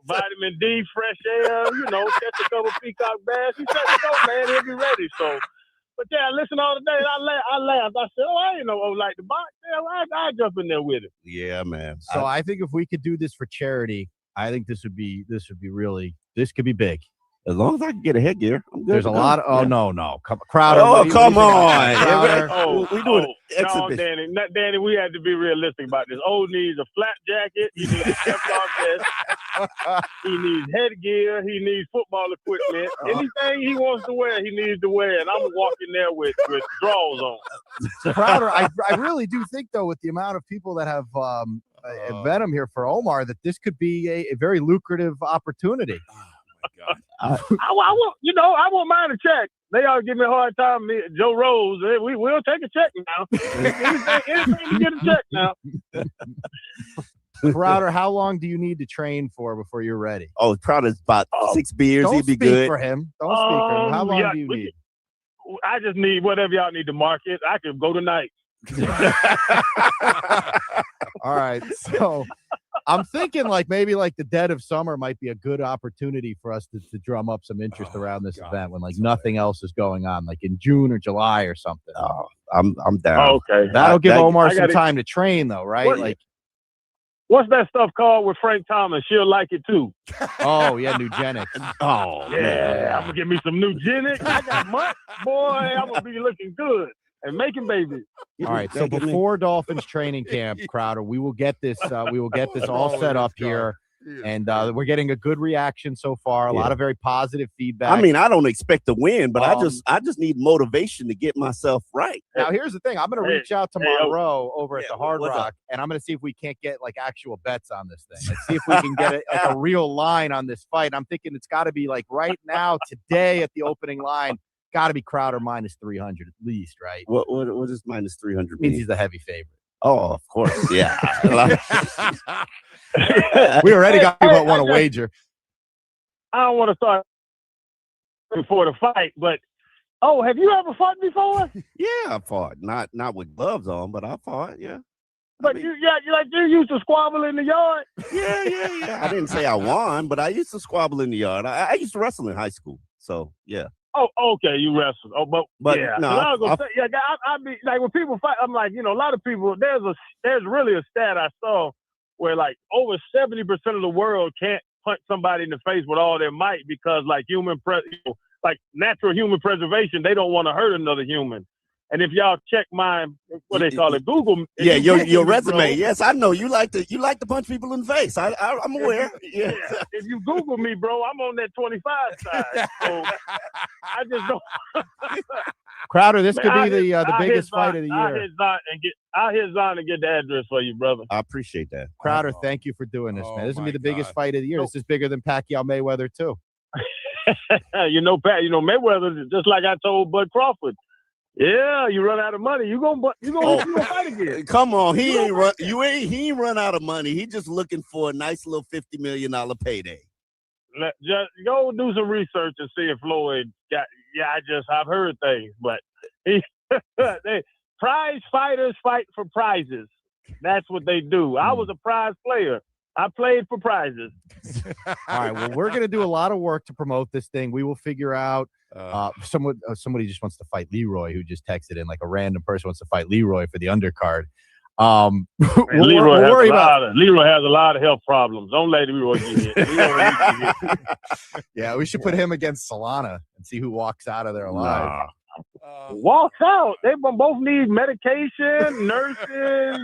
Vitamin D, fresh air, catch a couple peacock bass. He's ready to go, man. He'll be ready. So, but yeah, I listen all the day. I laughed. I said, I ain't know like the box. Yeah, I jump in there with it. Yeah, man. So I think if we could do this for charity, I think this could be big. As long as I can get a headgear, I'm good. There's a lot of no. Crowder. Come on. We doing exhibition. Danny, we had to be realistic about this. Old needs a flat jacket. He needs a Teflon vest. He needs headgear. He needs football equipment. Anything he wants to wear, he needs to wear. And I'm walking there with drawers on. Crowder, I really do think, though, with the amount of people that have venom here for Omar, that this could be a very lucrative opportunity. I won't mind a check. They all give me a hard time. Joe Rose, we'll take a check now. anything to get a check now. Crowder, how long do you need to train for before you're ready? Oh, Crowder's about 6 beers. Don't He'd be speak good. for him. Don't speak for him. How long do you need? I just need whatever y'all need to market. I could go tonight. All right. So I'm thinking maybe the dead of summer might be a good opportunity for us to drum up some interest around this event when nothing else is going on, like in June or July or something. Oh, I'm down. Okay. That'll give Omar some time to train though, right? What's that stuff called with Frank Thomas? She'll like it too. Oh, yeah, Nugenics. Oh, yeah. I'm going to get me some Nugenics. I got months. Boy, I'm going to be looking good and making babies. All right. So before Dolphins training camp, Crowder, we will get this all set up here. And we're getting a good reaction so far. A lot of very positive feedback. I mean, I don't expect to win, but I just need motivation to get myself right. Now, here's the thing. I'm going to reach out to Monroe over at the Hard Rock, and I'm going to see if we can't get actual bets on this thing. Let's see if we can get a real line on this fight. I'm thinking it's got to be right now, today at the opening line, got to be Crowder minus 300 at least, right? What does minus 300 means mean? He's the heavy favorite. Oh, of course. Yeah. We already got people that want to wager. I don't want to start before the fight, but have you ever fought before? Yeah, I fought. Not with gloves on, but I fought. Yeah. But you used to squabble in the yard. Yeah. I didn't say I won, but I used to squabble in the yard. I used to wrestle in high school, so yeah. Oh, okay, you wrestled. Oh, but yeah. No, I was gonna say, I be when people fight, I'm like, a lot of people. There's really a stat I saw where over 70% of the world can't punch somebody in the face with all their might because natural human preservation, they don't want to hurt another human. And if y'all check my what they call it, Google. Yeah, your resume. Yes, I know you like to punch people in the face. I'm aware. Yeah. If you Google me, bro, I'm on that 25 side. So I just don't. Crowder, this could be the biggest fight of the year. I'll hit Zon and get the address for you, brother. I appreciate that. Crowder, thank you for doing this, man. This will be the biggest fight of the year. This is bigger than Pacquiao Mayweather too. Mayweather, just like I told Bud Crawford. Yeah, you run out of money. You gonna fight again. Come on, he ain't run out of money. He just looking for a nice little $50 million payday. Just go do some research and see if Floyd got. Yeah, I've heard things, but prize fighters fight for prizes. That's what they do. I was a prize player. I played for prizes. All right. Well, we're going to do a lot of work to promote this thing. We will figure out somebody just wants to fight Leroy, who just texted in, a random person wants to fight Leroy for the undercard. Leroy has a lot of health problems. Don't let Leroy get hit. Yeah, we should put him against Solana and see who walks out of there alive. Walks out. They both need medication, nurses.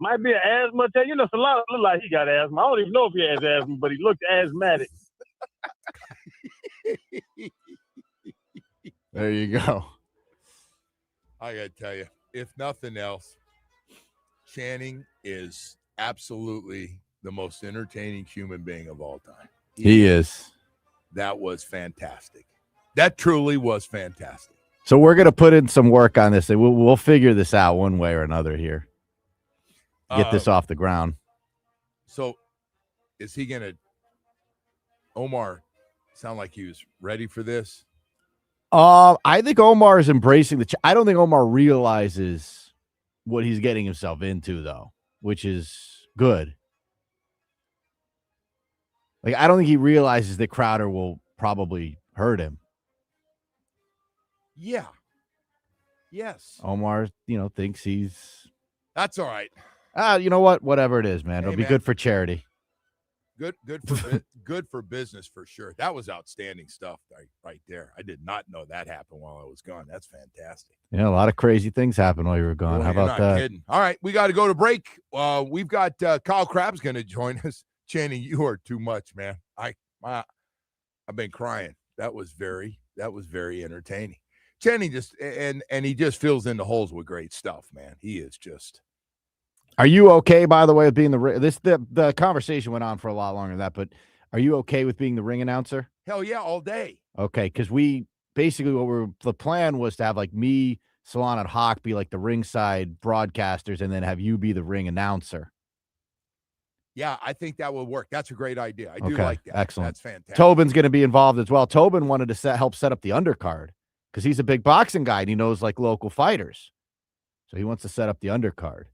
Might be an asthma. Solana look like he got asthma. I don't even know if he has asthma, but he looked asthmatic. There you go. I got to tell you, if nothing else, Channing is absolutely the most entertaining human being of all time. He is. That was fantastic. That truly was fantastic. So we're going to put in some work on this. We'll figure this out one way or another here. Get this off the ground. So is he going to – Omar sound like he was ready for this? I think Omar is embracing I don't think Omar realizes what he's getting himself into, though, which is good. I don't think he realizes that Crowder will probably hurt him. Yeah. Yes. Omar, thinks he's. That's all right. You know what? Whatever it is, man. It'll be good for charity. Good for business for sure. That was outstanding stuff right there. I did not know that happened while I was gone. That's fantastic. Yeah, a lot of crazy things happened while you were gone. How about that? Kidding. All right, we got to go to break. We've got Kyle Crabb's going to join us. Channing, you are too much, man. I've been crying. That was very entertaining. Channing he just fills in the holes with great stuff, man. He is just. Are you okay, by the way, with being the conversation went on for a lot longer than that, but are you okay with being the ring announcer? Hell yeah, all day. Okay, because we basically the plan was to have like me, Salon, and Hawk be like the ringside broadcasters, and then have you be the ring announcer. Yeah, I think that will work. That's a great idea. I do Okay, like that. excellent. That's fantastic. Tobin's going to be involved as well. Tobin wanted to help set up the undercard because he's a big boxing guy and he knows like local fighters. So he wants to set up the undercard.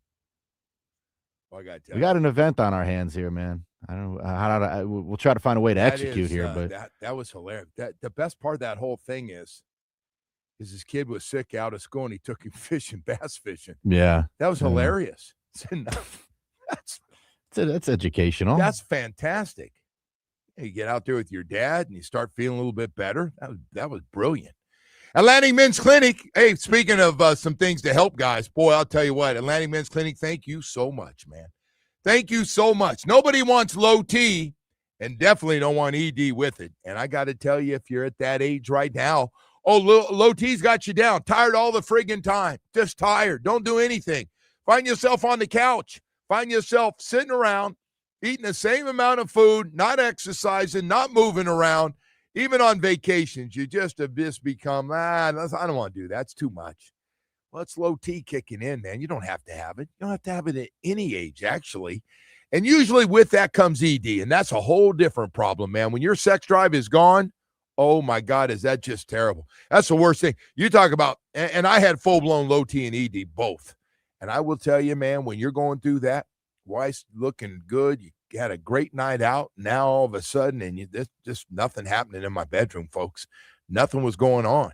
Well, We got an event on our hands here, man. I don't know we'll try to find a way to execute here, but that was hilarious. The best part of that whole thing is his kid was sick out of school and he took him fishing, bass fishing. Yeah, that was hilarious. That's educational. That's fantastic. You get out there with your dad and you start feeling a little bit better. That was brilliant. Atlantic Men's Clinic. Hey, speaking of some things to help guys, boy, I'll tell you what, Atlantic Men's Clinic, thank you so much, man. Thank you so much. Nobody wants low T and definitely don't want ED with it. And I got to tell you, if you're at that age right now, low T's got you down. Tired all the friggin' time. Just tired. Don't do anything. Find yourself on the couch. Find yourself sitting around, eating the same amount of food, not exercising, not moving around. Even on vacations, you just have become, I don't want to do that. That's too much. Well, it's low T kicking in, man. You don't have to have it. You don't have to have it at any age, actually. And usually with that comes ED, and that's a whole different problem, man. When your sex drive is gone, oh, my God, is that just terrible. That's the worst thing. You talk about, and I had full-blown low T and ED, both. And I will tell you, man, when you're going through that, wife's looking good, you had a great night out, now all of a sudden, and there's just nothing happening in my bedroom, folks. Nothing was going on.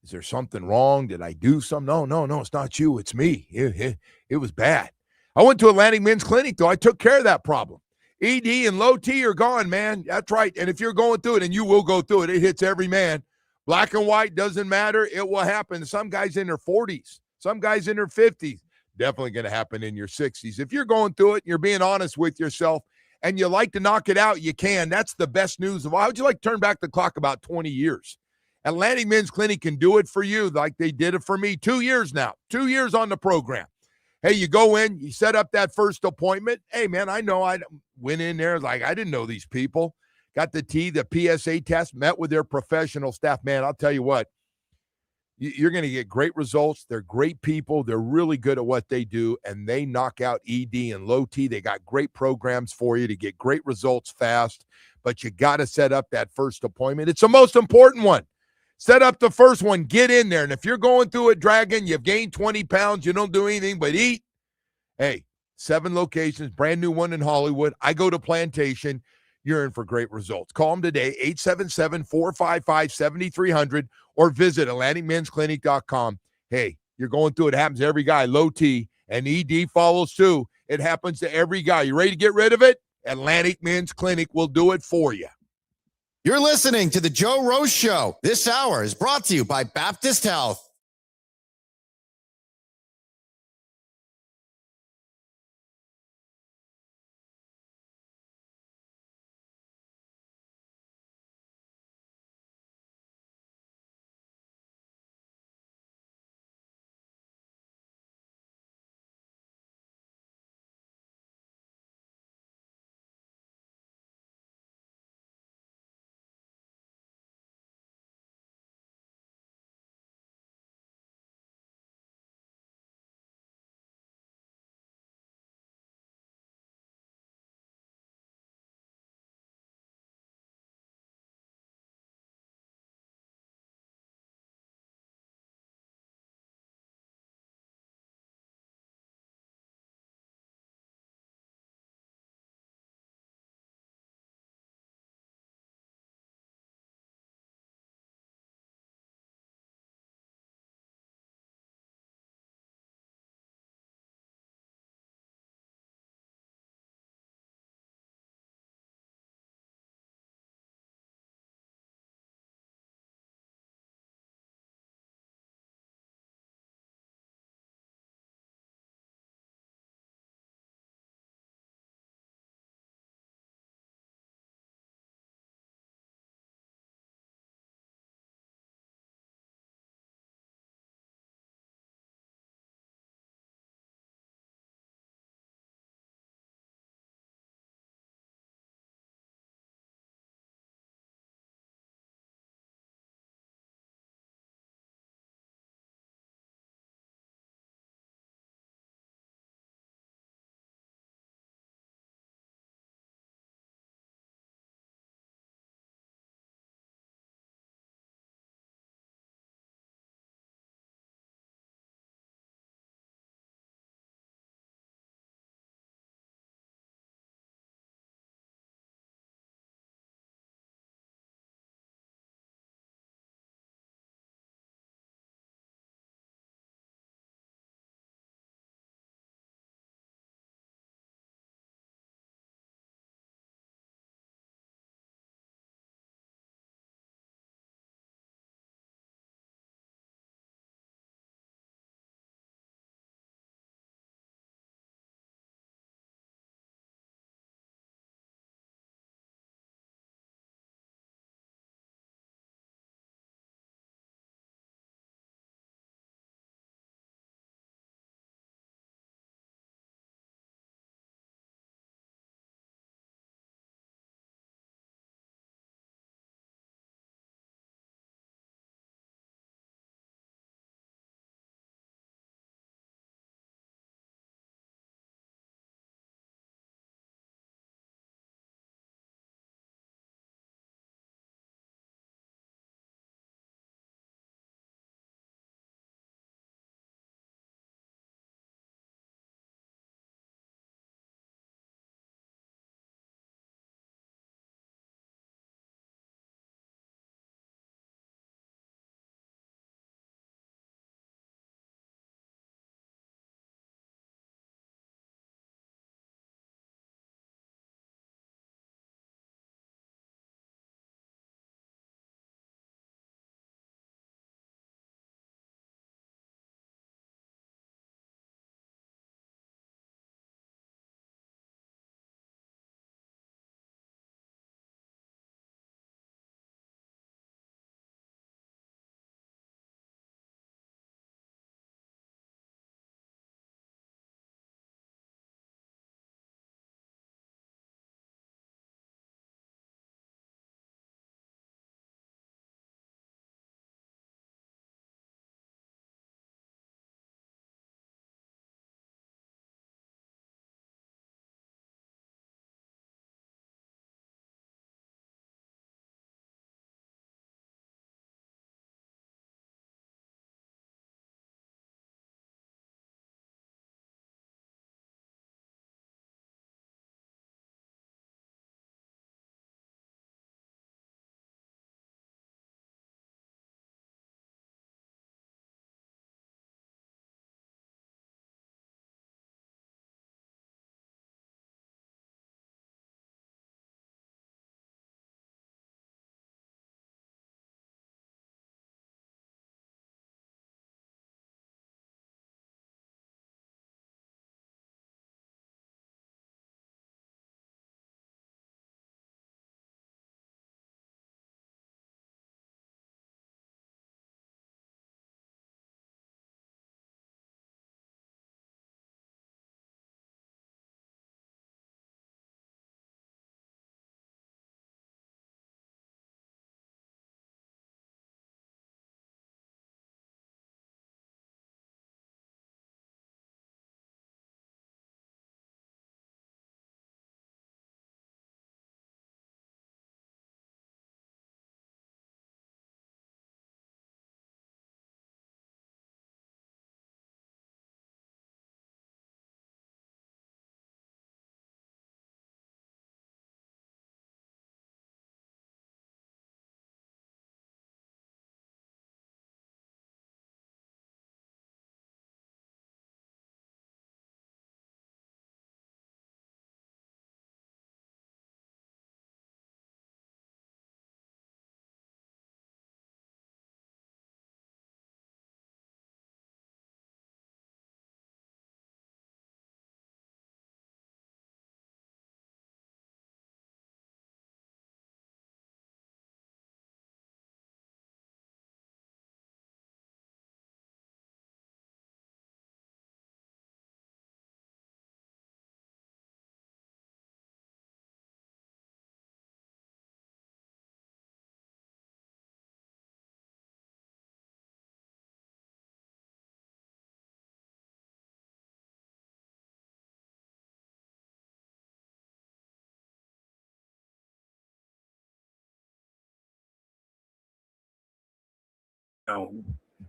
Is there something wrong? Did I do something? No, it's not you. It's me. It was bad. I went to Atlantic Men's Clinic, though. I took care of that problem. ED and low T are gone, man. That's right. And if you're going through it, and you will go through it, it hits every man. Black and white, doesn't matter. It will happen. Some guys in their 40s, some guys in their 50s. Definitely going to happen in your 60s. If you're going through it and you're being honest with yourself and you like to knock it out, you can. That's the best news of all. How would you like to turn back the clock about 20 years? Atlantic Men's Clinic can do it for you like they did it for me 2 years now. 2 years on the program. Hey, you go in, you set up that first appointment. Hey, man, I know I went in there like I didn't know these people. Got the PSA test, met with their professional staff. Man, I'll tell you what. You're going to get great results. They're great people. They're really good at what they do, and they knock out ED and low T. They got great programs for you to get great results fast, but you got to set up that first appointment. It's the most important one. Set up the first one. Get in there, and if you're going through it, Dragon, you've gained 20 pounds, you don't do anything but eat. Hey, 7 locations, brand new one in Hollywood. I go to Plantation. You're in for great results. Call them today, 877-455-7300, or visit AtlanticMen'sClinic.com. Hey, you're going through it. It happens to every guy. Low T and ED follows too. It happens to every guy. You ready to get rid of it? Atlantic Men's Clinic will do it for you. You're listening to The Joe Rose Show. This hour is brought to you by Baptist Health.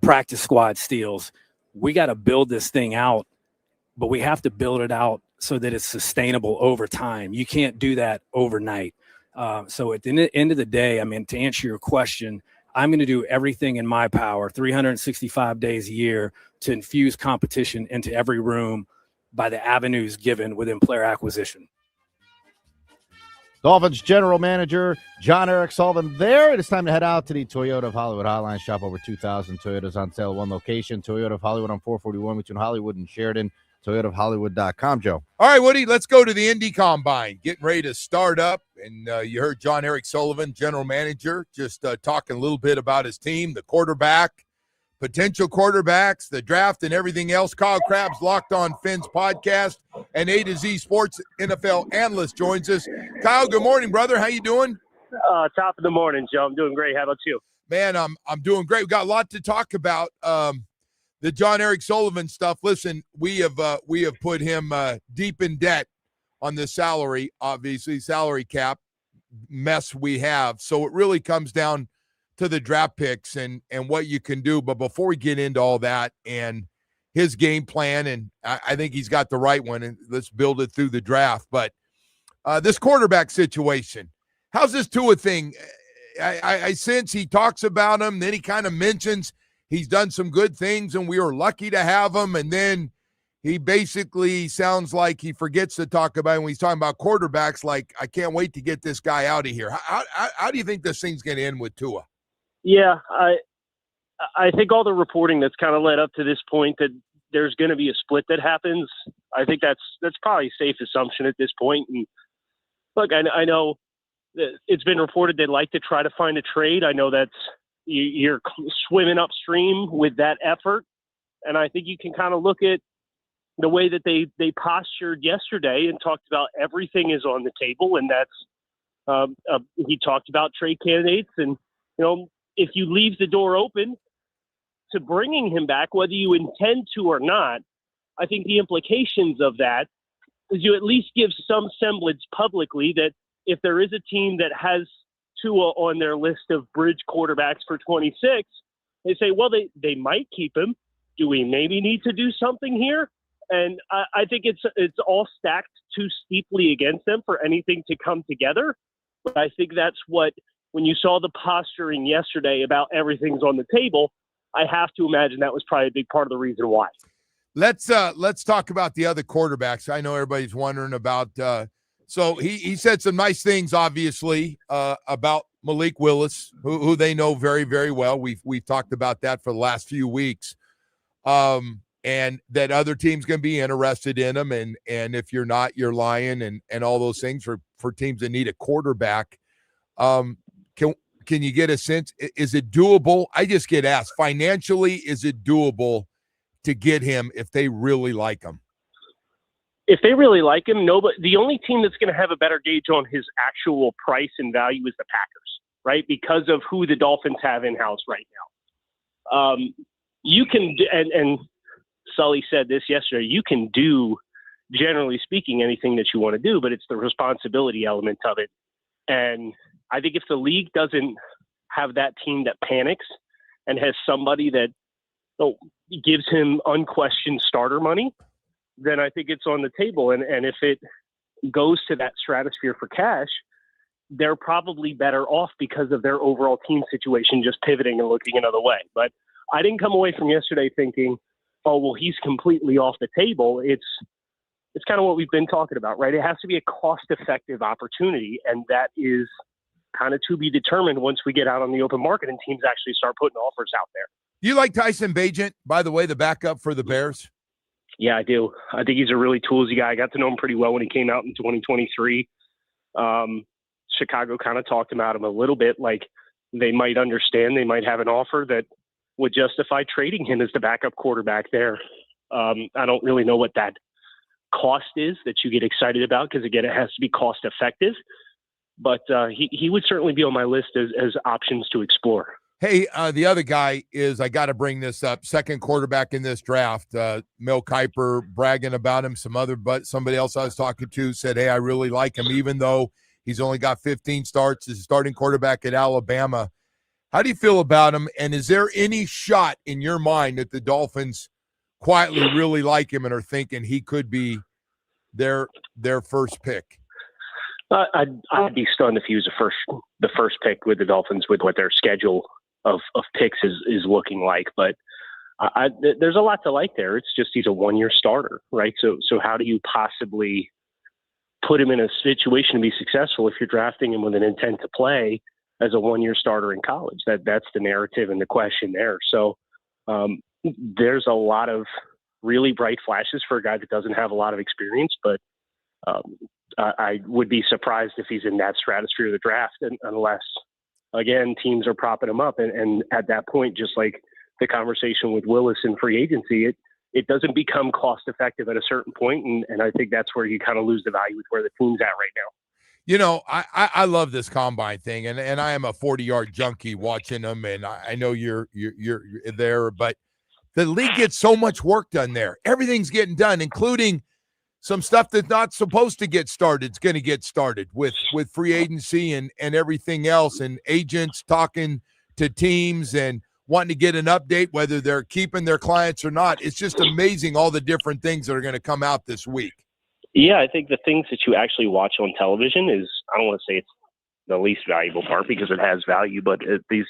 practice squad steals. We got to build this thing out, but we have to build it out so that it's sustainable over time. You can't do that overnight. So at the end of the day, I mean, to answer your question, I'm going to do everything in my power, 365 days a year, to infuse competition into every room by the avenues given within player acquisition. Dolphins general manager John Eric Sullivan there. It is time to head out to the Toyota of Hollywood hotline. Shop over 2,000 Toyotas on sale at one location. Toyota of Hollywood on 441 between Hollywood and Sheridan. ToyotaofHollywood.com, Joe. All right, Woody, let's go to the Indy Combine. Getting ready to start up. And you heard John Eric Sullivan, general manager, just talking a little bit about his team, the quarterback, potential quarterbacks, the draft, and everything else. Kyle Crabbs, Locked On Fins podcast, and A to Z Sports NFL analyst joins us. Kyle, good morning, brother. How you doing? Top of the morning, Joe. I'm doing great. How about you? Man, I'm doing great. We got a lot to talk about. The John Eric Sullivan stuff. Listen, we have put him deep in debt on the salary, obviously, salary cap mess we have. So it really comes down to the draft picks and what you can do. But before we get into all that and his game plan, and I think he's got the right one, and let's build it through the draft. But this quarterback situation, how's this Tua thing? I sense he talks about him, then he kind of mentions he's done some good things, and we were lucky to have him. And then he basically sounds like he forgets to talk about it when he's talking about quarterbacks, like, I can't wait to get this guy out of here. How do you think this thing's going to end with Tua? Yeah, I think all the reporting that's kind of led up to this point that there's going to be a split that happens, I think that's probably a safe assumption at this point. And look, I know that it's been reported they'd like to try to find a trade. I know that's you're swimming upstream with that effort. And I think you can kind of look at the way that they postured yesterday and talked about everything is on the table. And that's, he talked about trade candidates. And, if you leave the door open to bringing him back, whether you intend to or not, I think the implications of that is you at least give some semblance publicly that if there is a team that has Tua on their list of bridge quarterbacks for 26, they say, well, they might keep him. Do we maybe need to do something here? And I think it's all stacked too steeply against them for anything to come together. But I think that's what, when you saw the posturing yesterday about everything's on the table, I have to imagine that was probably a big part of the reason why. Let's talk about the other quarterbacks. I know everybody's wondering about so he said some nice things, obviously, about Malik Willis, who they know very, very well. We've talked about that for the last few weeks, and that other teams going to be interested in him. And if you're not, you're lying, and all those things for teams that need a quarterback. Can you get a sense? Is it doable? I just get asked financially, is it doable to get him if they really like him? If they really like him, no, but the only team that's going to have a better gauge on his actual price and value is the Packers, right? Because of who the Dolphins have in-house right now. You can, and Sully said this yesterday, you can do, generally speaking, anything that you want to do, but it's the responsibility element of it. And I think if the league doesn't have that team that panics and has somebody that gives him unquestioned starter money, then I think it's on the table. And if it goes to that stratosphere for cash, they're probably better off because of their overall team situation, just pivoting and looking another way. But I didn't come away from yesterday thinking, oh, well, he's completely off the table. It's kind of what we've been talking about, right? It has to be a cost-effective opportunity, and that is kind of to be determined once we get out on the open market and teams actually start putting offers out there. You like Tyson Bagent, by the way, the backup for the Bears? Yeah, I do. I think he's a really toolsy guy. I got to know him pretty well when he came out in 2023. Chicago kind of talked about him a little bit, like they might understand, they might have an offer that would justify trading him as the backup quarterback there. I don't really know what that cost is that you get excited about because, again, it has to be cost effective. But he would certainly be on my list as options to explore. Hey, the other guy is, I got to bring this up, second quarterback in this draft, Mel Kiper, bragging about him. Somebody else I was talking to said, hey, I really like him, even though he's only got 15 starts as a starting quarterback at Alabama. How do you feel about him? And is there any shot in your mind that the Dolphins quietly really like him and are thinking he could be their first pick? I'd be stunned if he was the first pick with the Dolphins with what their schedule of picks is looking like. But there's a lot to like there. It's just he's a one-year starter, right? So how do you possibly put him in a situation to be successful if you're drafting him with an intent to play as a one-year starter in college? That's the narrative and the question there. So there's a lot of really bright flashes for a guy that doesn't have a lot of experience, but I would be surprised if he's in that stratosphere of the draft unless, again, teams are propping him up. And at that point, just like the conversation with Willis in free agency, it doesn't become cost effective at a certain point. And I think that's where you kind of lose the value with where the team's at right now. You know, I love this combine thing, and I am a 40-yard junkie watching them, and I know you're there, but the league gets so much work done there. Everything's getting done, including some stuff that's not supposed to get started. It's going to get started with free agency and everything else, and agents talking to teams and wanting to get an update whether they're keeping their clients or not. It's just amazing all the different things that are going to come out this week. Yeah, I think the things that you actually watch on television is, I don't want to say it's the least valuable part because it has value, but these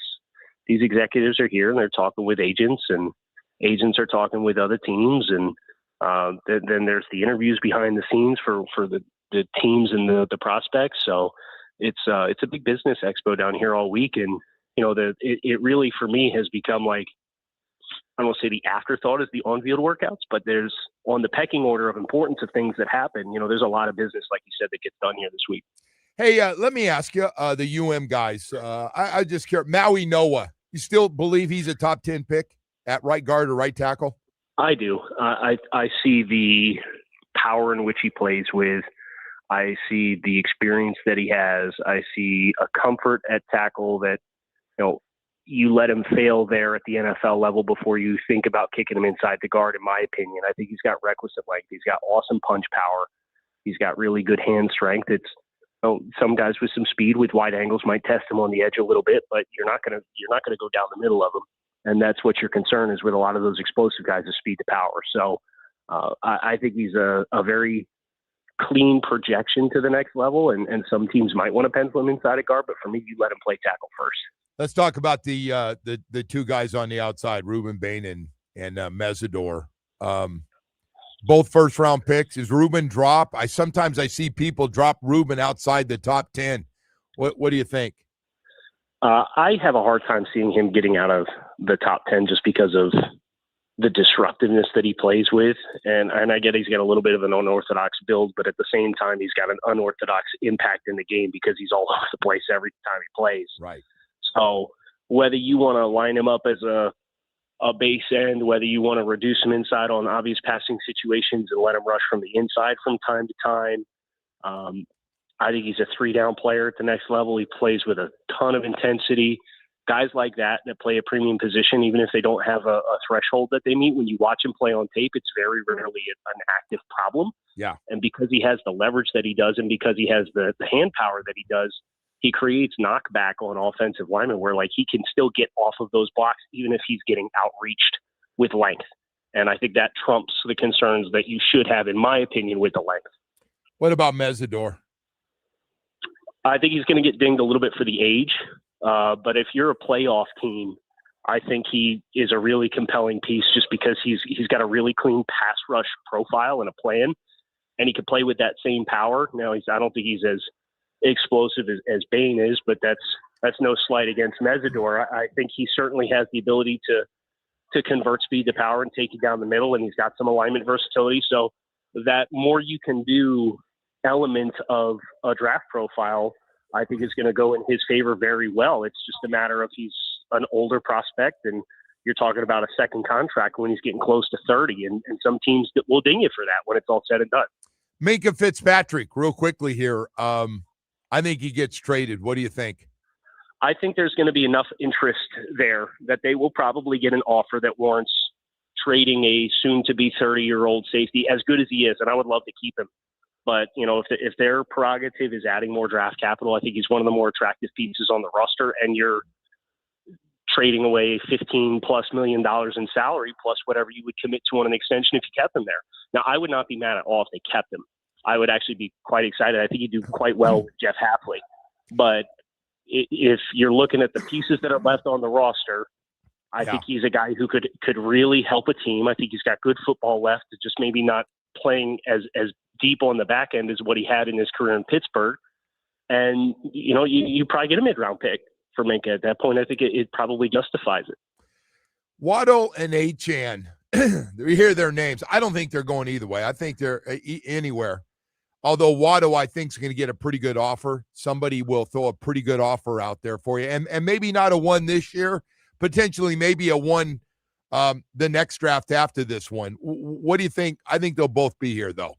executives are here and they're talking with agents, and agents are talking with other teams, and then there's the interviews behind the scenes for the teams and the prospects. So it's a big business expo down here all week, and it really for me has become like, I don't want to say the afterthought is the on-field workouts, but there's on the pecking order of importance of things that happen. There's a lot of business, like you said, that gets done here this week. Hey, let me ask you, the guys. I just care. Maui Noah, you still believe he's a top 10 pick at right guard or right tackle? I do. I see the power in which he plays with. I see the experience that he has. I see a comfort at tackle that, you let him fail there at the NFL level before you think about kicking him inside the guard, in my opinion. I think he's got requisite length. He's got awesome punch power. He's got really good hand strength. It's some guys with some speed with wide angles might test him on the edge a little bit, but you're not gonna go down the middle of him. And that's what your concern is with a lot of those explosive guys, is speed to power. So I think he's a very clean projection to the next level, and some teams might want to pencil him inside a guard, but for me, you let him play tackle first. Let's talk about the two guys on the outside, Ruben Bain and Mesidor. Both first-round picks. Is Ruben drop? Sometimes I see people drop Ruben outside the top 10. What do you think? I have a hard time seeing him getting out of the top 10 just because of the disruptiveness that he plays with. And I get he's got a little bit of an unorthodox build, but at the same time, he's got an unorthodox impact in the game because he's all over the place every time he plays. Right. So whether you want to line him up as a base end, whether you want to reduce him inside on obvious passing situations and let him rush from the inside from time to time, I think he's a three-down player at the next level. He plays with a ton of intensity. Guys like that play a premium position, even if they don't have a threshold that they meet, when you watch him play on tape, it's very rarely an active problem. Yeah. And because he has the leverage that he does, and because he has the hand power that he does, he creates knockback on offensive linemen where, like, he can still get off of those blocks even if he's getting outreached with length. And I think that trumps the concerns that you should have, in my opinion, with the length. What about Mesidor? I think he's going to get dinged a little bit for the age. But if you're a playoff team, I think he is a really compelling piece just because he's got a really clean pass rush profile and a plan, and he can play with that same power. Now, I don't think he's as explosive as Bain is, but that's no slight against Mesidor. I think he certainly has the ability to convert speed to power and take you down the middle, and he's got some alignment versatility. So that more you can do element of a draft profile, I think is going to go in his favor very well. It's just a matter of he's an older prospect, and you're talking about a second contract when he's getting close to 30, and some teams will ding you for that when it's all said and done. Minkah Fitzpatrick, real quickly here. I think he gets traded. What do you think? I think there's going to be enough interest there that they will probably get an offer that warrants trading a soon-to-be 30-year-old safety, as good as he is, and I would love to keep him. But, if their prerogative is adding more draft capital, I think he's one of the more attractive pieces on the roster, and trading away $15+ million in salary plus whatever you would commit to on an extension if you kept him there. Now, I would not be mad at all if they kept him. I would actually be quite excited. I think he'd do quite well with Jeff Hafley. But if you're looking at the pieces that are left on the roster, I think he's a guy who could really help a team. I think he's got good football left, just maybe not playing as deep on the back end as what he had in his career in Pittsburgh. And, you probably get a mid-round pick for Minkah at that point. I think it probably justifies it. Waddle and Achane, we hear their names. I don't think they're going either way. I think they're anywhere. Although Waddle, I think, is going to get a pretty good offer. Somebody will throw a pretty good offer out there for you. And maybe not a one this year, potentially maybe a one the next draft after this one. What do you think? I think they'll both be here, though.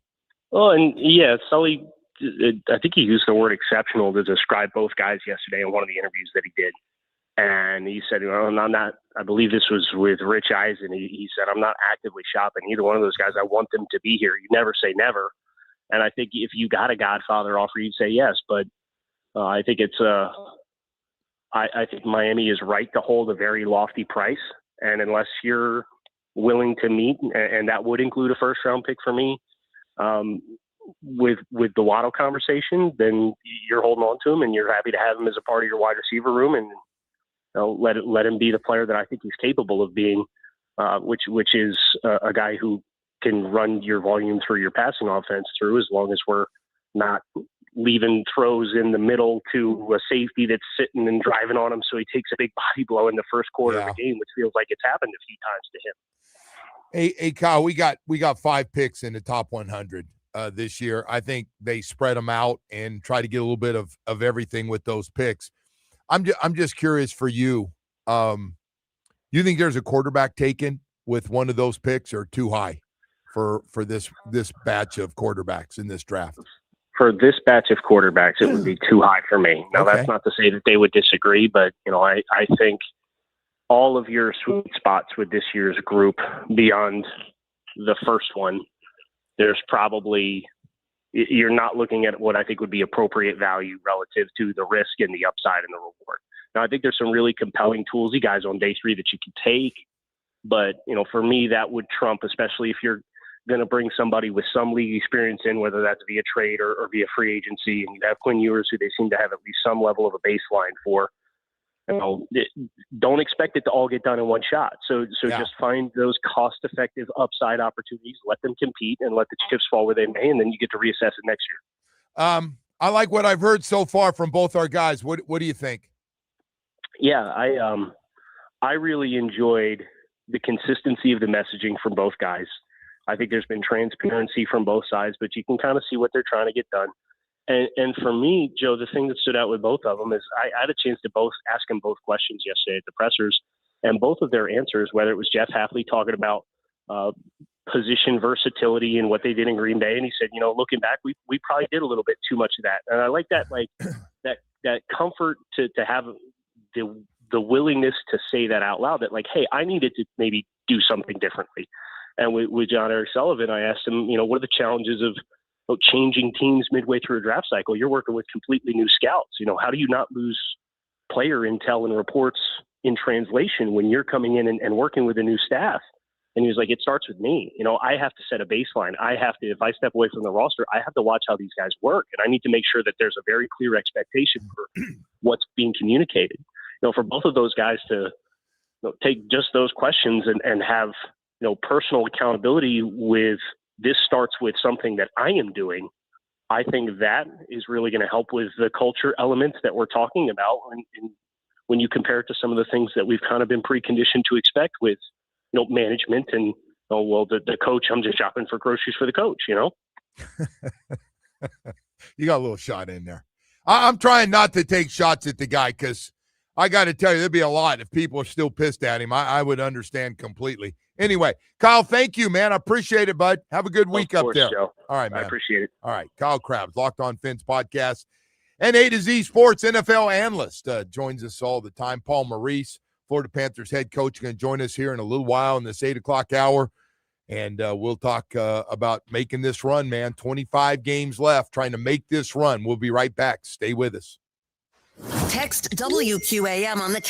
Well, and yeah, Sully, I think he used the word exceptional to describe both guys yesterday in one of the interviews that he did. And he said, I'm not, I believe this was with Rich Eisen. He said, I'm not actively shopping either one of those guys. I want them to be here. You never say never. And I think if you got a Godfather offer, you'd say yes. But I think I think Miami is right to hold a very lofty price. And unless you're willing to meet, and that would include a first-round pick for me, with the Waddle conversation, then you're holding on to him and you're happy to have him as a part of your wide receiver room, and let him be the player that I think he's capable of being, which is a guy who can run your volume through your passing offense through, as long as we're not leaving throws in the middle to a safety that's sitting and driving on him so he takes a big body blow in the first quarter of the game, which feels like it's happened a few times to him. Hey, Kyle, we got 5 picks in the top 100 this year. I think they spread them out and try to get a little bit of everything with those picks. I'm just curious for you. You think there's a quarterback taken with one of those picks, or too high for this batch of quarterbacks in this draft? For this batch of quarterbacks, it would be too high for me. Now, That's not to say that they would disagree, but I think all of your sweet spots with this year's group, beyond the first one, there's probably, you're not looking at what I think would be appropriate value relative to the risk and the upside and the reward. Now, I think there's some really compelling toolsy guys on day 3 that you can take, but for me, that would trump, especially if you're going to bring somebody with some league experience in, whether that's via trade or via free agency, and you have Quinn Ewers, who they seem to have at least some level of a baseline for. Don't expect it to all get done in one shot. So just find those cost-effective upside opportunities, let them compete, and let the chips fall where they may, and then you get to reassess it next year. I like what I've heard so far from both our guys. What do you think? Yeah, I really enjoyed the consistency of the messaging from both guys. I think there's been transparency from both sides, but you can kind of see what they're trying to get done. And for me, Joe, the thing that stood out with both of them is I had a chance to ask them both questions yesterday at the pressers, and both of their answers, whether it was Jeff Hafley talking about position versatility and what they did in Green Bay, and he said, looking back, we probably did a little bit too much of that. And I like that, that comfort to have the willingness to say that out loud, that hey, I needed to maybe do something differently. And with John Eric Sullivan, I asked him, what are the challenges of changing teams midway through a draft cycle? You're working with completely new scouts. How do you not lose player intel and reports in translation when you're coming in and working with a new staff? And he was like, it starts with me. I have to set a baseline. If I step away from the roster, I have to watch how these guys work. And I need to make sure that there's a very clear expectation for what's being communicated. For both of those guys to take just those questions and have, personal accountability with, this starts with something that I am doing. I think that is really going to help with the culture elements that we're talking about. And when you compare it to some of the things that we've kind of been preconditioned to expect with, management and, the coach, I'm just shopping for groceries for the coach, You got a little shot in there. I'm trying not to take shots at the guy, because I got to tell you, there'd be a lot if people are still pissed at him. I would understand completely. Anyway, Kyle, thank you, man. I appreciate it, bud. Have a good week up there. Joe. All right, man. I appreciate it. All right, Kyle Krabs, Locked On Fins podcast, and A to Z Sports NFL analyst, joins us all the time. Paul Maurice, Florida Panthers head coach, going to join us here in a little while in this 8 o'clock hour, and we'll talk about making this run, man. 25 games left, trying to make this run. We'll be right back. Stay with us. Text WQAM on the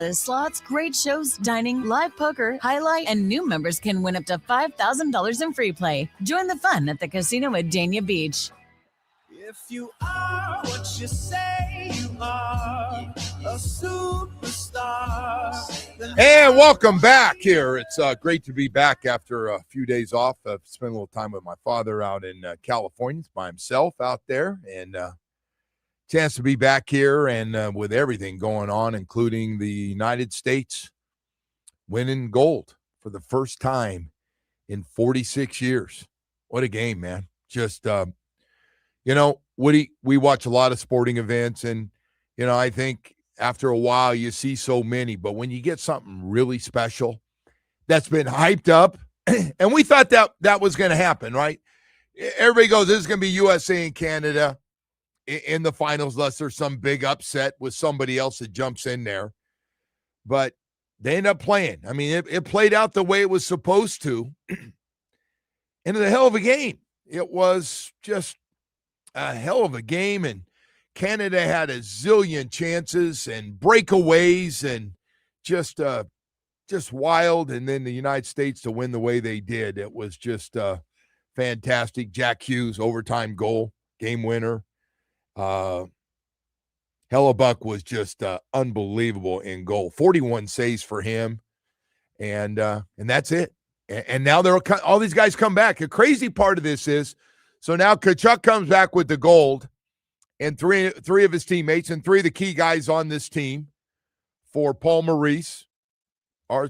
Slots, great shows, dining, live poker, highlight, and new members can win up to $5,000 in free play. Join the fun at the casino at Dania Beach. If you are what you say you are, a superstar. And welcome back here. It's great to be back after a few days off. I've spent a little time with my father out in California. He's by himself out there, and chance to be back here and with everything going on, including the United States winning gold for the first time in 46 years. What a game, man. Just, Woody, we watch a lot of sporting events, and, I think after a while you see so many, but when you get something really special that's been hyped up, and we thought that was going to happen, right? Everybody goes, this is going to be USA and Canada in the finals, unless there's some big upset with somebody else that jumps in there. But they end up playing. I mean, it played out the way it was supposed to. And it's a hell of a game. It was just a hell of a game. And Canada had a zillion chances and breakaways and just wild. And then the United States to win the way they did. It was just fantastic. Jack Hughes, overtime goal, game winner. Hellebuck was just unbelievable in goal. 41 saves for him, and that's it. And now all these guys come back. The crazy part of this is, so now Tkachuk comes back with the gold, and three of his teammates and three of the key guys on this team for Paul Maurice are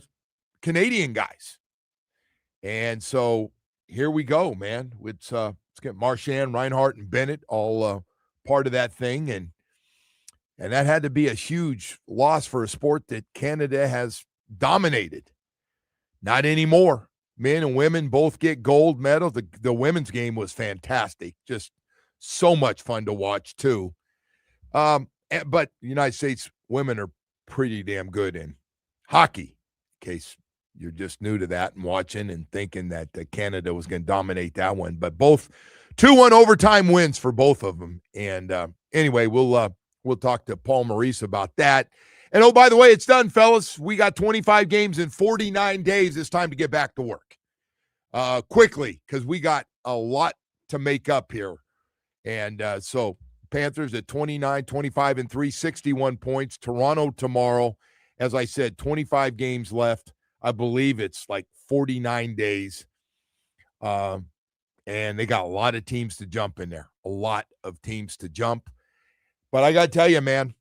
Canadian guys. And so here we go, man. Let's get Marchand, Reinhart, and Bennett all part of that thing, and that had to be a huge loss for a sport that Canada has dominated. Not anymore. Men and women both get gold medals. The women's game was fantastic. Just so much fun to watch too. But the United States women are pretty damn good in hockey, in case you're just new to that and watching and thinking that Canada was going to dominate that one. But both 2-1 overtime wins for both of them. And anyway, we'll talk to Paul Maurice about that. And, oh, by the way, it's done, fellas. We got 25 games in 49 days. It's time to get back to work quickly, because we got a lot to make up here. And so Panthers at 29, 25-3, 61 points. Toronto tomorrow. As I said, 25 games left. I believe it's like 49 days. And they got a lot of teams to jump in there. A lot of teams to jump. But I got to tell you, man,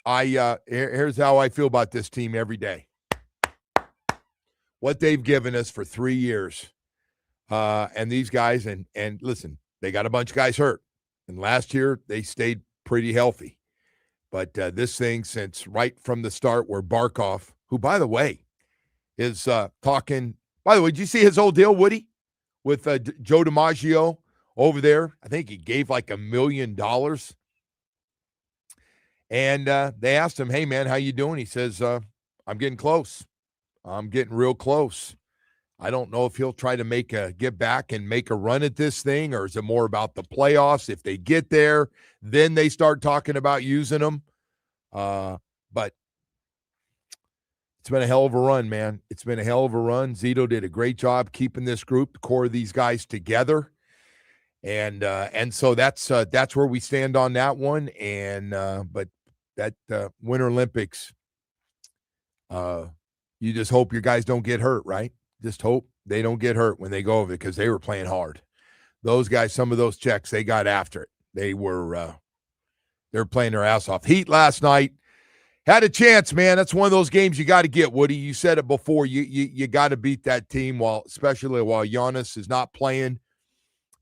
here's how I feel about this team every day. What they've given us for 3 years. And these guys, and listen, they got a bunch of guys hurt. And last year, they stayed pretty healthy. But this thing, since right from the start, where Barkov, who, by the way, is talking. By the way, did you see his old deal, Woody, with Joe DiMaggio over there? I think he gave like $1 million. And they asked him, hey, man, how you doing? He says, I'm getting close. I'm getting real close. I don't know if he'll try to get back and make a run at this thing, or is it more about the playoffs? If they get there, then they start talking about using them. But it's been a hell of a run, man. It's been a hell of a run. Zito did a great job keeping this group, the core of these guys together. And so that's where we stand on that one. And but that Winter Olympics, you just hope your guys don't get hurt, right? Just hope they don't get hurt when they go over it, because they were playing hard. Those guys, some of those Czechs, they got after it. They're playing their ass off. Heat last night had a chance, man. That's one of those games you got to get, Woody. You said it before. You got to beat that team, especially while Giannis is not playing,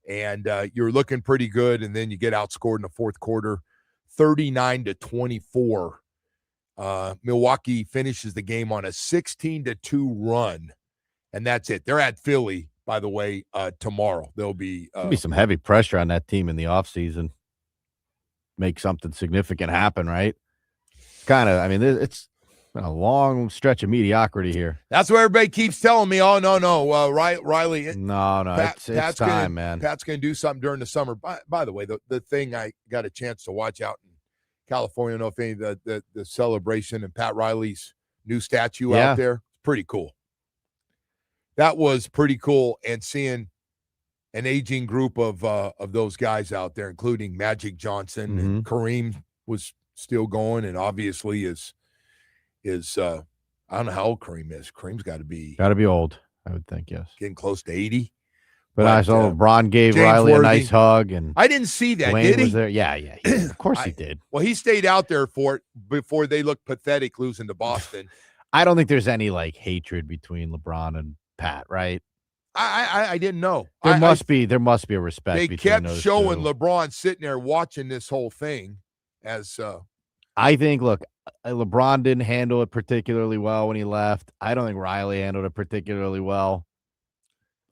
and you're looking pretty good, and then you get outscored in the fourth quarter, 39-24. Milwaukee finishes the game on a 16-2 run, and that's it. They're at Philly, by the way, tomorrow. There'll be some heavy pressure on that team in the offseason. Make something significant happen, right? It's been a long stretch of mediocrity here. That's what everybody keeps telling me. Oh, no, Riley. No, it's time, man. Pat's going to do something during the summer. By the way, the thing I got a chance to watch out in California, I don't know if any of the celebration and Pat Riley's new statue Yeah. out there. Pretty cool. That was pretty cool. And seeing an aging group of those guys out there, including Magic Johnson and Kareem was still going, and obviously is I don't know how old Kareem is. Kareem's got to be old, I would think. Yes, getting close to 80. But I saw LeBron gave James Riley Worthy. a nice hug, and I didn't see that. Dwayne Did he? was there. Yeah, of course he did. Well, he stayed out there for it before they looked pathetic losing to Boston. I don't think there's any like hatred between LeBron and Pat, right? I didn't know. There must be a respect. They between kept those showing two. LeBron sitting there watching this whole thing as I think, look, LeBron didn't handle it particularly well when he left. I don't think Riley handled it particularly well.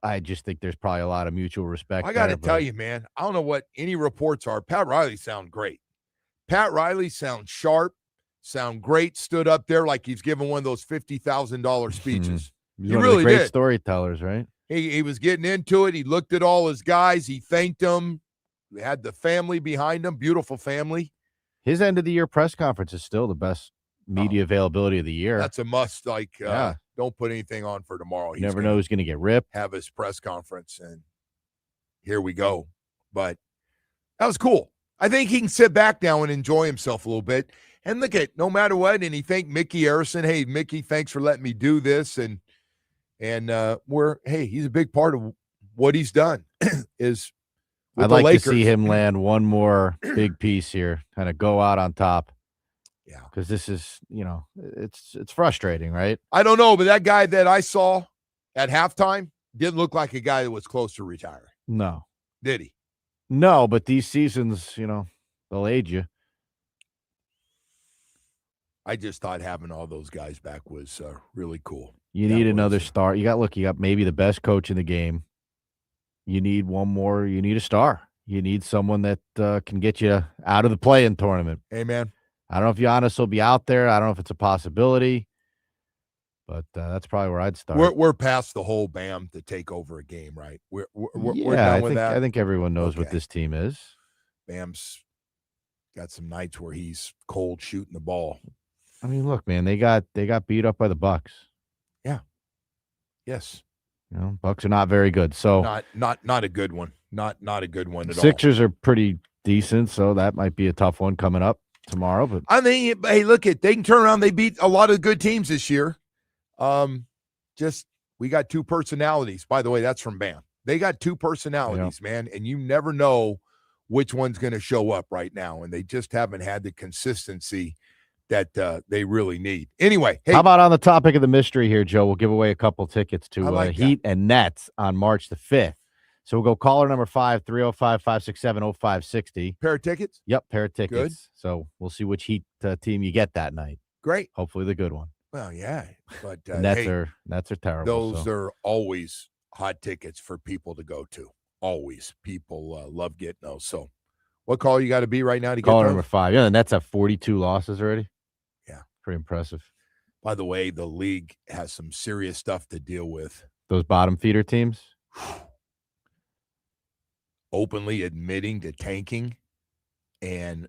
I just think there's probably a lot of mutual respect. I got to there, tell you, man, I don't know what any reports are. Pat Riley sound great. Pat Riley sounds sharp, sound great, stood up there like he's giving one of those $50,000 speeches. He's He one of really the great did. storytellers, right? He was getting into it. He looked at all his guys. He thanked them. He had the family behind him, beautiful family. His end of the year press conference is still the best media availability of the year. That's a must. Like, Yeah. don't put anything on for tomorrow. You never know who's going to get ripped. Have his press conference, and here we go. But that was cool. I think he can sit back now and enjoy himself a little bit. And look at, no matter what, and he thanked Mickey Harrison. Hey, Mickey, thanks for letting me do this. And he's a big part of what he's done is with I'd the like Lakers. to see him land one more big piece here, kind of go out on top. Yeah. Because this is, it's frustrating, right? I don't know, but that guy that I saw at halftime didn't look like a guy that was close to retiring. No. Did he? No, but these seasons, they'll age you. I just thought having all those guys back was really cool. You need another star. You got maybe the best coach in the game. You need one more. You need a star. You need someone that can get you out of the play-in tournament. Amen. I don't know if Giannis will be out there. I don't know if it's a possibility, but that's probably where I'd start. We're past the whole Bam to take over a game, right? We're Yeah, done with that. I think everyone knows what Okay. this team is. Bam's got some nights where he's cold shooting the ball. I mean, look, man, they got beat up by the Bucks. Yeah. Yes. Bucks are not very good. So Not a good one. Not a good one at all. Sixers are pretty decent, so that might be a tough one coming up tomorrow. But I mean, hey, look they can turn around. They beat a lot of good teams this year. We got two personalities. By the way, that's from Bam. They got two personalities, man, and you never know which one's going to show up right now, and they just haven't had the consistency that they really need. Anyway, hey, how about on the topic of the mystery here, Joe? We'll give away a couple tickets to Heat and Nets on March the 5th. So we'll go caller number 5, 305-567-0560. Pair of tickets? Yep, pair of tickets. Good. So we'll see which Heat team you get that night. Great. Hopefully the good one. Well, yeah, but The Nets hey, are terrible. those are always hot tickets for people to go to. Always. People love getting those. So what call you got to be right now to get Caller those? number 5. Yeah, the Nets have 42 losses already. Yeah. Pretty impressive. By the way, the league has some serious stuff to deal with. Those bottom feeder teams. Openly admitting to tanking. And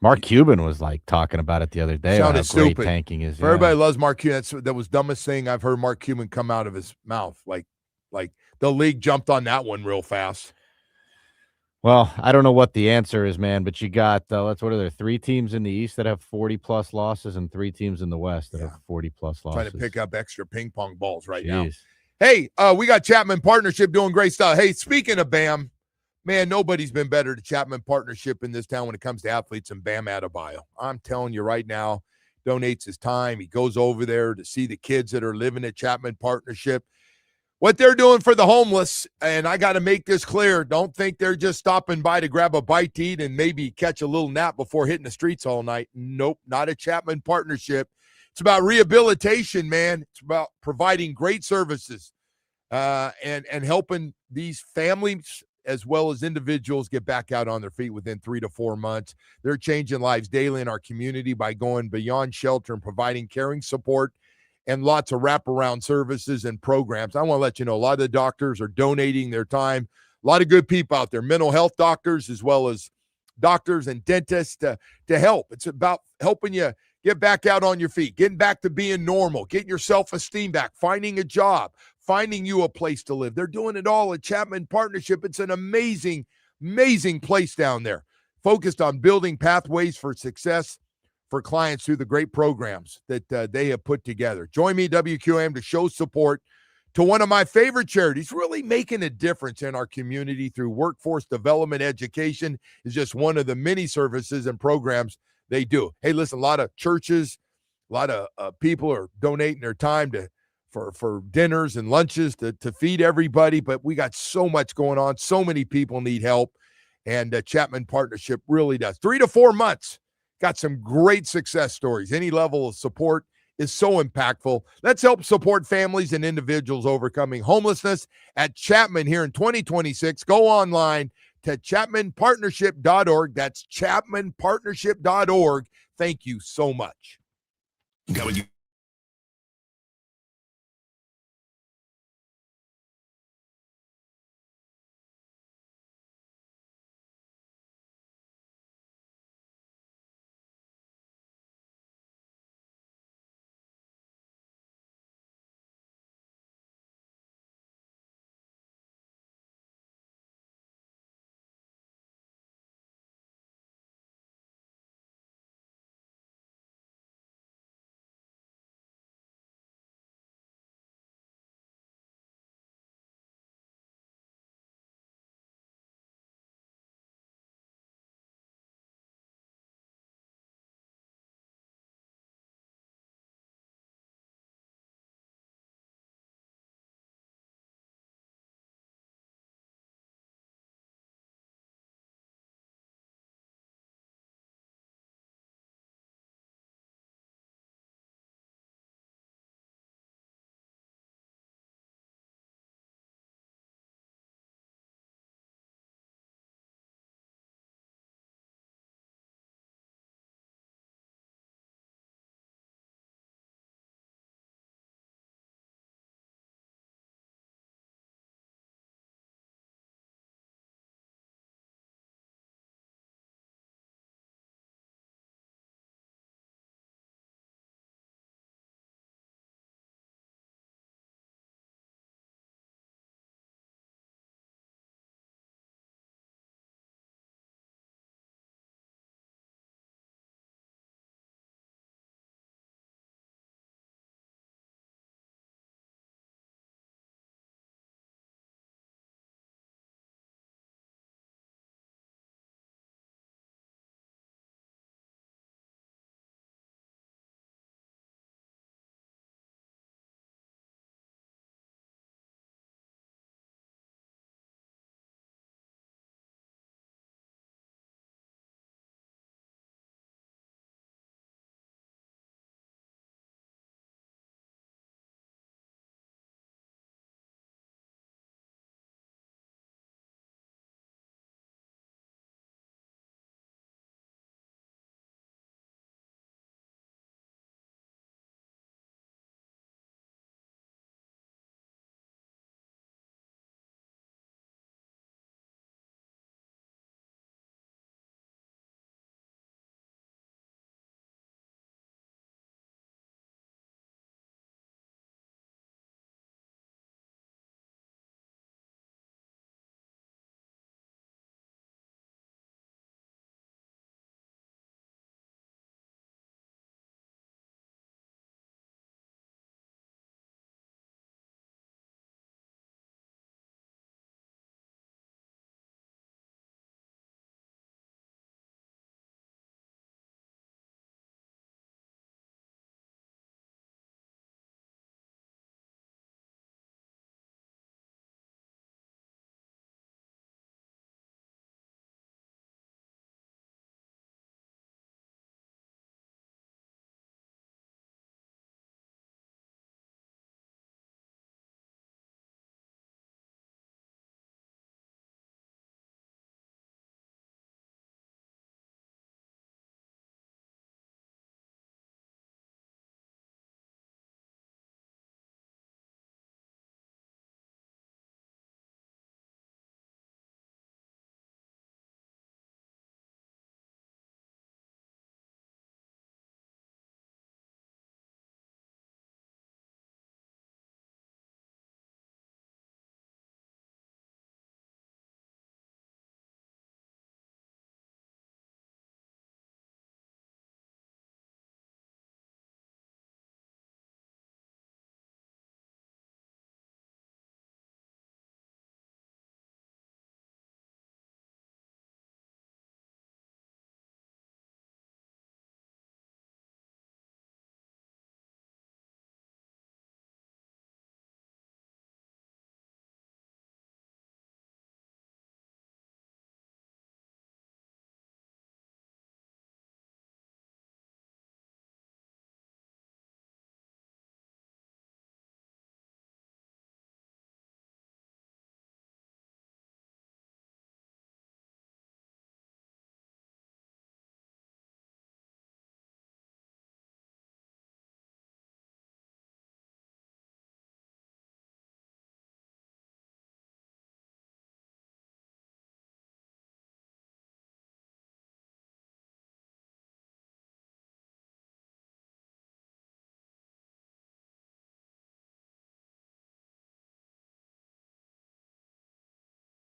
Mark Cuban was like talking about it the other day. About how sounded great stupid. tanking is. Everybody loves Mark Cuban. That was dumbest thing I've heard Mark Cuban come out of his mouth. Like the league jumped on that one real fast. Well, I don't know what the answer is, man, but you got what are there? 3 teams in the East that have 40+ losses and 3 teams in the West that have 40+ losses. Trying to pick up extra ping pong balls right now. Jeez. Hey, we got Chapman Partnership doing great stuff. Hey, speaking of Bam, man, nobody's been better to Chapman Partnership in this town when it comes to athletes than Bam Adebayo. I'm telling you right now, donates his time. He goes over there to see the kids that are living at Chapman Partnership. What they're doing for the homeless, and I got to make this clear, don't think they're just stopping by to grab a bite to eat and maybe catch a little nap before hitting the streets all night. Nope, not a Chapman Partnership. It's about rehabilitation, man. It's about providing great services and helping these families as well as individuals get back out on their feet within 3 to 4 months. They're changing lives daily in our community by going beyond shelter and providing caring support and lots of wraparound services and programs. I want to let you know, a lot of the doctors are donating their time. A lot of good people out there, mental health doctors as well as doctors and dentists to help. It's about helping you Get back out on your feet, getting back to being normal, getting your self-esteem back, finding a job, finding you a place to live. They're doing it all at Chapman Partnership. It's an amazing, amazing place down there, focused on building pathways for success for clients through the great programs that they have put together. Join me, WQAM, to show support to one of my favorite charities, really making a difference in our community through workforce development. Education is just one of the many services and programs they do. Hey, listen, a lot of churches, a lot of people are donating their time for dinners and lunches to feed everybody, but we got so much going on. So many people need help, and Chapman Partnership really does. 3 to 4 months, got some great success stories. Any level of support is so impactful. Let's help support families and individuals overcoming homelessness at Chapman here in 2026. Go online to chapmanpartnership.org. That's chapmanpartnership.org. Thank you so much.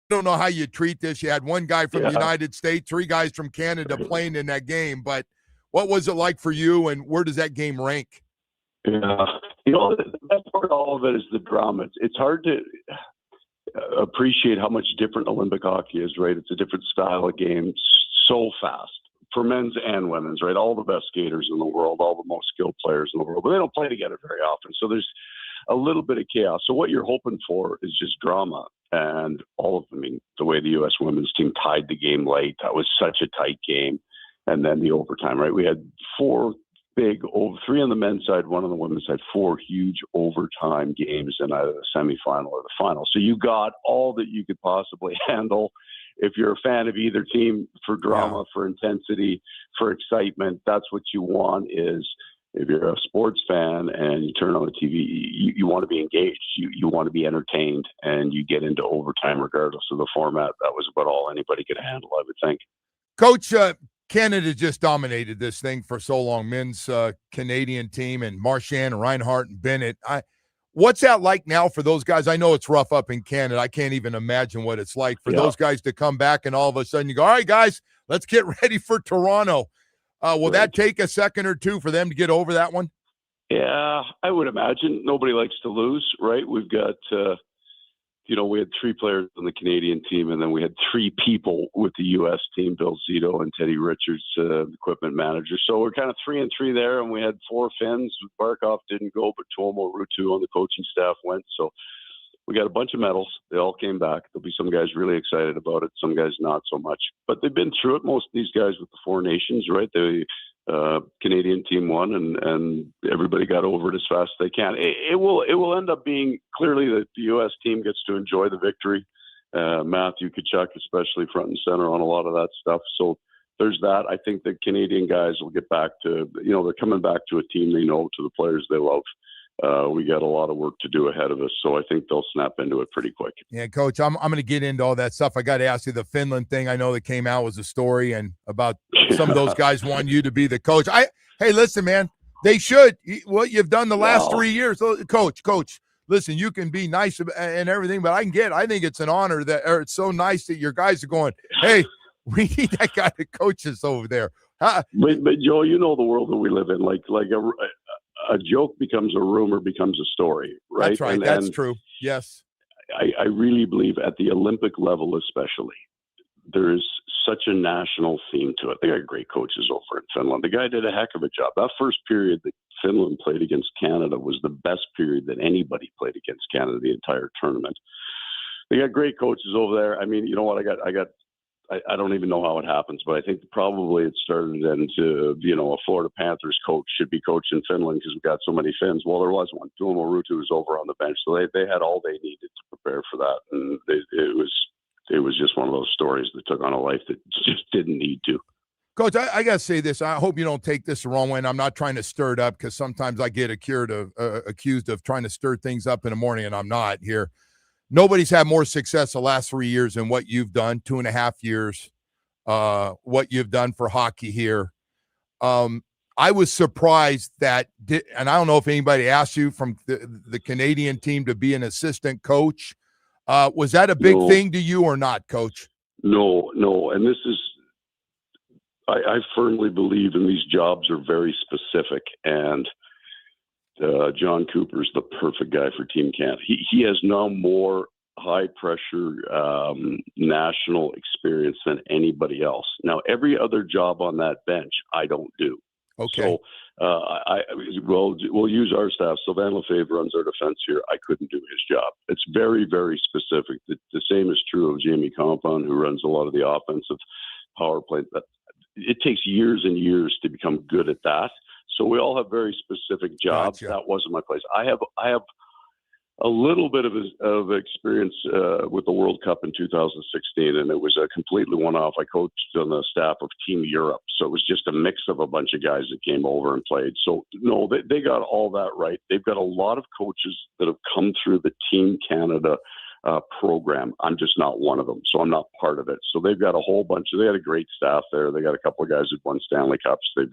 don't know how you treat this. You had one guy from the Yeah. United States, 3 guys from Canada playing in that game. But what was it like for you, and where does that game rank? Yeah. The best part of all of it is the drama. It's hard to appreciate how much different Olympic hockey is, right? It's a different style of game, so fast for men's and women's, right? All the best skaters in the world, all the most skilled players in the world, but they don't play together very often. So there's a little bit of chaos. So what you're hoping for is just drama. And all of them, I mean, the way the U.S. women's team tied the game late, that was such a tight game. And then the overtime, right? We had 3 on the men's side, 1 on the women's side, 4 huge overtime games in either the semifinal or the final. So you got all that you could possibly handle. If you're a fan of either team, for drama, for intensity, for excitement, that's what you want. Is if you're a sports fan and you turn on the TV, you want to be engaged. You want to be entertained, and you get into overtime regardless of the format. That was about all anybody could handle, I would think. Coach, Canada just dominated this thing for so long, men's Canadian team, and Marchand, Reinhart, and Bennett. What's that like now for those guys? I know it's rough up in Canada. I can't even imagine what it's like for those guys to come back and all of a sudden you go, all right, guys, let's get ready for Toronto. Will that take a second or two for them to get over that one? Yeah, I would imagine. Nobody likes to lose, right? We've got, we had 3 players on the Canadian team, and then we had 3 people with the U.S. team, Bill Zito and Teddy Richards, equipment manager. So we're kind of 3-3 there, and we had 4 Finns. Barkov didn't go, but Tuomo Ruutu on the coaching staff went. So we got a bunch of medals. They all came back. There'll be some guys really excited about it, some guys not so much. But they've been through it, most of these guys with the 4 nations, right? The Canadian team won, and everybody got over it as fast as they can. It will end up being clearly that the U.S. team gets to enjoy the victory. Matthew Tkachuk, especially front and center on a lot of that stuff. So there's that. I think the Canadian guys will get back to, they're coming back to a team they know, to the players they love. We got a lot of work to do ahead of us, so I think they'll snap into it pretty quick. Yeah, Coach, I'm going to get into all that stuff. I got to ask you, the Finland thing I know that came out was a story, and about some of those guys want you to be the coach. Hey, listen, man, they should. What you've done the last 3 years. Coach, listen, you can be nice and everything, but I think it's an honor or it's so nice that your guys are going, hey, we need that guy to coach us over there. But Joe, you know the world that we live in, like a joke becomes a rumor, becomes a story, right? That's right. That's true. Yes. I really believe at the Olympic level, especially, there's such a national theme to it. They got great coaches over in Finland. The guy did a heck of a job. That first period that Finland played against Canada was the best period that anybody played against Canada the entire tournament. They got great coaches over there. I mean, you know what? I don't even know how it happens, but I think probably it started into, a Florida Panthers coach should be coaching Finland because we've got so many Finns. Well, there was one. Tuomo Ruutu was over on the bench, so they had all they needed to prepare for that, and it was just one of those stories that took on a life that just didn't need to. Coach, I got to say this. I hope you don't take this the wrong way, and I'm not trying to stir it up because sometimes I get accused of trying to stir things up in the morning, and I'm not here. Nobody's had more success the last 3 years than what you've done, 2.5 years, what you've done for hockey here. I was surprised and I don't know if anybody asked you from the Canadian team to be an assistant coach. Was that a big thing to you or not, Coach? No. And this is, I firmly believe in these jobs are very specific, and John Cooper's the perfect guy for Team Canada. He has now more high pressure national experience than anybody else. Now, every other job on that bench, I don't do. Okay. So, we'll use our staff. Sylvain Lefebvre runs our defense here. I couldn't do his job. It's very, very specific. The same is true of Jamie Compon, who runs a lot of the offensive power play. But it takes years and years to become good at that. So we all have very specific jobs. Gotcha. That wasn't my place. I have a little bit of experience with the World Cup in 2016, and it was a completely one-off. I coached on the staff of Team Europe, so it was just a mix of a bunch of guys that came over and played. So, no, they got all that right. They've got a lot of coaches that have come through the Team Canada program. I'm just not one of them, so I'm not part of it. So they've got a whole bunch of. They had a great staff there. They got a couple of guys who've won Stanley Cups. They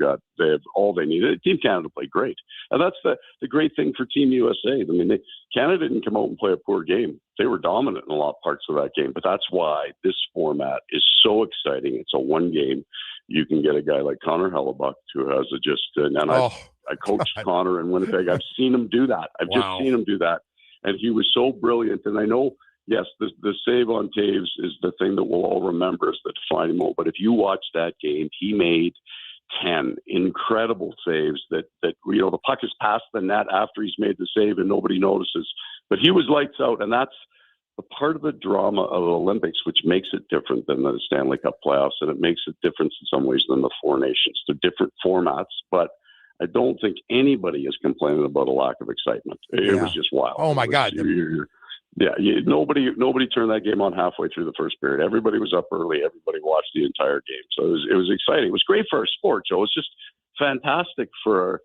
have all they need. Team Canada played great, and that's the great thing for Team USA. I mean, Canada didn't come out and play a poor game. They were dominant in a lot of parts of that game. But that's why this format is so exciting. It's a one game. You can get a guy like Connor Hellebuck who has I coached Connor in Winnipeg. I've seen him do that. I've just seen him do that. And he was so brilliant. And I know, yes, the save on Taves is the thing that we'll all remember as the defining moment. But if you watch that game, he made 10 incredible saves that the puck is past the net after he's made the save and nobody notices. But he was lights out. And that's the part of the drama of the Olympics, which makes it different than the Stanley Cup playoffs. And it makes it different in some ways than the Four Nations. They're different formats, but I don't think anybody is complaining about a lack of excitement. It was just wild. Oh my God! Nobody turned that game on halfway through the first period. Everybody was up early. Everybody watched the entire game. So it was exciting. It was great for our sport, Joe. It's just fantastic for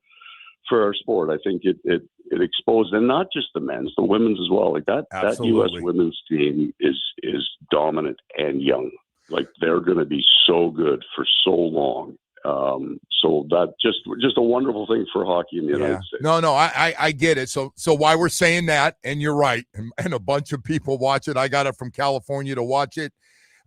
our sport. I think it exposed, and not just the men's, the women's as well. Like that U.S. women's team is dominant and young. Like they're going to be so good for so long. So that just a wonderful thing for hockey in the United States. No, I get it. So why we're saying that, and you're right, and a bunch of people watch it. I got it from California to watch it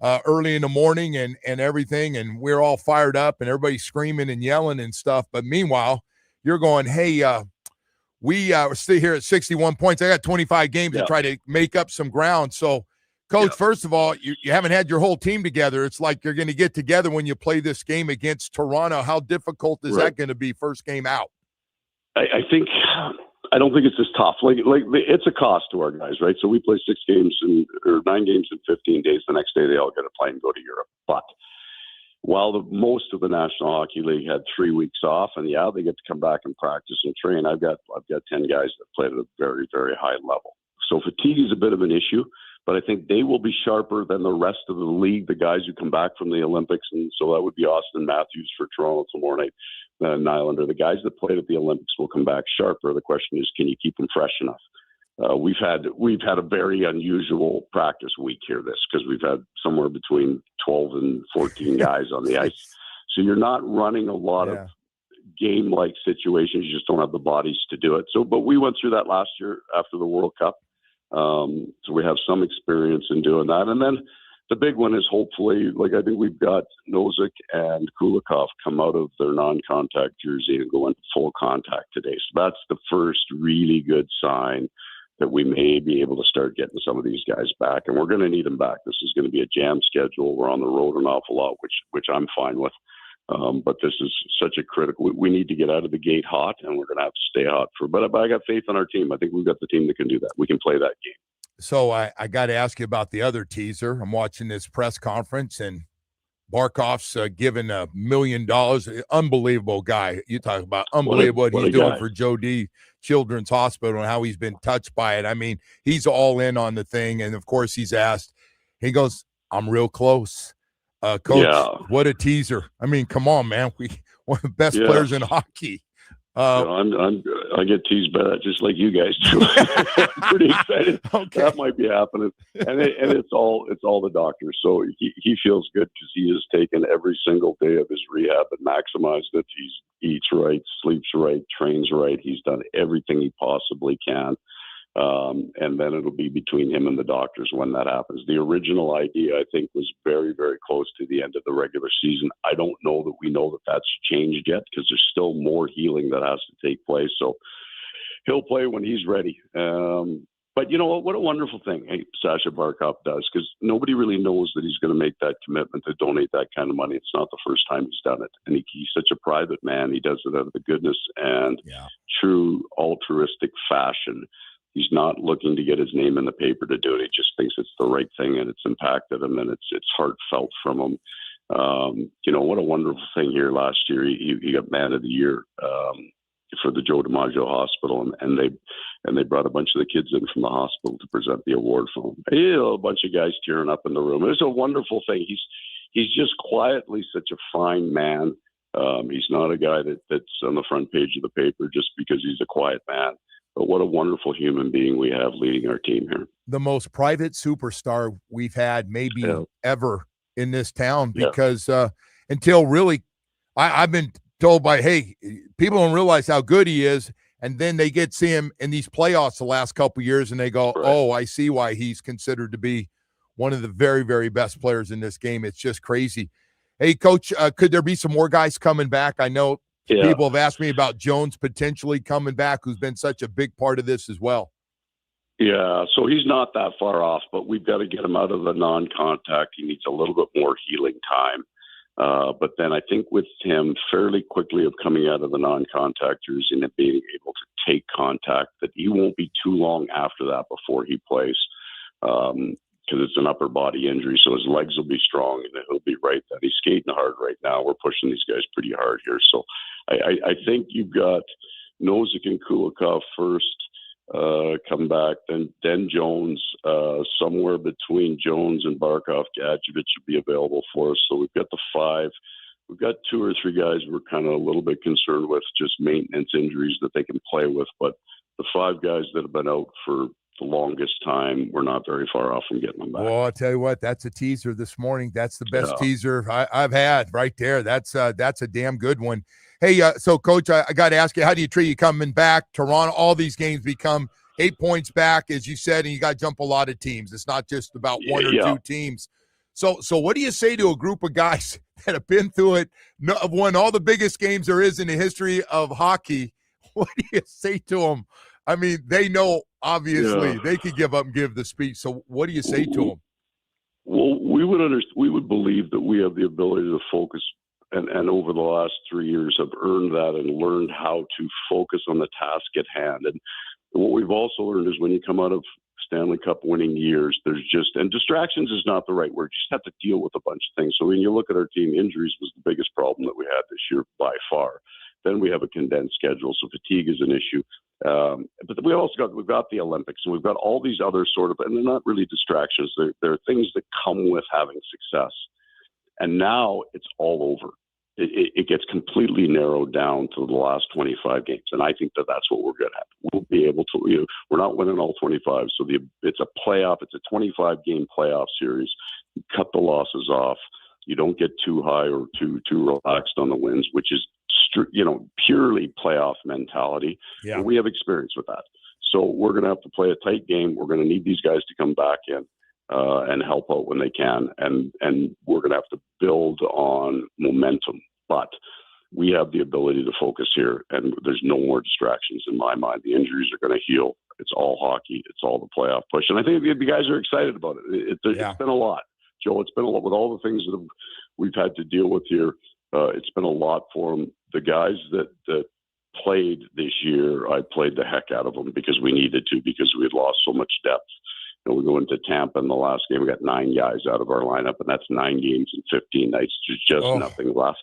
early in the morning and everything, and we're all fired up and everybody's screaming and yelling and stuff. But meanwhile, you're going, hey, we stay here at 61 points. I got 25 games to try to make up some ground. So, Coach, first of all, you haven't had your whole team together. It's like you're going to get together when you play this game against Toronto. How difficult is that going to be first game out? I don't think it's as tough. Like it's a cost to our guys, right? So we play 9 games in 15 days. The next day they all get a plane and go to Europe. But while most of the National Hockey League had 3 weeks off, and they get to come back and practice and train. I've got 10 guys that played at a very, very high level. So fatigue is a bit of an issue. But I think they will be sharper than the rest of the league, the guys who come back from the Olympics. And so that would be Austin Matthews for Toronto tomorrow night, Nylander. The guys that played at the Olympics will come back sharper. The question is, can you keep them fresh enough? We've had a very unusual practice week here, because we've had somewhere between 12 and 14 guys on the ice. So you're not running a lot of game-like situations. You just don't have the bodies to do it. So, but we went through that last year after the World Cup. So we have some experience in doing that. And then the big one is hopefully, I think we've got Nozick and Kulikov come out of their non-contact jersey and go into full contact today. So that's the first really good sign that we may be able to start getting some of these guys back. And we're going to need them back. This is going to be a jam schedule. We're on the road an awful lot, which I'm fine with. But this is such a critical. We need to get out of the gate hot, and we're going to have to stay hot but I got faith in our team. I think we've got the team that can do that. We can play that game. So I got to ask you about the other teaser. I'm watching this press conference, and Barkov's given $1 million. Unbelievable guy. You talk about unbelievable what he's doing for Joe D. Children's Hospital and how he's been touched by it. I mean, he's all in on the thing, and of course he's asked. He goes, "I'm real close." Coach, what a teaser. I mean, come on, man. One of the best players in hockey. I get teased by that just like you guys do. I'm pretty excited. That might be happening. And it's all the doctors. So he feels good because he has taken every single day of his rehab and maximized it. He eats right, sleeps right, trains right. He's done everything he possibly can. And then it'll be between him and the doctors when that happens. The original idea, I think, was very, very close to the end of the regular season. I don't know that we know that that's changed yet because there's still more healing that has to take place. So he'll play when he's ready. But you know what a wonderful thing Sasha Barkov does, because nobody really knows that he's going to make that commitment to donate that kind of money. It's not the first time he's done it. And he's such a private man. He does it out of the goodness and true altruistic fashion. He's not looking to get his name in the paper to do it. He just thinks it's the right thing, and it's impacted him, and it's heartfelt from him. What a wonderful thing here last year. He got Man of the Year for the Joe DiMaggio Hospital, and they brought a bunch of the kids in from the hospital to present the award for him. A bunch of guys tearing up in the room. It was a wonderful thing. He's just quietly such a fine man. He's not a guy that's on the front page of the paper just because he's a quiet man. But what a wonderful human being we have leading our team here. The most private superstar we've had maybe ever in this town, Yeah. because until really, I've been told by, hey, people don't realize how good he is. And then they get to see him in these playoffs the last couple of years, and they go, oh, I see why he's considered to be one of the very, very best players in this game. It's just crazy. Hey, Coach, could there be some more guys coming back? I know people have asked me about Jones potentially coming back, who's been such a big part of this as well. Yeah, so he's not that far off, but we've got to get him out of the non-contact. He needs a little bit more healing time. But then I think with him fairly quickly of coming out of the non-contactors and being able to take contact, that he won't be too long after that before he plays, because it's an upper body injury. So his legs will be strong and he'll be right then. He's skating hard right now. We're pushing these guys pretty hard here. So I think you've got Nozick and Kulikov first. Come back, then Jones, somewhere between Jones and Barkov, Gadjevich should be available for us. So we've got the 5. We've got 2 or 3 guys we're kind of a little bit concerned with, just maintenance injuries that they can play with. But the 5 guys that have been out for the longest time, we're not very far off from getting them back. Well, I'll tell you what, that's a teaser this morning. That's the best teaser I've had right there. That's a damn good one. Hey, so, Coach, I got to ask you, how do you treat you coming back? Toronto, all these games become 8 points back, as you said, and you got to jump a lot of teams. It's not just about one or two teams. So what do you say to a group of guys that have been through it, have won all the biggest games there is in the history of hockey? What do you say to them? I mean, they know, obviously, they could give up and give the speech. So what do you say to them? Well, we would believe that we have the ability to focus, and over the last 3 years have earned that and learned how to focus on the task at hand. And what we've also learned is when you come out of Stanley Cup winning years, there's and distractions is not the right word. You just have to deal with a bunch of things. So when you look at our team, injuries was the biggest problem that we had this year by far. Then we have a condensed schedule, so fatigue is an issue. But we've got the Olympics, and we've got all these other sort of, and they're not really distractions. They're things that come with having success. And now it's all over. It gets completely narrowed down to the last 25 games. And I think that's what we're good at. We'll be able to, we're not winning all 25. So it's a playoff. It's a 25-game playoff series. You cut the losses off. You don't get too high or too relaxed on the wins, which is, purely playoff mentality. Yeah. And we have experience with that. So we're going to have to play a tight game. We're going to need these guys to come back in and help out when they can. And we're going to have to build on momentum. But we have the ability to focus here, and there's no more distractions in my mind. The injuries are going to heal. It's all hockey. It's all the playoff push. And I think the guys are excited about it. It's been a lot, Joe. It's been a lot with all the things that we've had to deal with here. It's been a lot for them. The guys that played this year, I played the heck out of them because we needed to, because we had lost so much depth. We go into Tampa in the last game. We got 9 guys out of our lineup, and that's 9 games in 15 nights. There's just nothing left.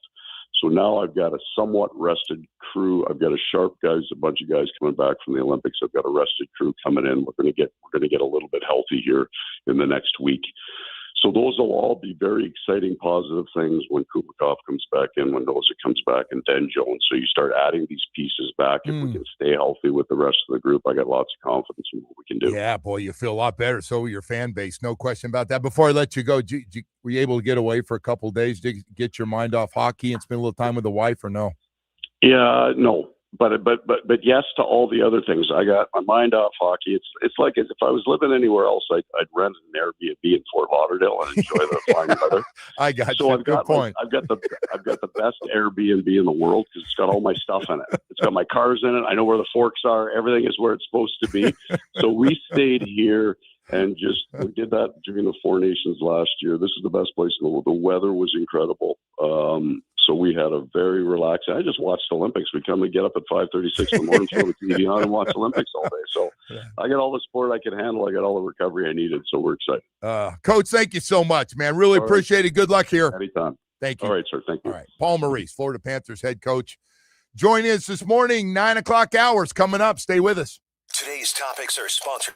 So now I've got a somewhat rested crew. I've got a bunch of guys coming back from the Olympics. I've got a rested crew coming in. We're going to get a little bit healthy here in the next week. So those will all be very exciting, positive things when Kulikov comes back in, when Nozick comes back, and then Jones. So you start adding these pieces back. If we can stay healthy with the rest of the group, I got lots of confidence in what we can do. Yeah, boy, you feel a lot better. So will your fan base, no question about that. Before I let you go, were you able to get away for a couple of days to get your mind off hockey and spend a little time with the wife, or no? Yeah, no. But yes to all the other things. I got my mind off hockey. It's like as if I was living anywhere else, I'd rent an Airbnb in Fort Lauderdale and enjoy the fine weather. I got so you. I've got the best Airbnb in the world because it's got all my stuff in it. It's got my cars in it. I know where the forks are. Everything is where it's supposed to be. So we stayed here and we did that during the Four Nations last year. This is the best place in the world. The weather was incredible. So we had a very relaxed. I just watched Olympics. We come and get up at 5:36 in the morning, throw the TV on, and watch Olympics all day. So I got all the sport I can handle. I got all the recovery I needed. So we're excited. Coach, thank you so much, man. Really appreciate it. Good luck here. Anytime. Thank you. All right, sir. Thank you. All right. Paul Maurice, Florida Panthers head coach. Join us this morning, 9 o'clock hours coming up. Stay with us. Today's topics are sponsored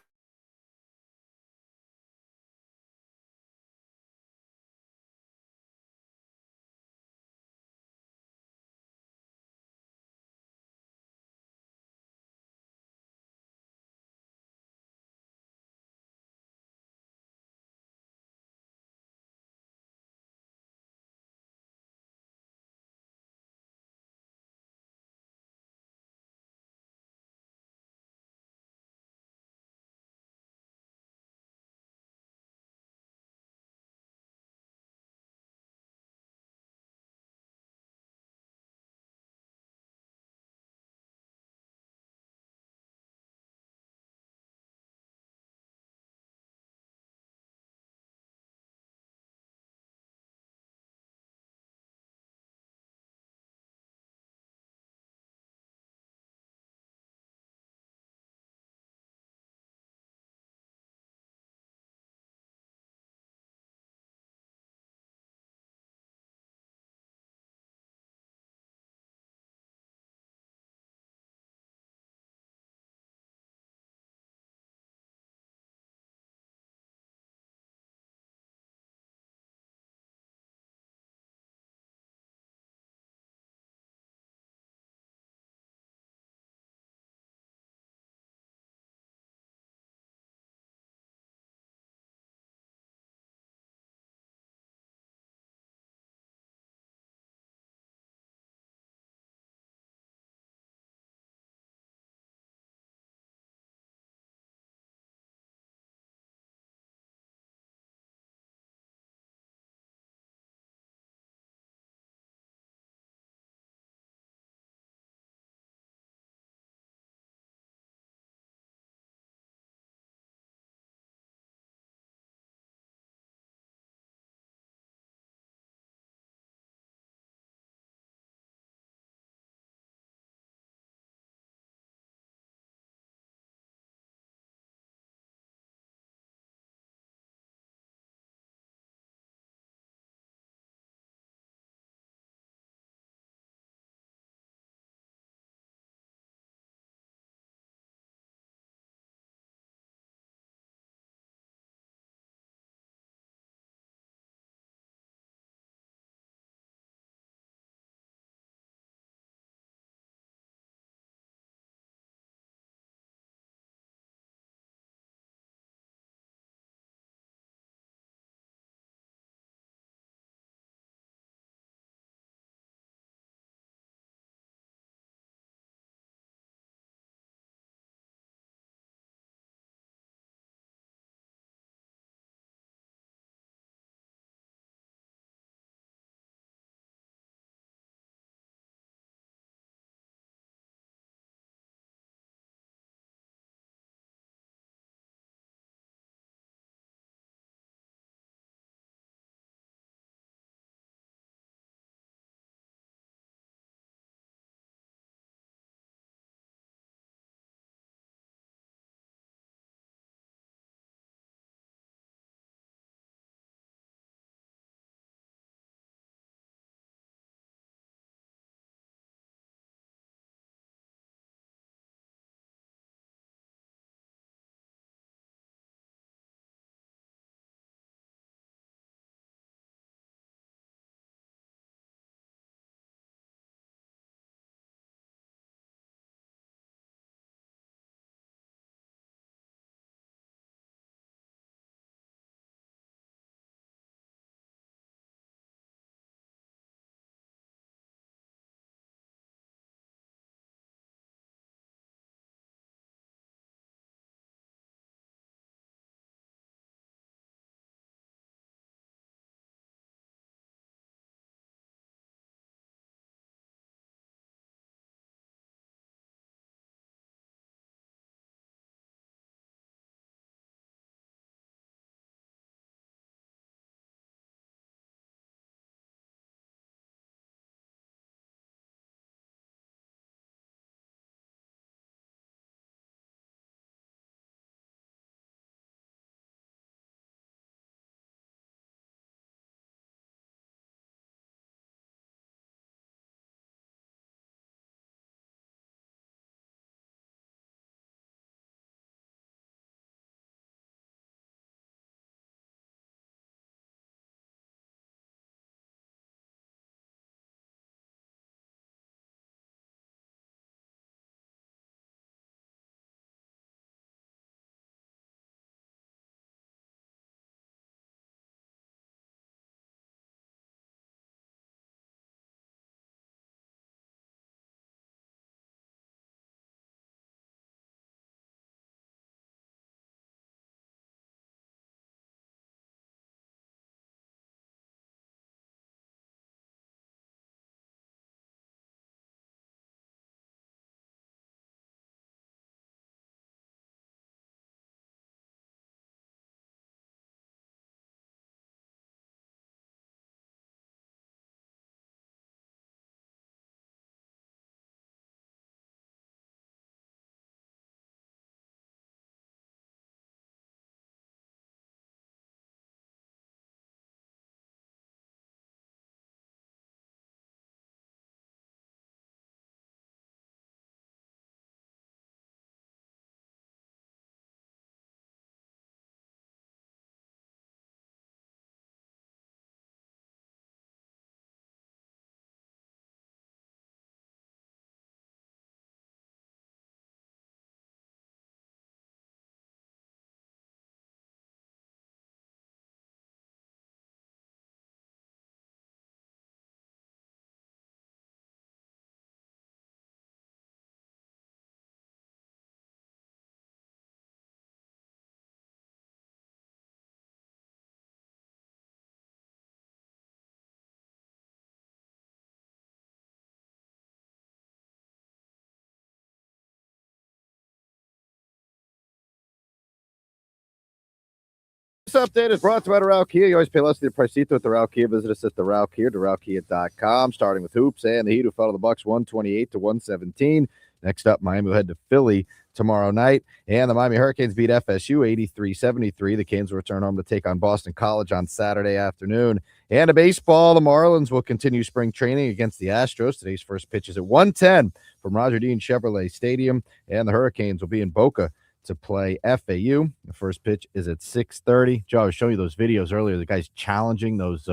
This update is brought to you by Doral Kia. You always pay less than your pricito at Doral Kia. Visit us at Doral Kia, DoralKia.com. Starting with hoops and the Heat, who fell to the Bucks 128-117. Next up, Miami will head to Philly tomorrow night. And the Miami Hurricanes beat FSU 83-73. The Canes will return home to take on Boston College on Saturday afternoon. And to baseball, the Marlins will continue spring training against the Astros. Today's first pitch is at 1:10 from Roger Dean Chevrolet Stadium. And the Hurricanes will be in Boca to play FAU. The first pitch is at 6:30. Joe, I was showing you those videos earlier. The guys challenging those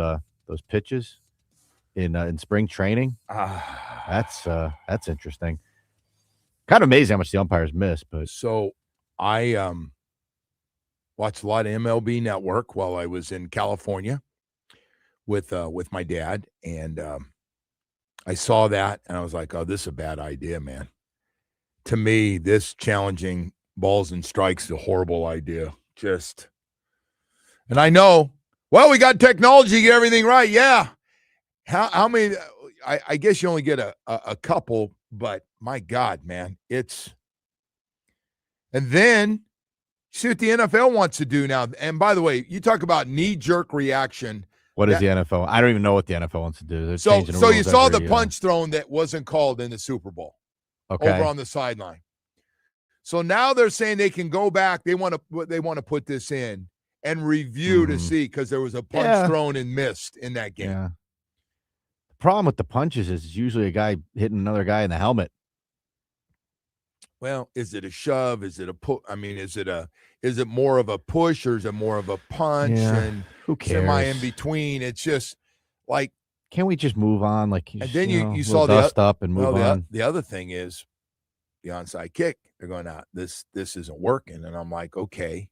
pitches in spring training. That's interesting. Kind of amazing how much the umpires miss. But so I watched a lot of MLB Network while I was in California with my dad, and I saw that and I was like, "Oh, this is a bad idea, man." To me, this challenging balls and strikes is a horrible idea. And I know, well, we got technology to get everything right. Yeah. How many? I guess you only get a couple, but my God, man, and then see what the NFL wants to do now. And by the way, you talk about knee-jerk reaction. What is the NFL? I don't even know what the NFL wants to do. They're So changing the rules you saw every, the punch thrown that wasn't called in the Super Bowl. Okay. Over on the sideline. So now they're saying they can go back. They want to put this in and review to see, because there was a punch thrown and missed in that game. Yeah. The problem with the punches is it's usually a guy hitting another guy in the helmet. Well, is it a shove? Is it a push? I mean, is it more of a push, or is it more of a punch? Yeah. And Who cares? semi in between. It's just like, can't we just move on? Like, and then you you saw dust up and move on. The other thing is the onside kick. They're going out. This isn't working, and I'm like, okay.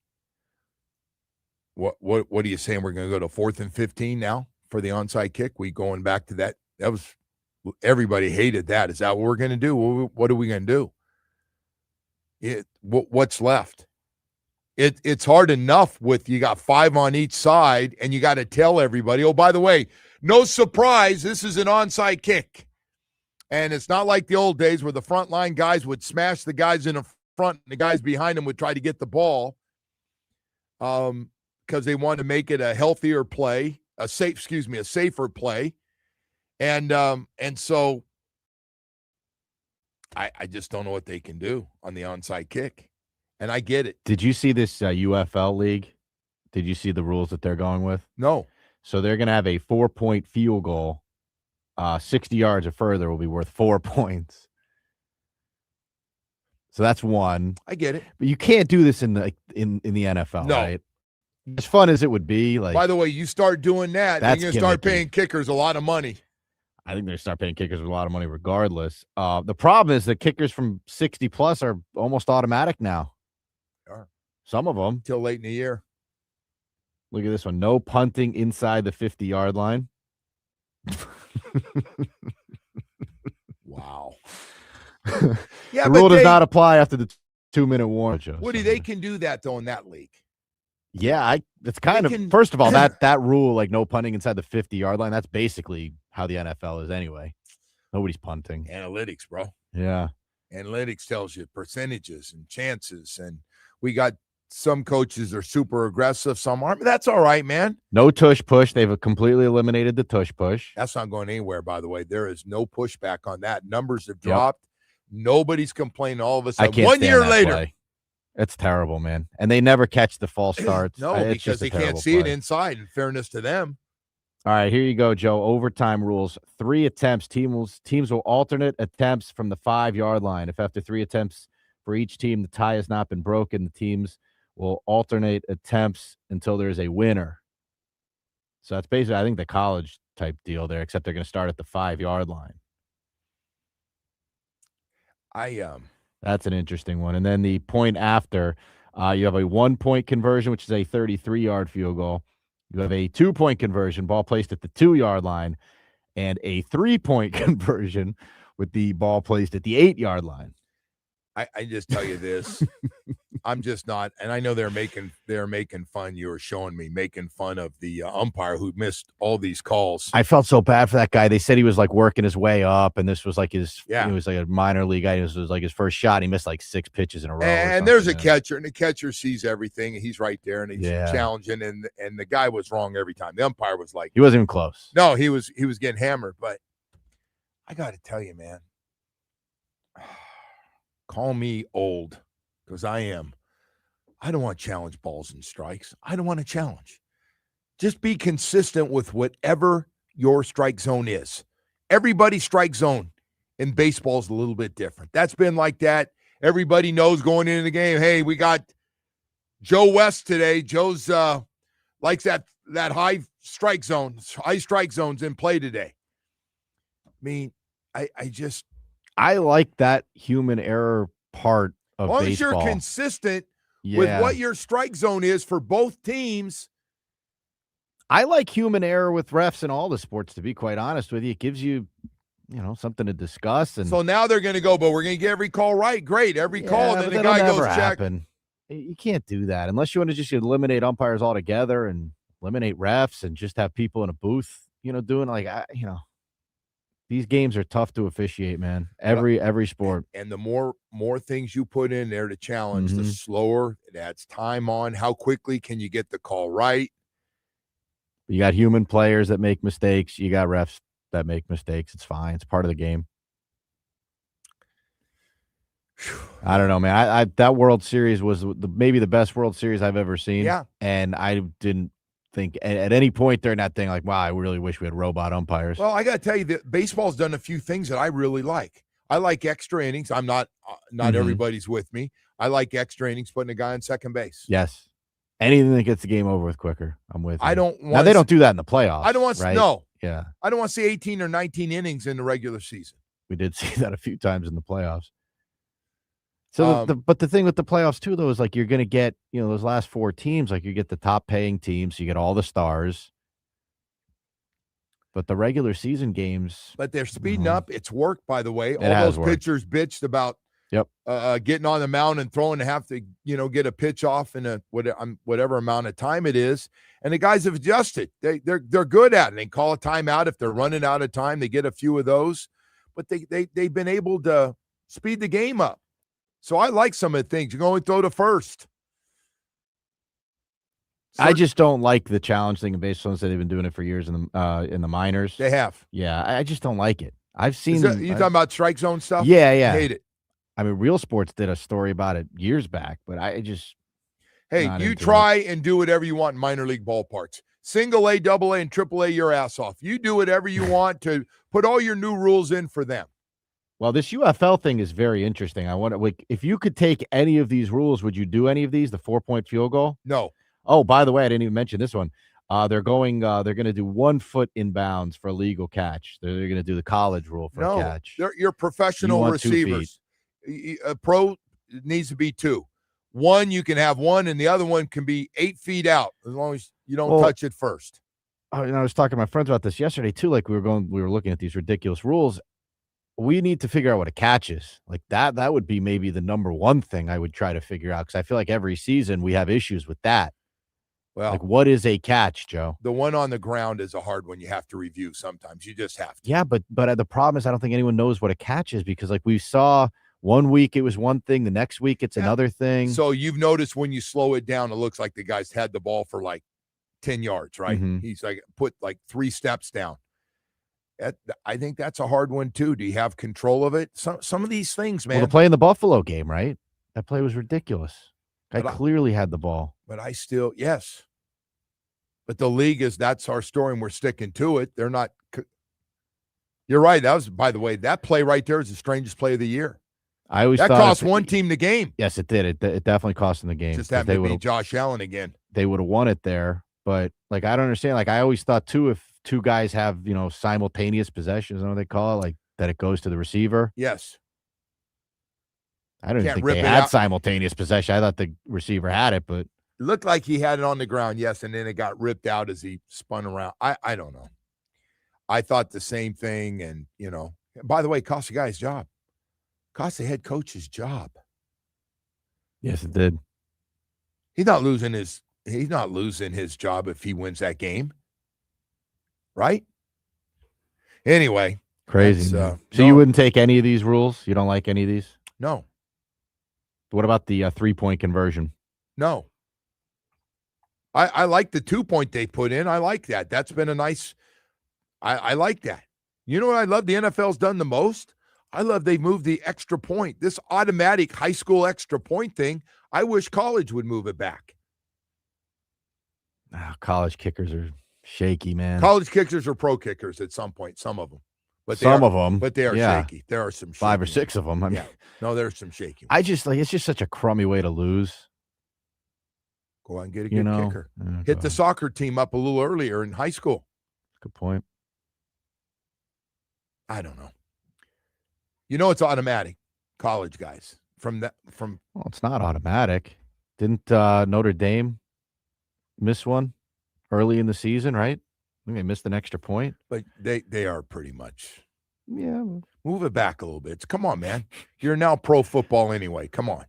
What are you saying? We're going to go to 4th and 15 now for the onside kick? We going back to that? That was, everybody hated that. Is that what we're going to do? What are we going to do? What's left? It's hard enough with, you got 5 on each side, and you got to tell everybody, oh, by the way, no surprise, this is an onside kick. And it's not like the old days where the front line guys would smash the guys in the front and the guys behind them would try to get the ball, because they wanted to make it a healthier play, a safer play. And so I just don't know what they can do on the onside kick. And I get it. Did you see this UFL league? Did you see the rules that they're going with? No. So they're going to have a 4-point field goal. 60 yards or further will be worth 4 points. So that's one. I get it. But you can't do this in the NFL, right? As fun as it would be. Like, by the way, you start doing that, you're going to start paying kickers a lot of money. I think they start paying kickers a lot of money regardless. The problem is that kickers from 60 plus are almost automatic now. Sure. Some of them. Till late in the year. Look at this one. No punting inside the 50-yard line. Wow. Yeah, the rule does not apply after the 2-minute warning. Woody, they can do that though in that league. Yeah, it's kind of first of all, that rule, like no punting inside the 50-yard line, that's basically how the NFL is anyway. Nobody's punting. Analytics, bro. Yeah. Analytics tells you percentages and chances, and we got some coaches are super aggressive, some aren't. That's all right, man. No tush push. They've completely eliminated the tush push. That's not going anywhere, by the way. There is no pushback on that. Numbers have dropped. Nobody's complaining. All of a sudden, 1 year later. Play. It's terrible, man. And they never catch the false starts. No, it's because they can't see it inside, in fairness to them. All right, here you go, Joe. Overtime rules. 3 attempts. Teams will alternate attempts from the 5-yard line. If after 3 attempts for each team, the tie has not been broken, the teams will alternate attempts until there's a winner. So that's basically, I think, the college type deal there, except they're going to start at the 5-yard line. That's an interesting one. And then the point after, you have a 1-point conversion, which is a 33-yard field goal. You have a 2-point conversion, ball placed at the 2-yard line, and a 3-point conversion with the ball placed at the 8-yard line. I just tell you this. I'm just not, and I know they're making fun. You were showing me making fun of the umpire who missed all these calls. I felt so bad for that guy. They said he was like working his way up, and this was like his. Yeah. It was like a minor league guy. This was like his first shot. He missed like 6 pitches in a row. And there's a catcher, and the catcher sees everything, and he's right there, and he's challenging, and the guy was wrong every time. The umpire was like, he wasn't even close. No, he was getting hammered. But I got to tell you, man, call me old because I am. I don't want to challenge balls and strikes. I don't want to challenge. Just be consistent with whatever your strike zone is. Everybody's strike zone in baseball is a little bit different. That's been like that. Everybody knows going into the game, hey, we got Joe West today. Joe's likes that high strike zones in play today. I mean, I like that human error part of as long baseball. as you're consistent with what your strike zone is for both teams. I like human error with refs in all the sports, to be quite honest with you. It gives you, something to discuss. And so now they're going to go, but we're going to get every call right. Great. Every call. And then the guy goes check. You can't do that unless you want to just eliminate umpires altogether and eliminate refs and just have people in a booth, doing these games are tough to officiate, man. Every sport. And the more things you put in there to challenge, the slower it adds time on. How quickly can you get the call right? You got human players that make mistakes. You got refs that make mistakes. It's fine. It's part of the game. I don't know, man. I that World Series was maybe the best World Series I've ever seen. Yeah. And I didn't think at any point during that thing, like, wow, I really wish we had robot umpires. Well, I got to tell you that baseball's done a few things that I really like. I like extra innings. I'm not everybody's with me. I like extra innings, putting a guy on second base. Yes. Anything that gets the game over with quicker, I'm with you. I don't want. Now, they don't do that in the playoffs. I don't want right? no. Yeah. I don't want to see 18 or 19 innings in the regular season. We did see that a few times in the playoffs. So, but the thing with the playoffs too, though, is like you're going to get, those last 4 teams, like you get the top paying teams, you get all the stars. But the regular season games, but they're speeding up. It's worked, by the way. All those pitchers bitched about getting on the mound and throwing to have to, get a pitch off in a whatever amount of time it is. And the guys have adjusted. They're good at it. They call a timeout if they're running out of time. They get a few of those, but they've been able to speed the game up. So I like some of the things. You're going to throw to first. I just don't like the challenge thing in baseball. They've been doing it for years in the minors. They have. Yeah, I just don't like it. I've seen. You talking about strike zone stuff? Yeah. I hate it. I mean, Real Sports did a story about it years back, but I just. Hey, you try and do whatever you want in minor league ballparks. Single A, double A, and triple A, your ass off. You do whatever you want to put all your new rules in for them. Well, this UFL thing is very interesting. I wonder, if you could take any of these rules, would you do any of these? The 4-point field goal? No. Oh, by the way, I didn't even mention this one. They're going to do 1 foot in bounds for a legal catch. They're going to do the college rule for a catch. You're professional receivers. A pro needs to be 2. One, you can have 1, and the other one can be 8 feet out as long as you don't touch it first. I was talking to my friends about this yesterday too. Like we were looking at these ridiculous rules. We need to figure out what a catch is. Like that would be maybe the number one thing I would try to figure out, because I feel like every season we have issues with that. Well, like, what is a catch, Joe? The one on the ground is a hard one you have to review sometimes. You just have to. Yeah, but the problem is I don't think anyone knows what a catch is, because like we saw one week it was one thing, the next week it's another thing. So you've noticed when you slow it down, it looks like the guy's had the ball for like 10 yards, right? Mm-hmm. He's like put like 3 steps down. I think that's a hard one too. Do you have control of it? Some of these things, man. Well, the play in the Buffalo game, right? That play was ridiculous. Guy clearly had the ball. But I still, yes. But the league that's our story, and we're sticking to it. They're not. You're right. That was, by the way, that play right there is the strangest play of the year. I always that thought cost one team the game. Yes, it did. It definitely cost them the game. Just happened to be Josh Allen again. They would have won it there, but like I don't understand. Like I always thought too, if 2 guys have simultaneous possessions, I know what they call it, like that it goes to the receiver. Yes. I don't think they had simultaneous possession. I thought the receiver had it, but it looked like he had it on the ground, yes, and then it got ripped out as he spun around. I don't know. I thought the same thing, and by the way, it cost the guy's job. Cost the head coach's job. Yes, it did. He's not losing his job if he wins that game. Right? Anyway. Crazy. So you wouldn't take any of these rules? You don't like any of these? No. What about the 3-point conversion? No. I like the 2-point they put in. I like that. That's been a nice I like that. You know what I love the NFL's done the most? I love they moved the extra point. This automatic high school extra point thing, I wish college would move it back. College kickers are shaky, man. College kickers are pro kickers at some point, some of them. But some of them. But they are yeah. shaky. There are some shaky 5 or 6 of them. I mean, yeah. No, there's some shaky ones. I just it's just such a crummy way to lose. Go out and get a good kicker. Yeah, hit the soccer team up a little earlier in high school. Good point. I don't know. It's automatic. College guys well, it's not automatic. Didn't Notre Dame miss one early in the season, right? I think they missed an extra point. But they are pretty much. Yeah. Move it back a little bit. Come on, man. You're now pro football anyway. Come on.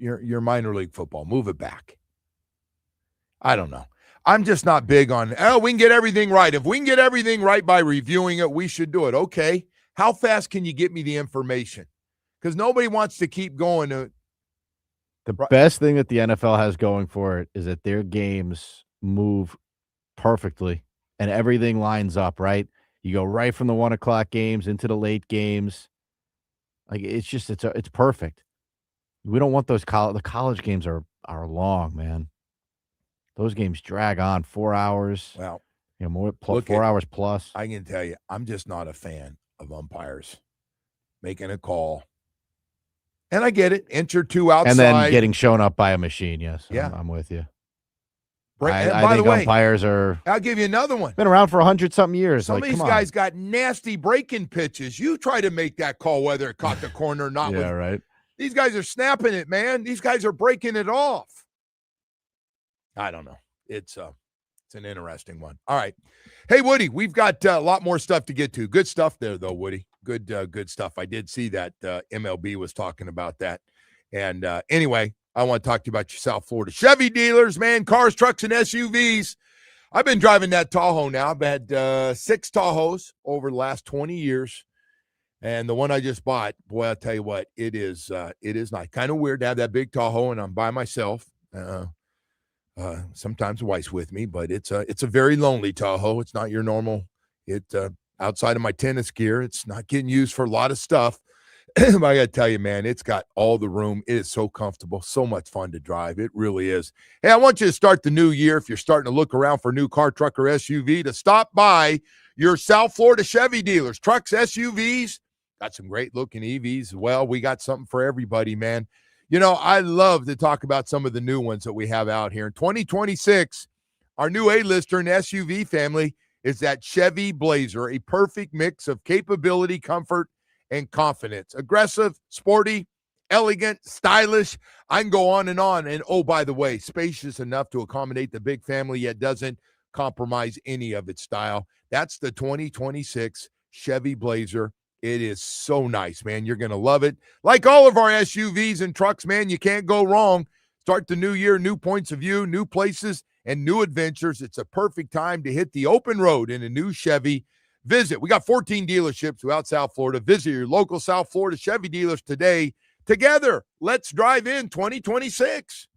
You're minor league football. Move it back. I don't know. I'm just not big on, we can get everything right. If we can get everything right by reviewing it, we should do it. Okay. How fast can you get me the information? Because nobody wants to keep going. The best thing that the NFL has going for it is that their games move perfectly and everything lines up, right? You go right from the 1 o'clock games into the late games. Like it's perfect. We don't want those the college games are long, man. Those games drag on 4 hours. Well, more 4 hours plus. I can tell you, I'm just not a fan of umpires making a call. And I get it. Inch or two outside. And then getting shown up by a machine. Yes. Yeah. I'm with you. I think umpires are. I'll give you another one. Been around for 100-something years. Some of these guys got nasty breaking pitches. You try to make that call, whether it caught the corner or not. Yeah, right. These guys are snapping it, man. These guys are breaking it off. I don't know. It's an interesting one. All right. Hey, Woody, we've got a lot more stuff to get to. Good stuff there, though, Woody. Good stuff. I did see that MLB was talking about that. And anyway, I want to talk to you about your South Florida Chevy dealers, man, cars, trucks, and SUVs. I've been driving that Tahoe now. I've had 6 Tahoes over the last 20 years. And the one I just bought, boy, I'll tell you what, it is nice. Kind of weird to have that big Tahoe and I'm by myself. Sometimes the wife's with me, but it's a very lonely Tahoe. It's not your normal. Outside of my tennis gear, it's not getting used for a lot of stuff. But I got to tell you, man, it's got all the room. It is so comfortable, so much fun to drive. It really is. Hey, I want you to start the new year, if you're starting to look around for a new car, truck, or SUV, to stop by your South Florida Chevy dealers. Trucks, SUVs, got some great-looking EVs as well. We got something for everybody, man. I love to talk about some of the new ones that we have out here. In 2026, our new A-lister in SUV family is that Chevy Blazer, a perfect mix of capability, comfort, and confidence. Aggressive, sporty, elegant, stylish. I can go on. And oh, by the way, spacious enough to accommodate the big family, yet doesn't compromise any of its style. That's the 2026 Chevy Blazer. It is so nice, man. You're going to love it. Like all of our SUVs and trucks, man, you can't go wrong. Start the new year, new points of view, new places, and new adventures. It's a perfect time to hit the open road in a new Chevy. We got 14 dealerships throughout South Florida. Visit your local South Florida Chevy dealers today. Together, let's drive in 2026.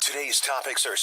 Today's topics are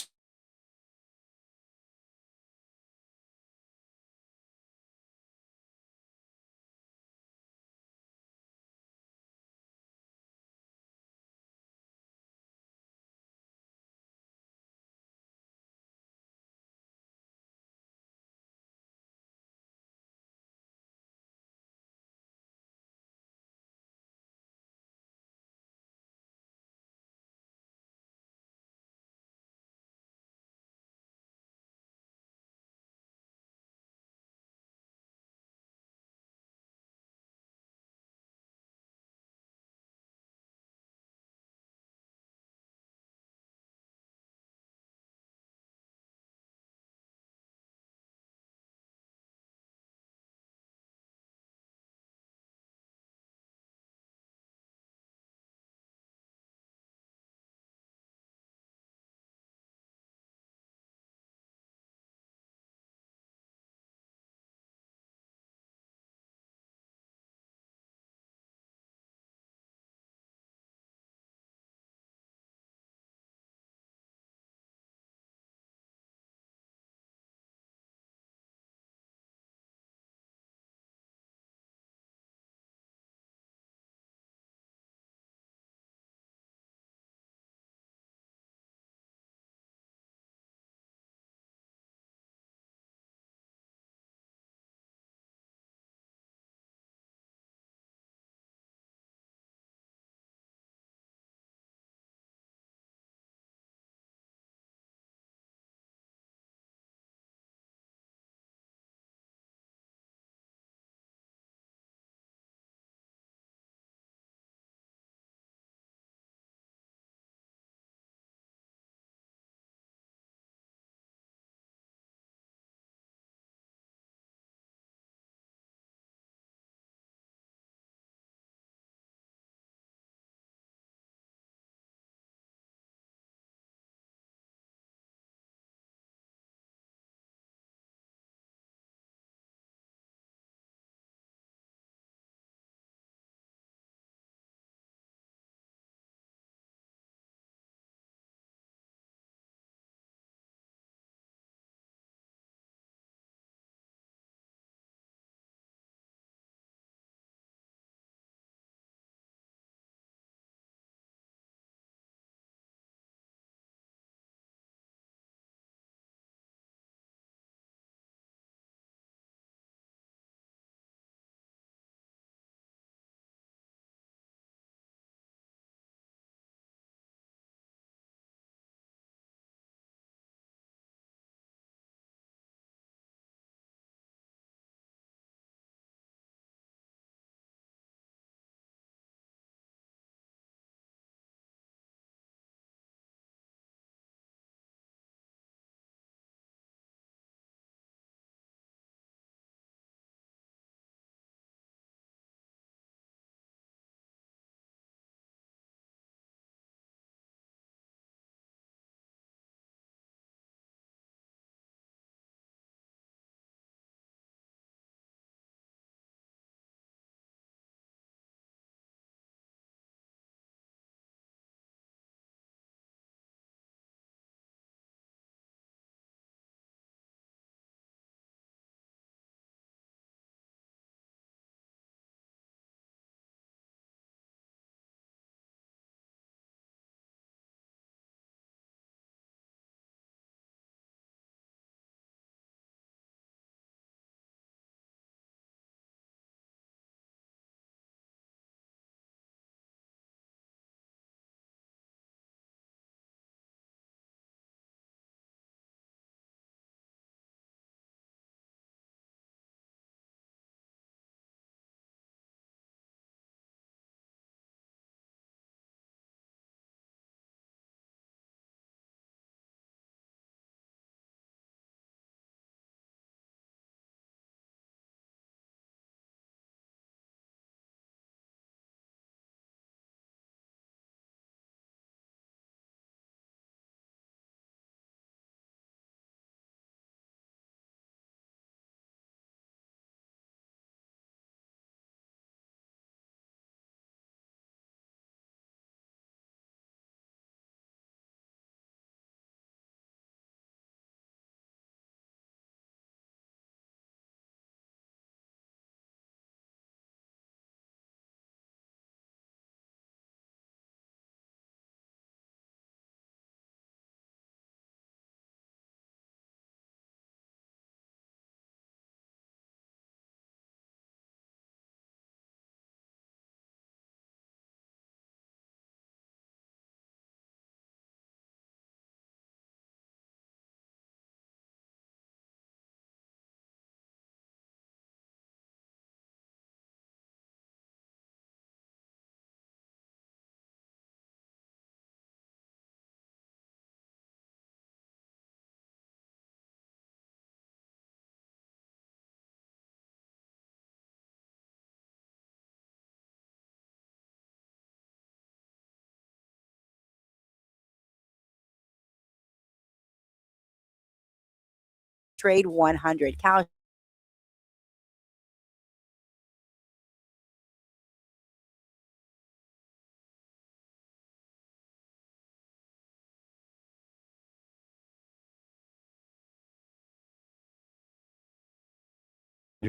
Trade 100. Cal.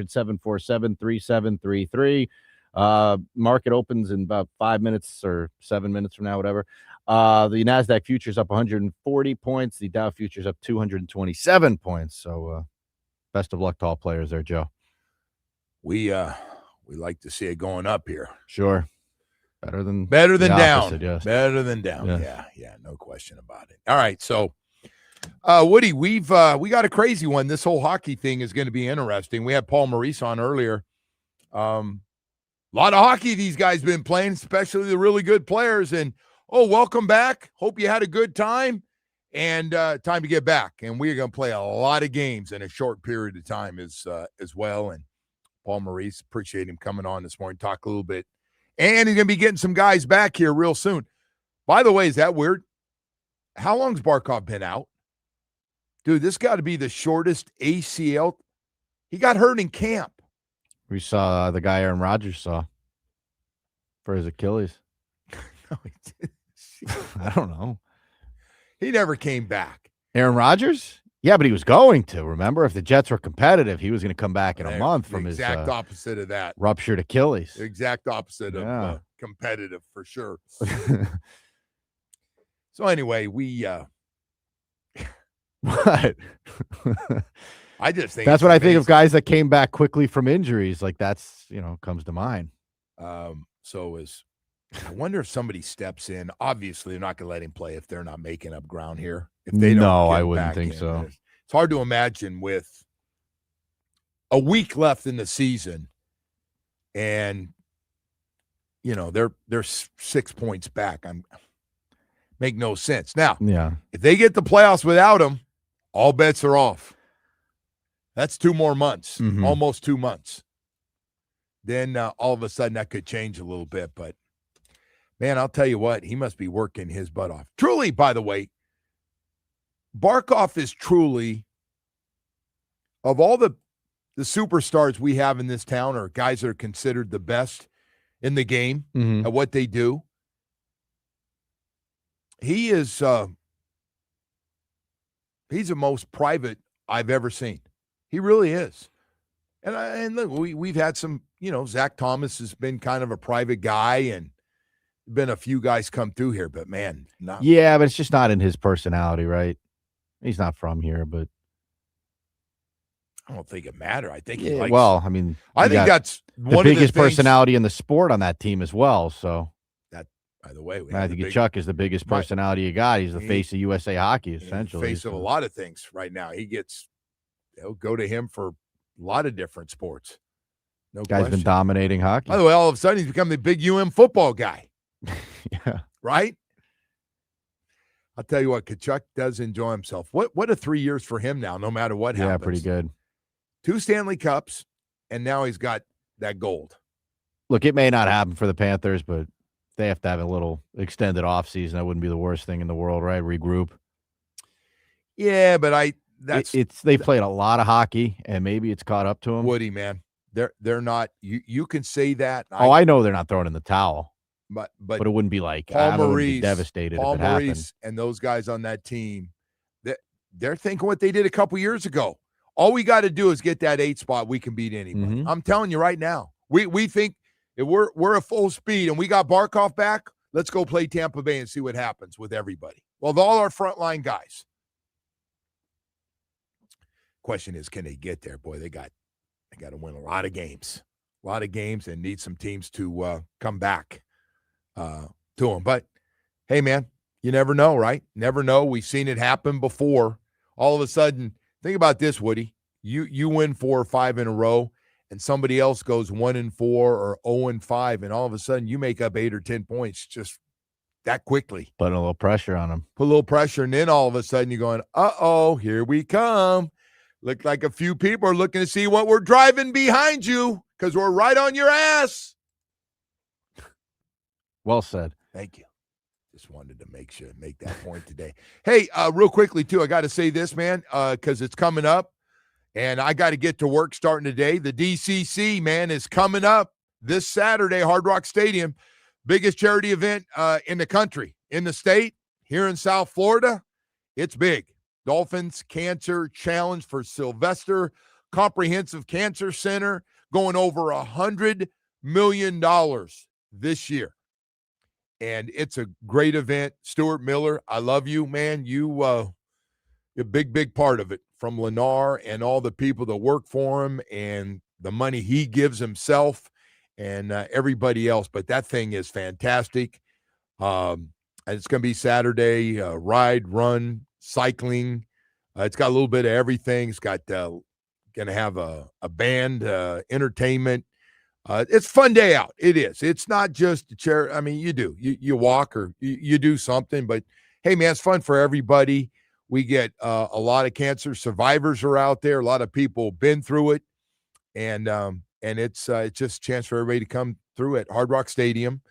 Seven 3733. Market opens in about 5 minutes or 7 minutes from now, whatever. The NASDAQ futures up 140 points. The Dow futures up 227 points. So best of luck to all players there, Joe. We like to see it going up here. Sure. Better than down. Opposite, yes. Better than down. Yeah. Yeah, no question about it. All right, so Woody, we got a crazy one. This whole hockey thing is going to be interesting. We had Paul Maurice on earlier. A lot of hockey these guys been playing, especially the really good players. And welcome back. Hope you had a good time. And time to get back. And we're going to play a lot of games in a short period of time as well. And Paul Maurice, appreciate him coming on this morning, talk a little bit. And he's going to be getting some guys back here real soon. By the way, is that weird? How long's Barkov been out? Dude, this got to be the shortest ACL. He got hurt in camp. We saw the guy Aaron Rodgers saw for his Achilles. No, he didn't. I don't know. He never came back. Aaron Rodgers? Yeah, but he was going to. Remember, if the Jets were competitive, he was going to come back in a month from his exact opposite of that. Ruptured Achilles. The exact opposite of competitive for sure. So anyway, we what? I just think that's what I think of guys that came back quickly from injuries. Like that's comes to mind. I wonder if somebody steps in. Obviously, they're not going to let him play if they're not making up ground here. If they don't, I wouldn't think so. It's hard to imagine with a week left in the season, and they're 6 points back. Make no sense. Now, if they get the playoffs without him, all bets are off. That's 2 more months, almost 2 months. Then all of a sudden that could change a little bit. But, man, I'll tell you what, he must be working his butt off. Truly, by the way, Barkov is truly, of all the superstars we have in this town, or guys that are considered the best in the game at what they do, he is he's the most private I've ever seen. He really is. And look, we've had some, Zach Thomas has been kind of a private guy, and been a few guys come through here, but man, not. Yeah, but it's just not in his personality, right? He's not from here, but I don't think it matters. I think I think that's the biggest personality in the sport on that team as well. So that, by the way, I think Chuck is the biggest personality you got. He's the face of USA hockey, essentially. Face of a lot of things right now. They'll go to him for a lot of different sports. No guy's question. Been dominating hockey. By the way, all of a sudden he's become the big football guy. Yeah. Right? I'll tell you what, Kachuk does enjoy himself. What a 3 years for him now, no matter what happens. Yeah, pretty good. 2 Stanley Cups, and now he's got that gold. Look, it may not happen for the Panthers, but they have to have a little extended offseason. That wouldn't be the worst thing in the world, right? Regroup. Yeah, but they played a lot of hockey, and maybe it's caught up to them. Woody, man, they're not. You can say that. I know they're not throwing in the towel. But it wouldn't be like Paul Maurice, would be devastated Paul if it Maurice happened. And those guys on that team, they're thinking what they did a couple years ago. All we got to do is get that 8 spot. We can beat anybody. I'm telling you right now. We think if we're at full speed and we got Barkov back, let's go play Tampa Bay and see what happens with everybody. Well, with all our frontline guys. Question is, can they get there? Boy, they got to win a lot of games, and need some teams to come back to them. But hey, man, you never know, right? Never know. We've seen it happen before. All of a sudden, think about this, Woody. You win 4 or 5 in a row, and somebody else goes 1-4 or 0-5, and all of a sudden you make up 8 or 10 points just that quickly. Putting a little pressure on them. Put a little pressure, and then all of a sudden you're going, uh-oh, here we come. Look like a few people are looking to see what we're driving behind you because we're right on your ass. Well said. Thank you. Just wanted to make that point today. Hey, real quickly, too, I got to say this, man, because it's coming up. And I got to get to work starting today. The DCC, man, is coming up this Saturday, Hard Rock Stadium. Biggest charity event in the country, in the state, here in South Florida. It's big. Dolphins Cancer Challenge for Sylvester Comprehensive Cancer Center, going over $100 million this year. And it's a great event. Stuart Miller, I love you, man. You're a big part of it, from Lennar and all the people that work for him and the money he gives himself and everybody else. But that thing is fantastic. And it's going to be Saturday, ride, run, cycling. It's got a little bit of everything. It's got going to have a band, entertainment. It's a fun day out. It is. It's not just a chair. I mean, you walk or you do something, but hey, man, it's fun for everybody. We get a lot of cancer survivors are out there. A lot of people been through it, and it's just a chance for everybody to come through at Hard Rock Stadium,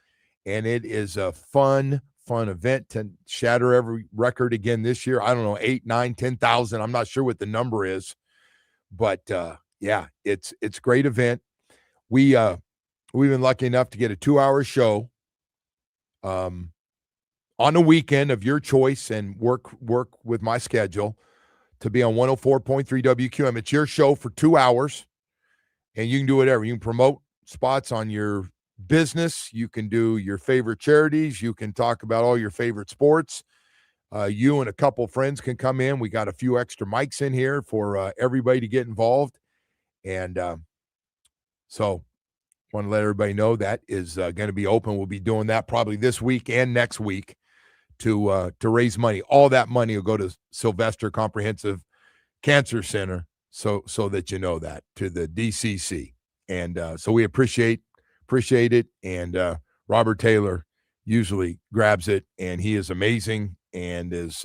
and it is a fun event to shatter every record again this year. I don't know, 8, 9, 10,000. I'm not sure what the number is, but yeah, it's a great event. We've been lucky enough to get a 2-hour show on a weekend of your choice and work with my schedule to be on 104.3 WQM. It's your show for 2 hours, and you can do whatever. You can promote spots on your business. You can do your favorite charities. You can talk about all your favorite sports. You and a couple friends can come in. We got a few extra mics in here for everybody to get involved. And so want to let everybody know that is going to be open. We'll be doing that probably this week and next week to raise money. All that money will go to Sylvester Comprehensive Cancer Center, so that you know that, to the DCC. And so we appreciate it. And Robert Taylor usually grabs it, and he is amazing and is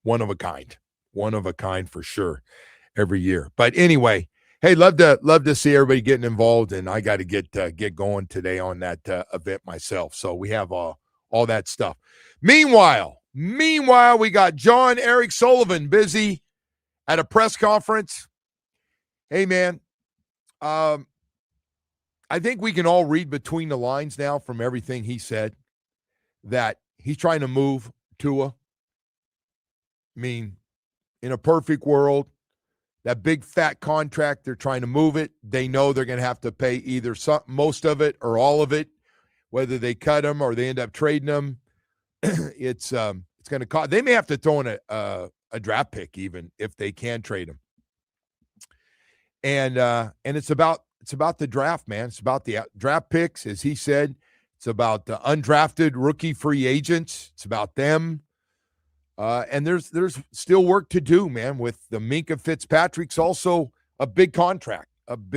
one of a kind for sure every year. But anyway, hey, love to see everybody getting involved, and I got to get going today on that event myself. So we have all that stuff. Meanwhile, we got John Eric Sullivan busy at a press conference. Hey, man, I think we can all read between the lines now from everything he said that he's trying to move Tua. I mean, in a perfect world, that big fat contract, they're trying to move it. They know they're going to have to pay either most of it or all of it, whether they cut him or they end up trading him. It's going to cost. They may have to throw in a draft pick even if they can trade him. And it's about the draft, man. It's about the draft picks, as he said. It's about the undrafted rookie free agents. It's about them. And there's still work to do, man, with the Minkah Fitzpatrick's also a big contract. And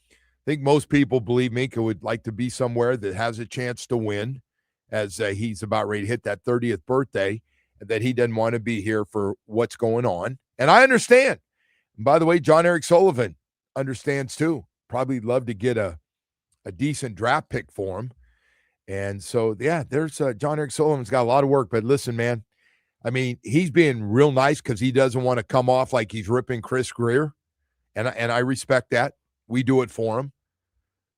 I think most people believe Minkah would like to be somewhere that has a chance to win, as he's about ready to hit that 30th birthday, that he doesn't want to be here for what's going on. And I understand. And by the way, John Eric Sullivan understands too. Probably love to get a decent draft pick for him. And so, yeah, there's John Eric Sullivan's got a lot of work. But listen, man, I mean, he's being real nice because he doesn't want to come off like he's ripping Chris Greer. And I respect that. We do it for him.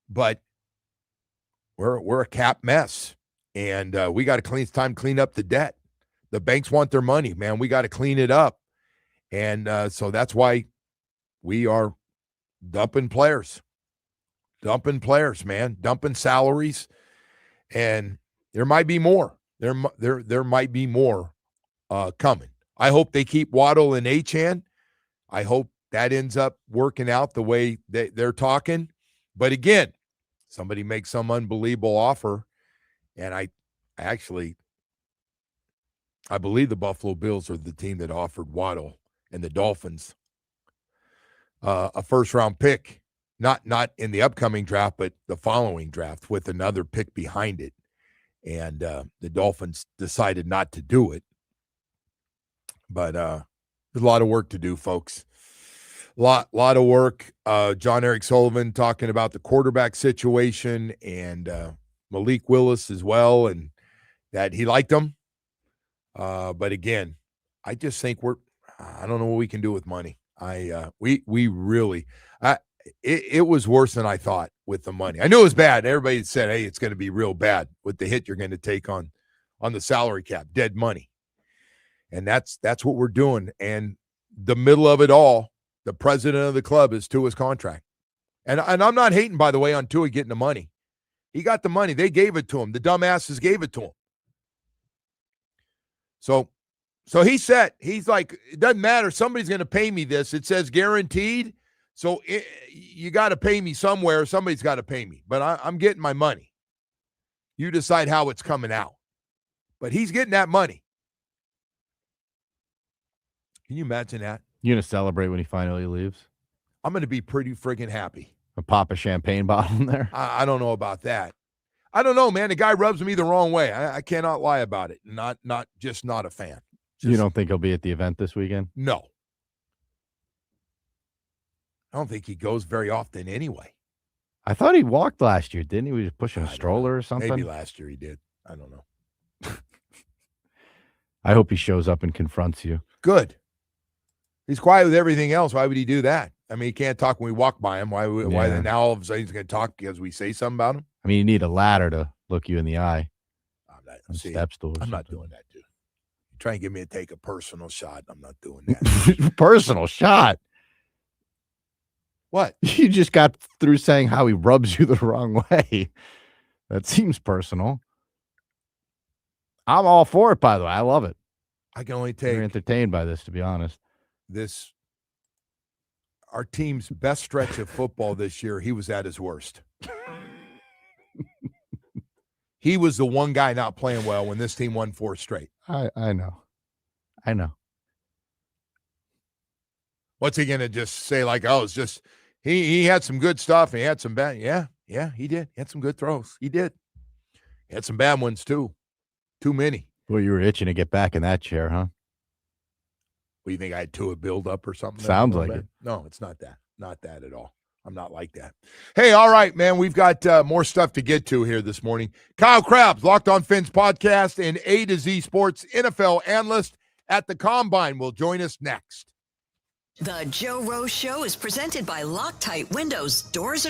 But we're a cap mess. And we got to clean up the debt. The banks want their money, man. We got to clean it up. And so that's why we are dumping players, man, dumping salaries. And there might be more. There might be more coming. I hope they keep Waddle and Achane. I hope that ends up working out the way they're talking. But again, somebody makes some unbelievable offer, and I believe the Buffalo Bills are the team that offered Waddle and the Dolphins a first-round pick. Not in the upcoming draft, but the following draft with another pick behind it. And the Dolphins decided not to do it. But there's a lot of work to do, folks. Lot of work. John Eric Sullivan talking about the quarterback situation and Malik Willis as well, and that he liked them. But again, I just think I don't know what we can do with money. We really, it was worse than I thought with the money. I knew it was bad. Everybody said, hey, it's going to be real bad with the hit you're going to take on the salary cap, dead money. And that's what we're doing. And the middle of it all, the president of the club is Tua's contract. And I'm not hating, by the way, on Tua getting the money. He got the money. They gave it to him. The dumbasses gave it to him. So he said, he's like, it doesn't matter. Somebody's going to pay me this. It says guaranteed. So you got to pay me somewhere. Somebody's got to pay me. But I'm getting my money. You decide how it's coming out. But he's getting that money. Can you imagine that? You going to celebrate when he finally leaves? I'm going to be pretty friggin' happy. Pop a champagne bottle in there? I don't know about that. I don't know, man. The guy rubs me the wrong way. I cannot lie about it. Not a fan. You don't think he'll be at the event this weekend? No. I don't think he goes very often anyway. I thought he walked last year, didn't he? He was pushing a stroller or something. Maybe last year he did. I don't know. I hope he shows up and confronts you. Good. He's quiet with everything else. Why would he do that? I mean, he can't talk when we walk by him. Why then now all of a sudden he's going to talk because we say something about him? I mean, you need a ladder to look you in the eye. Step stool. I'm not doing that, dude. You try and get me to take a personal shot. I'm not doing that. Personal shot? What? You just got through saying how he rubs you the wrong way. That seems personal. I'm all for it, by the way. I love it. I can only take. You're entertained by this, to be honest. Our team's best stretch of football this year, he was at his worst. He was the one guy not playing well when this team won 4 straight. I know. What's he going to just say like, oh, it's just he had some good stuff and he had some bad. Yeah, he did. He had some good throws. He did. He had some bad ones too. Too many. Well, you were itching to get back in that chair, huh? Well, you think I had Tua build up or something? Sounds like it. No, it's not that. Not that at all. I'm not like that. Hey, all right, man. We've got more stuff to get to here this morning. Kyle Krabs, Locked On Fins podcast and A to Z Sports NFL analyst at the Combine, will join us next. The Joe Rose Show is presented by Loctite Windows, Doors,